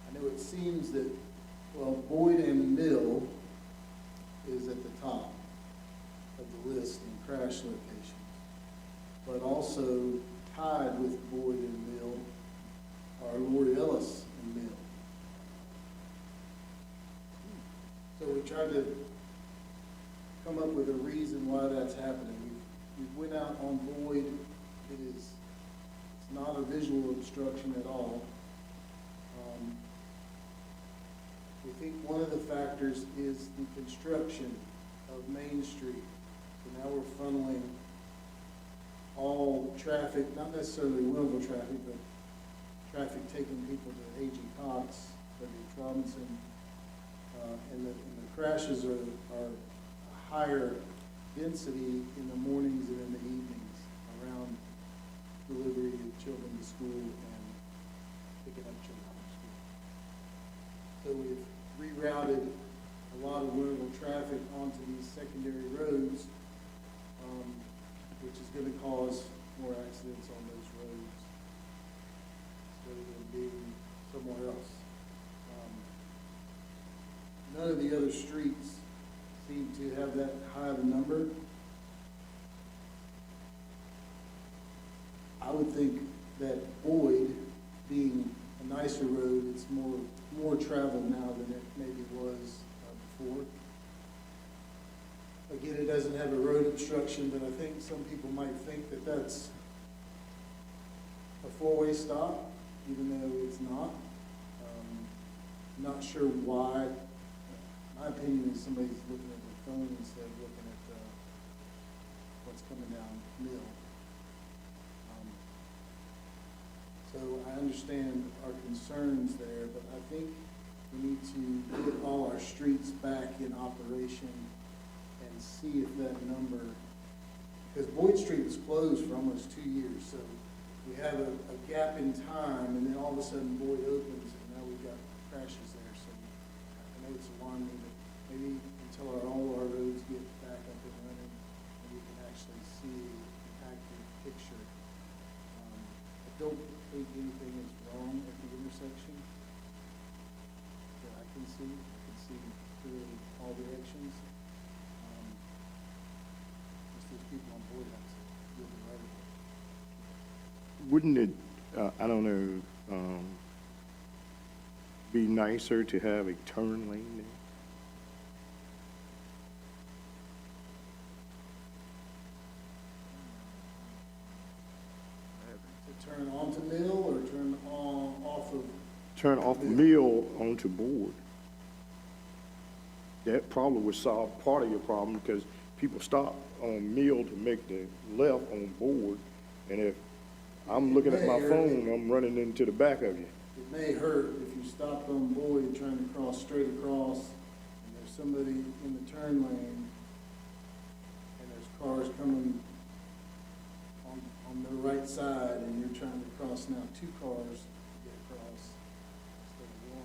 I know it seems that, well, Boyd and Mill is at the top of the list in crash locations, but also tied with Boyd and Mill are Lord Ellis and Mill. So we tried to come up with a reason why that's happening. We went out on Boyd. It's not a visual obstruction at all. We think one of the factors is the construction of Main Street. So now we're funneling all traffic, not necessarily Winterville traffic, but traffic taking people to A.G. Cox, W.H. Robinson, and the crashes are higher density in the mornings and in the evenings around delivery of children to school and picking up children from school. So we've rerouted a lot of Winterville traffic onto these secondary roads, which is going to cause more accidents on those roads instead of being somewhere else. None of the other streets seem to have that high of a number. I would think that Boyd, being a nicer road, it's more traveled now than it maybe was before. Again, it doesn't have a road obstruction, but I think some people might think that that's a four-way stop, even though it's not. Not sure why. My opinion is somebody's looking at their phone instead of looking at what's coming down Mill. So I understand our concerns there, but I think we need to get all our streets back in operation and see if that number, because Boyd Street was closed for almost 2 years, so we have a gap in time, and then all of a sudden Boyd opens, and now we've got crashes there. So I know it's alarming, but maybe until all our roads get back up and running, and we can actually see an accurate picture. I don't think anything is wrong at the intersection that I can see. I can see clearly all directions. Just those people on board have to live the right of way. Wouldn't it, I don't know, be nicer to have a turn lane there? To turn onto Mill or turn off of? Turn off Mill onto Board. That probably would solve part of your problem, because people stop on Mill to make the left on Board, and if I'm looking at my phone, I'm running into the back of you. It may hurt if you stopped on Boyd trying to cross straight across, and there's somebody in the turn lane, and there's cars coming on the right side, and you're trying to cross now 2 cars to get across instead of 1.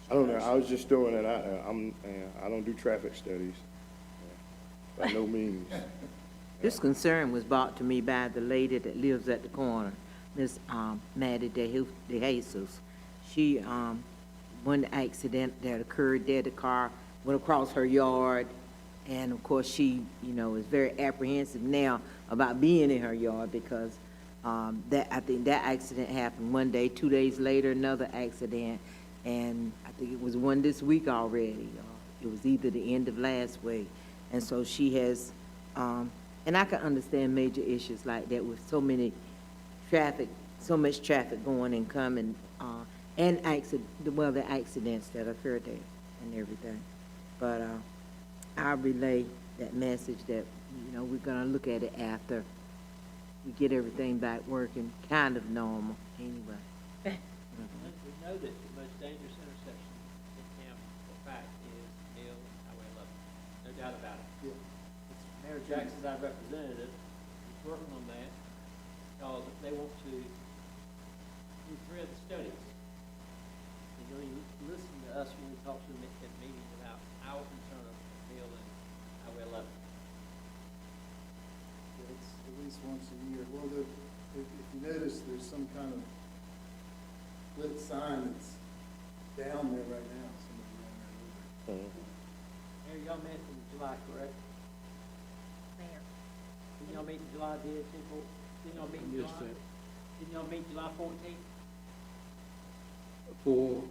I don't know, I was just doing it, I don't do traffic studies, by no means. This concern was brought to me by the lady that lives at the corner, Miss Maddie De Jesus. She, one accident that occurred there, the car went across her yard, and of course, she, you know, is very apprehensive now about being in her yard because I think that accident happened one day, 2 days later, another accident, and I think it was one this week already. It was either the end of last week, and so she has, and I can understand major issues like that with so much traffic going and coming, and the accidents that occurred there and everything. But I'll relay that message that, you know, we're gonna look at it after we get everything back working, kind of normal, anyway. We know that the most dangerous intersection in town, for a fact, is Mill and Highway 11. No doubt about it. It's Mayor Jackson's our representative. He's working on that because if they want to do 3 of the studies, you know, you listen to us when we talk to them at meetings about our concern of Mill and Highway 11. It's at least once a year. Well, if you notice, there's some kind of lit sign that's down there right now. Somebody ran that over. Mayor, y'all met in July, correct? Mayor. Didn't y'all meet in July, didn't y'all meet in Yes, July? sir. Didn't y'all meet July 14th? For,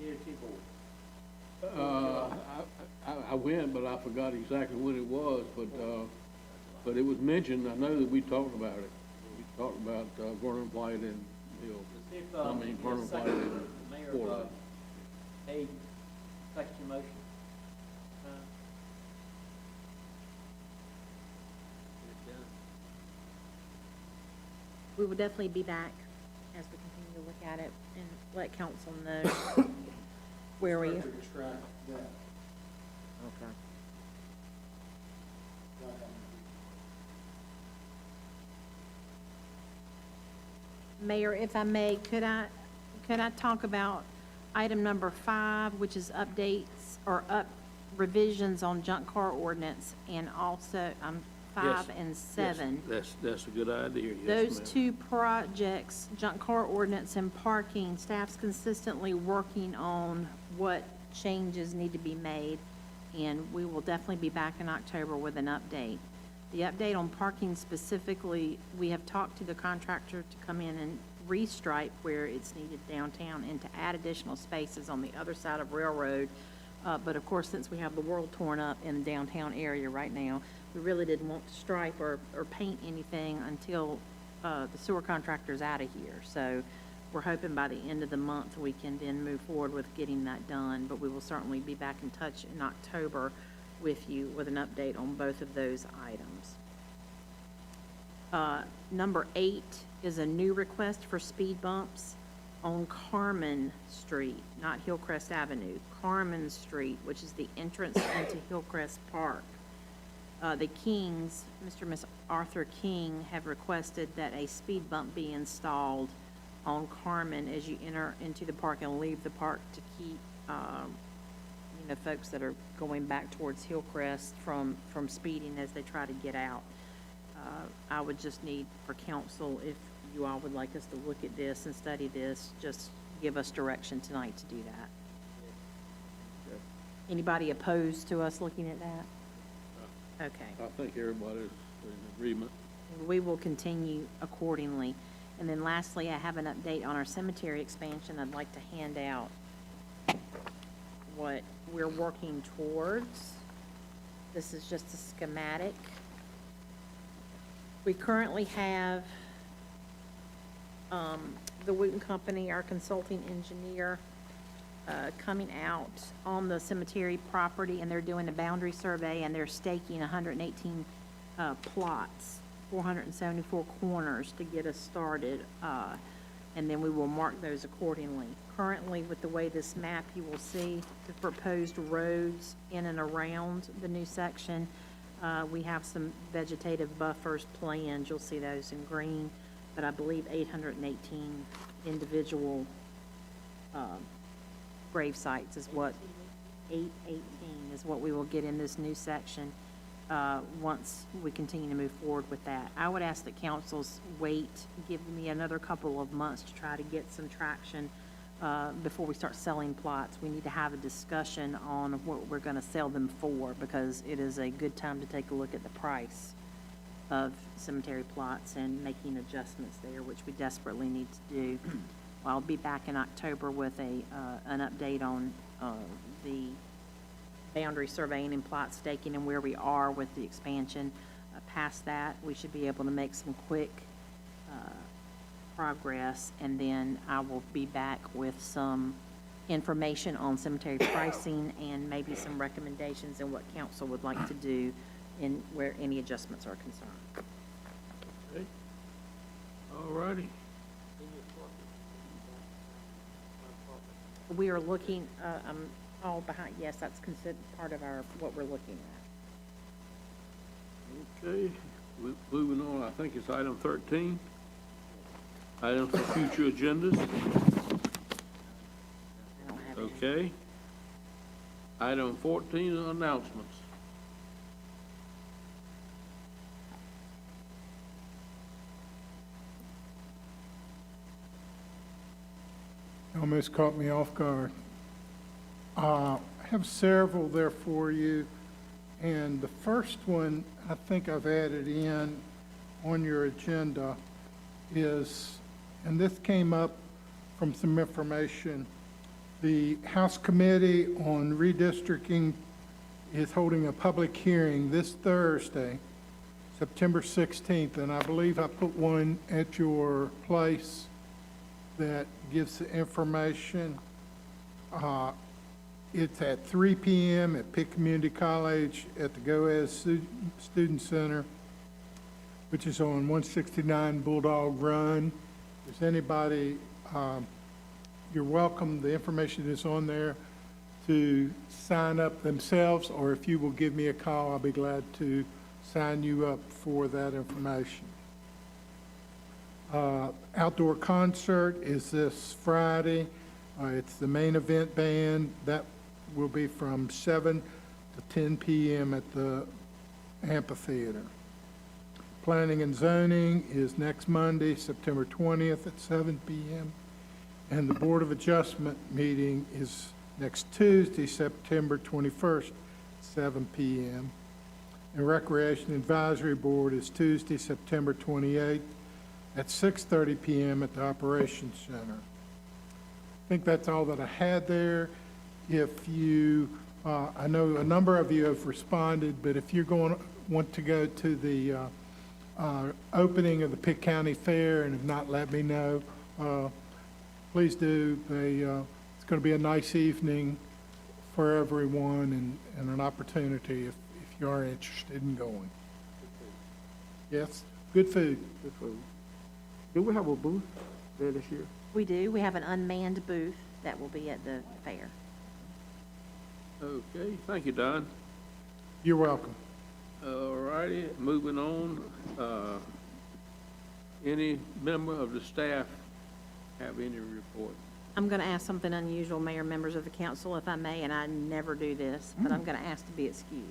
DOT board. I went, but I forgot exactly what it was, but it was mentioned, I know that we talked about it. We talked about Vernon White and Hill. See if, Vernon White and Mayor, Portland. Hayden, second your motion. Get it done. We will definitely be back as we continue to look at it and let council know where we. Start to track that. Okay. That happened. Mayor, if I may, could I talk about item number 5, which is updates or revisions on junk car ordinance, and also 5 Yes, and 7. Yes, that's a good idea, yes, Those ma'am. 2 projects, junk car ordinance and parking, staff's consistently working on what changes need to be made, and we will definitely be back in October with an update. The update on parking specifically, we have talked to the contractor to come in and restripe where it's needed downtown and to add additional spaces on the other side of Railroad. But of course, since we have the world torn up in the downtown area right now, we really didn't want to stripe or paint anything until the sewer contractor's out of here. So we're hoping by the end of the month, we can then move forward with getting that done. But we will certainly be back in touch in October with you with an update on both of those items. Number 8 is a new request for speed bumps on Carmen Street, not Hillcrest Avenue, Carmen Street, which is the entrance into Hillcrest Park. The Kings, Mr. and Ms. Arthur King, have requested that a speed bump be installed on Carmen as you enter into the park and leave the park to keep, folks that are going back towards Hillcrest from speeding as they try to get out. I would just need for council, if you all would like us to look at this and study this, just give us direction tonight to do that. Anybody opposed to us looking at that? Okay. I think everybody's in agreement. We will continue accordingly. And then lastly, I have an update on our cemetery expansion. I'd like to hand out what we're working towards. This is just a schematic. We currently have the Wooten Company, our consulting engineer, coming out on the cemetery property, and they're doing a boundary survey, and they're staking 118 plots, 474 corners to get us started, and then we will mark those accordingly. Currently, with the way this map, you will see the proposed roads in and around the new section. We have some vegetative buffers planned. You'll see those in green, but I believe 818 individual grave sites is what, 818 is what we will get in this new section, once we continue to move forward with that. I would ask that councils wait, give me another couple of months to try to get some traction, before we start selling plots. We need to have a discussion on what we're gonna sell them for, because it is a good time to take a look at the price of cemetery plots and making adjustments there, which we desperately need to do. I'll be back in October with an update on the boundary surveying and plot staking and where we are with the expansion. Past that, we should be able to make some quick progress, and then I will be back with some information on cemetery pricing and maybe some recommendations and what council would like to do in where any adjustments are concerned. Okay. All righty. We are looking, all behind, yes, that's considered part of our, what we're looking at. Okay, moving on, I think it's item 13. Items for future agendas. I don't have any. Okay. Item 14 is announcements. Almost caught me off guard. I have several there for you, and the first one I think I've added in on your agenda is, and this came up from some information, the House Committee on Redistricting is holding a public hearing this Thursday, September 16th, and I believe I put one at your place that gives the information. It's at 3 p.m. at Pitt Community College at the Goaz Student Center, which is on 169 Bulldog Run. If there's anybody, you're welcome. The information is on there to sign up themselves, or if you will give me a call, I'll be glad to sign you up for that information. Outdoor concert is this Friday. It's the Main Event Band. That will be from 7 to 10 p.m. at the amphitheater. Planning and zoning is next Monday, September 20th at 7 p.m. And the Board of Adjustment meeting is next Tuesday, September 21st, at 7 p.m. And Recreation Advisory Board is Tuesday, September 28th at 6:30 p.m. at the Operations Center. I think that's all that I had there. If you, I know a number of you have responded, but if you're want to go to the opening of the Pitt County Fair and have not let me know, please do. It's going to be a nice evening for everyone and an opportunity if you are interested in going. Yes, good food. Good food. Do we have a booth there this year? We do. We have an unmanned booth that will be at the fair. Okay, thank you, Don. You're welcome. All righty, moving on. Any member of the staff have any report? I'm going to ask something unusual, Mayor, members of the council, if I may, and I never do this, but I'm going to ask to be excused.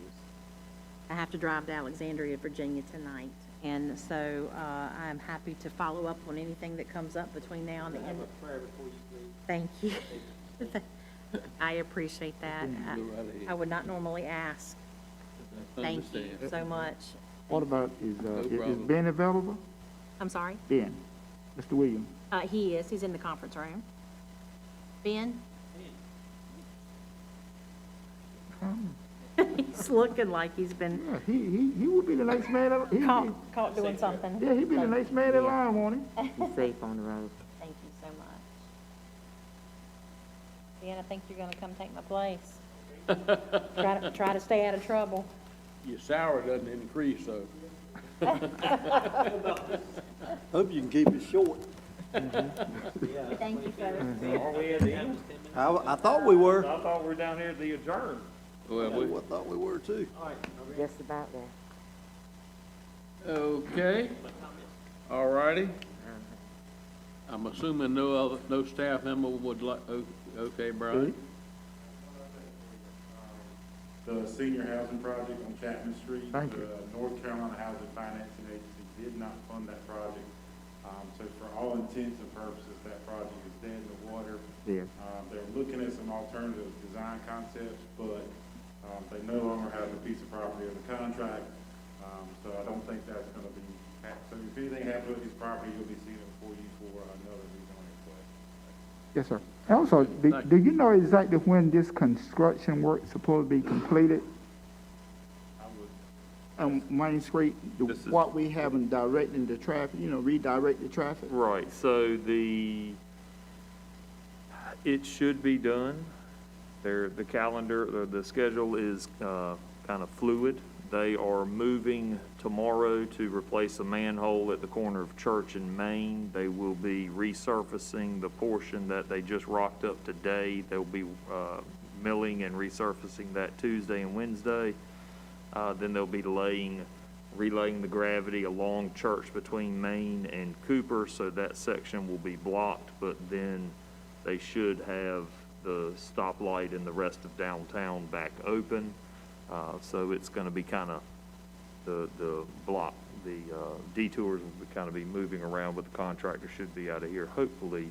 I have to drive to Alexandria, Virginia tonight, and so I'm happy to follow up on anything that comes up between now and the end. Thank you. I appreciate that. I would not normally ask. Thank you so much. What about, is problem. Ben available? I'm sorry? Ben, Mr. Williams. He is. He's in the conference room. Ben? He's looking like he's been Yeah, he would be the next man. caught doing something. Yeah, he'd be the next man in line, won't he? Be safe on the road. Thank you so much. Ben, I think you're gonna come take my place. Try to stay out of trouble. Your salary doesn't increase, so. Hope you can keep it short. Thank you, folks. Are we at the end? I thought we were. I thought we were down here at the adjourn. Well, I thought we were too. Just about there. okay. All righty. I'm assuming no staff member would like, okay, Brian? The senior housing project on Chapman Street. Thank you. The North Carolina Housing Financing Agency did not fund that project. So for all intents and purposes, that project is dead in the water. Yes. They're looking at some alternative design concepts, but they no longer have the piece of property or the contract. So I don't think that's gonna be, so if anything happens with this property, you'll be seeing it before you for another rezoning request. Yes, sir. Also, do you know exactly when this construction work is supposed to be completed? I would, On Main Street, what we have in directing the traffic, redirect the traffic? Right, so it should be done. The calendar, the schedule is kind of fluid. They are moving tomorrow to replace a manhole at the corner of Church and Main. They will be resurfacing the portion that they just rocked up today. They'll be milling and resurfacing that Tuesday and Wednesday. Then they'll be relaying the gravity along Church between Main and Cooper, so that section will be blocked, but then they should have the stoplight and the rest of downtown back open. So it's gonna be kind of the detours will kind of be moving around, but the contractor should be out of here hopefully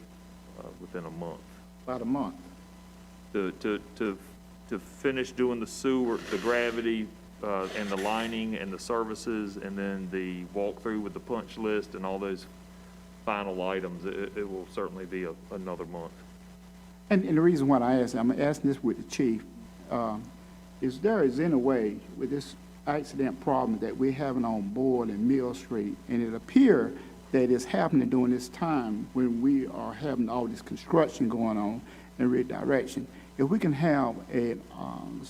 within a month. About a month. To finish doing the sewer, the gravity, and the lining and the services, and then the walkthrough with the punch list and all those final items, it will certainly be another month. And the reason why I ask, I'm asking this with the chief, is there is any way with this accident problem that we're having on board in Mill Street, and it appears that it's happening during this time when we are having all this construction going on and redirection, if we can have a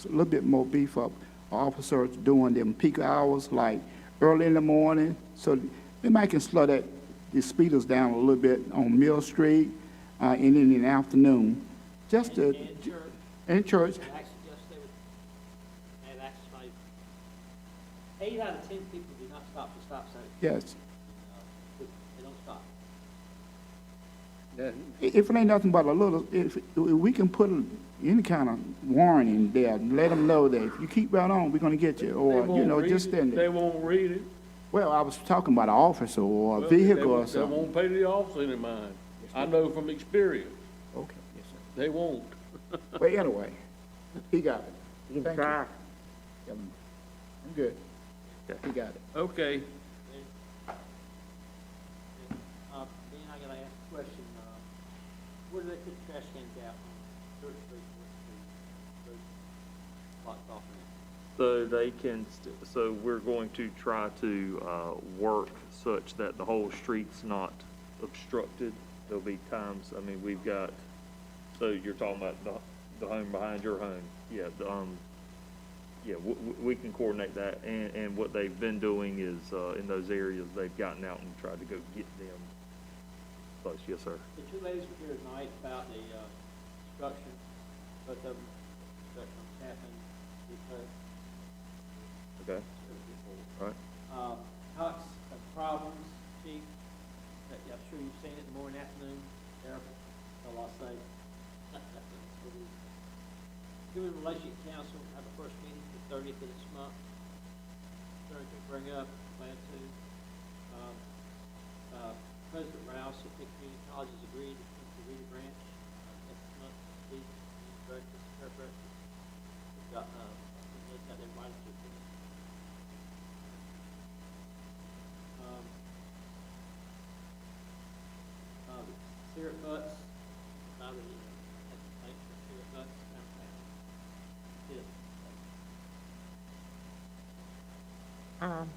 little bit more beef up officers doing them peak hours, like early in the morning, so they might can slow the speeders down a little bit on Mill Street, and in the afternoon, just to, in church. 8 out of 10 people do not stop for stop signs. Yes. They don't stop. If it ain't nothing but a little, if we can put any kind of warning there, let them know that if you keep right on, we're gonna get you, or, just stand there. They won't read it. Well, I was talking about an officer or a vehicle or They something. won't pay the officer any mind. I know from experience. Okay, yes, sir. They won't. Well, anyway, he got it. Thank you. I'm good. He got it. Okay. Then I gotta ask a question, where do they put the trash cans out on Church Street, Fourth Street, those locked off now? So we're going to try to work such that the whole street's not obstructed. There'll be times, I mean, we've got, so you're talking about the home behind your home. Yeah, yeah, we can coordinate that, and what they've been doing is, in those areas, they've gotten out and tried to go get them close. Yes, sir. The two ladies were here tonight about the construction, both of them, construction on Chapman, because. Okay. All right. Cox problems, chief, I'm sure you've seen it in the morning, afternoon, terrible, that's all I'll say. Human Relations Council have a first meeting the 30th of this month. Sorry to bring up, plan to. President Rouse of Pitt Community College has agreed to come to Reedy Branch next month to speak to breakfast, prayer breakfast. We've got their invited to attend. Syrup butts, about the thanks for syrup butts downtown.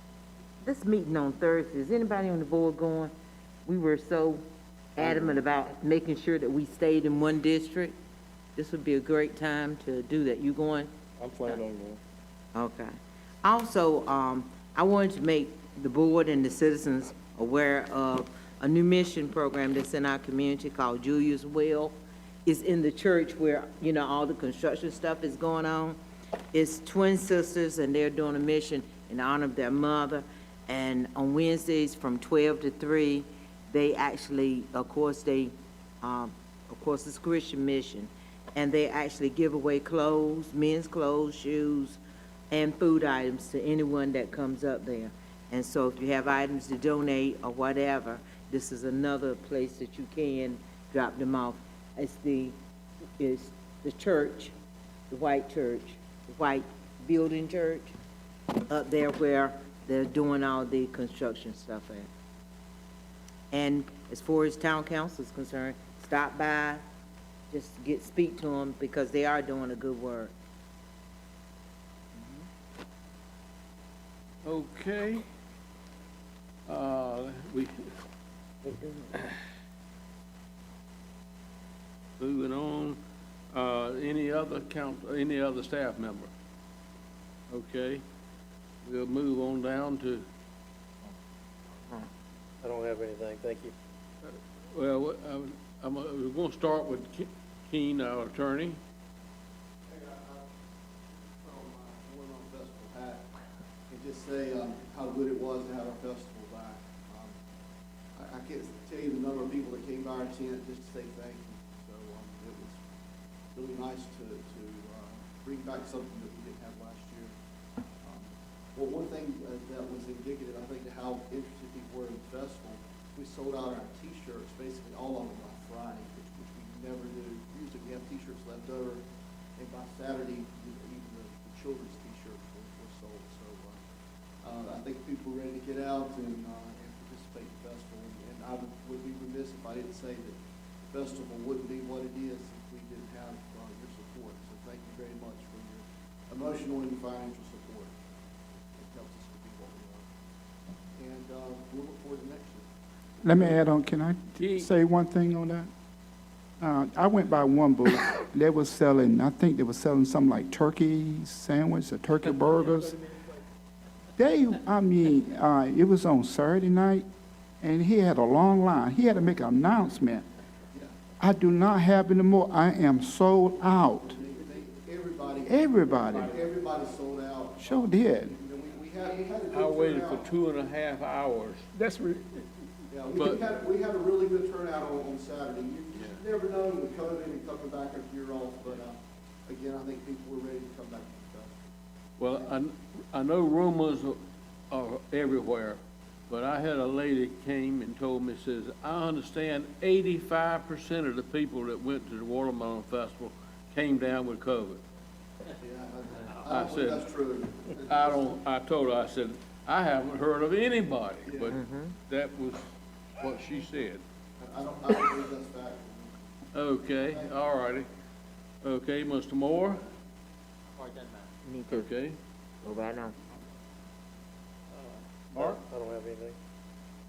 This meeting on Thursday, is anybody on the board going? We were so adamant about making sure that we stayed in one district. This would be a great time to do that. You going? I'm planning on going. Okay. Also, I wanted to make the board and the citizens aware of a new mission program that's in our community called Julia's Well. It's in the church where, all the construction stuff is going on. It's twin sisters, and they're doing a mission in honor of their mother. And on Wednesdays from 12 to 3, they actually, of course, it's Christian Mission, and they actually give away clothes, men's clothes, shoes, and food items to anyone that comes up there. And so if you have items to donate or whatever, this is another place that you can drop them off. It's the church, the white building church, up there where they're doing all the construction stuff at. And as far as town council is concerned, stop by, just speak to them, because they are doing a good work. Okay. Moving on, any other staff member? Okay, we'll move on down to, I don't have anything, thank you. well, we're gonna start with Keene, our attorney. And just say how good it was to have our festival back. I can't tell you the number of people that came by our tent just to say thank you. So it was really nice to bring back something that we didn't have last year. Well, one thing that was indicative, I think, to how interested people were in the festival, we sold out our T-shirts, basically all of them by Friday, which we never do. Usually we have T-shirts left over, and by Saturday, even the children's T-shirts were sold. So I think people were ready to get out and participate in the festival. And I would be remiss if I didn't say that the festival wouldn't be what it is if we didn't have your support. So thank you very much for your emotional and financial support. It helps us to be what we are. And we'll look forward to next year. Let me add on, can I say one thing on that? I went by one booth, they were selling, I think they were selling something like turkey sandwich or turkey burgers. It was on Saturday night, and he had a long line. He had to make an announcement. I do not have any more. I am sold out. Everybody sold out. Sure did. We had a good I waited turnout. for 2.5 hours. Yeah, we had a really good turnout on Saturday. You never know with COVID and coming back a year off, but again, I think people were ready to come back to the festival. Well, I know rumors are everywhere, but I had a lady came and told me, says, I understand 85% of the people that went to the Watermelon Festival came down with COVID. I said, that's true. I told her, I said, I haven't heard of anybody, but that was what she said. I don't believe that's fact. Okay, all righty. Okay, Mr. Moore? Me too. Okay. Go right on. Mark? I don't have anything.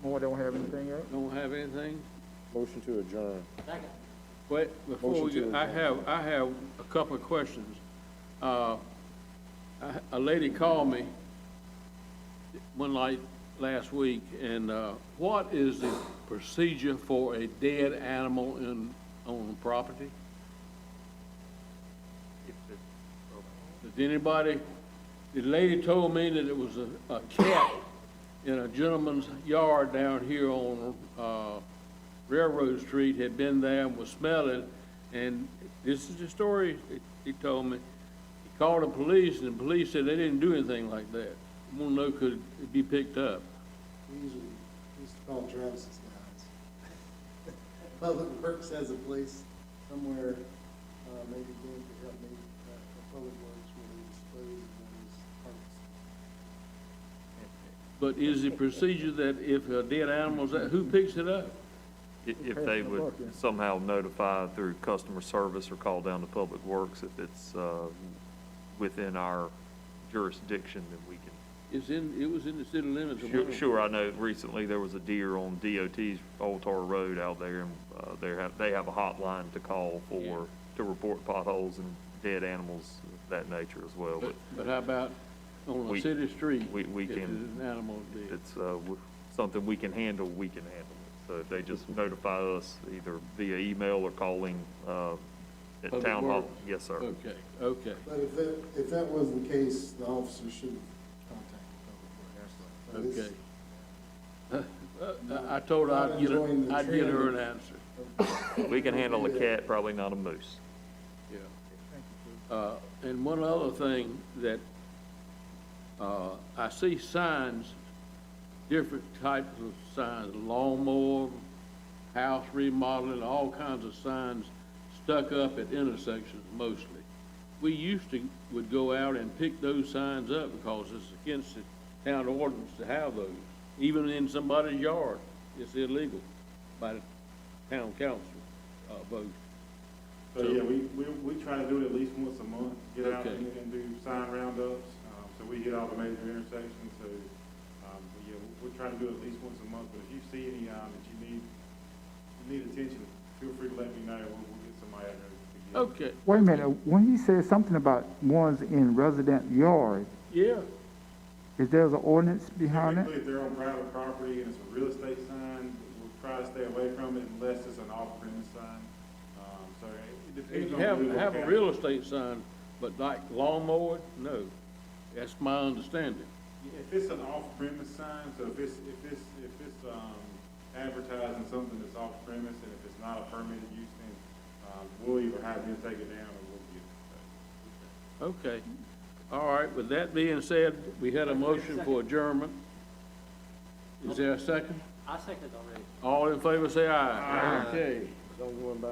More don't have anything else? Don't have anything? Motion to adjourn. Wait, before we Motion go, to I have a couple of questions. A lady called me one night last week, and what is the procedure for a dead animal on property? The lady told me that it was a cat in a gentleman's yard down here on Railroad Street, had been there and was smelling, and this is the story he told me. He called the police, and the police said they didn't do anything like that. I want to know, could it be picked up? We usually used to call Travis's guys. Public Works has a place somewhere, maybe Dan could help me, Public Works where they dispose of those carcasses. But is the procedure that if a dead animal's there, who picks it up? If they would somehow notify through customer service or call down to Public Works, if it's within our jurisdiction, then we can. It was in the city limits. Sure, I know recently there was a deer on DOT's Old Tar Road out there, and they have a hotline to call to report potholes and dead animals of that nature as well. But how about on a city street? We if can, there's an animal dead? it's something we can handle, we can handle it. So if they just notify us either via email or calling at Public Town Hall. Works? Yes, sir. Okay. But if that was the case, the officer should have contacted Public Works. Okay. I told her I'd get her an answer. We can handle a cat, probably not a moose. Yeah. And one other thing that, I see signs, different types of signs, lawnmower, house remodeling, all kinds of signs stuck up at intersections mostly. We used to, would go out and pick those signs up because it's against the town ordinance to have those. Even in somebody's yard, it's illegal by the town council, vote. So, yeah, we try to do it at least once a month, get out Okay. and do sign roundups. So we hit all the major intersections, so, yeah, we're trying to do it at least once a month. But if you see any, that you need attention, feel free to let me know. We'll get somebody out there to get it. Okay, Wait a minute, when he said something about ones in resident yards, yeah, is there an ordinance behind Typically, it? if they're on private property and it's a real estate sign, we'll try to stay away from it unless it's an off-premise sign. So it depends you on. have a real estate sign, but like lawnmower, no. That's my understanding. If it's an off-premise sign, so if it's advertising something that's off-premise, and if it's not a permitted use, then, we'll either have them take it down or we'll get it. Okay. All right, with that being said, we had a motion for adjournment. Is there a second? I second already. All in favor, say aye. Okay. Don't go by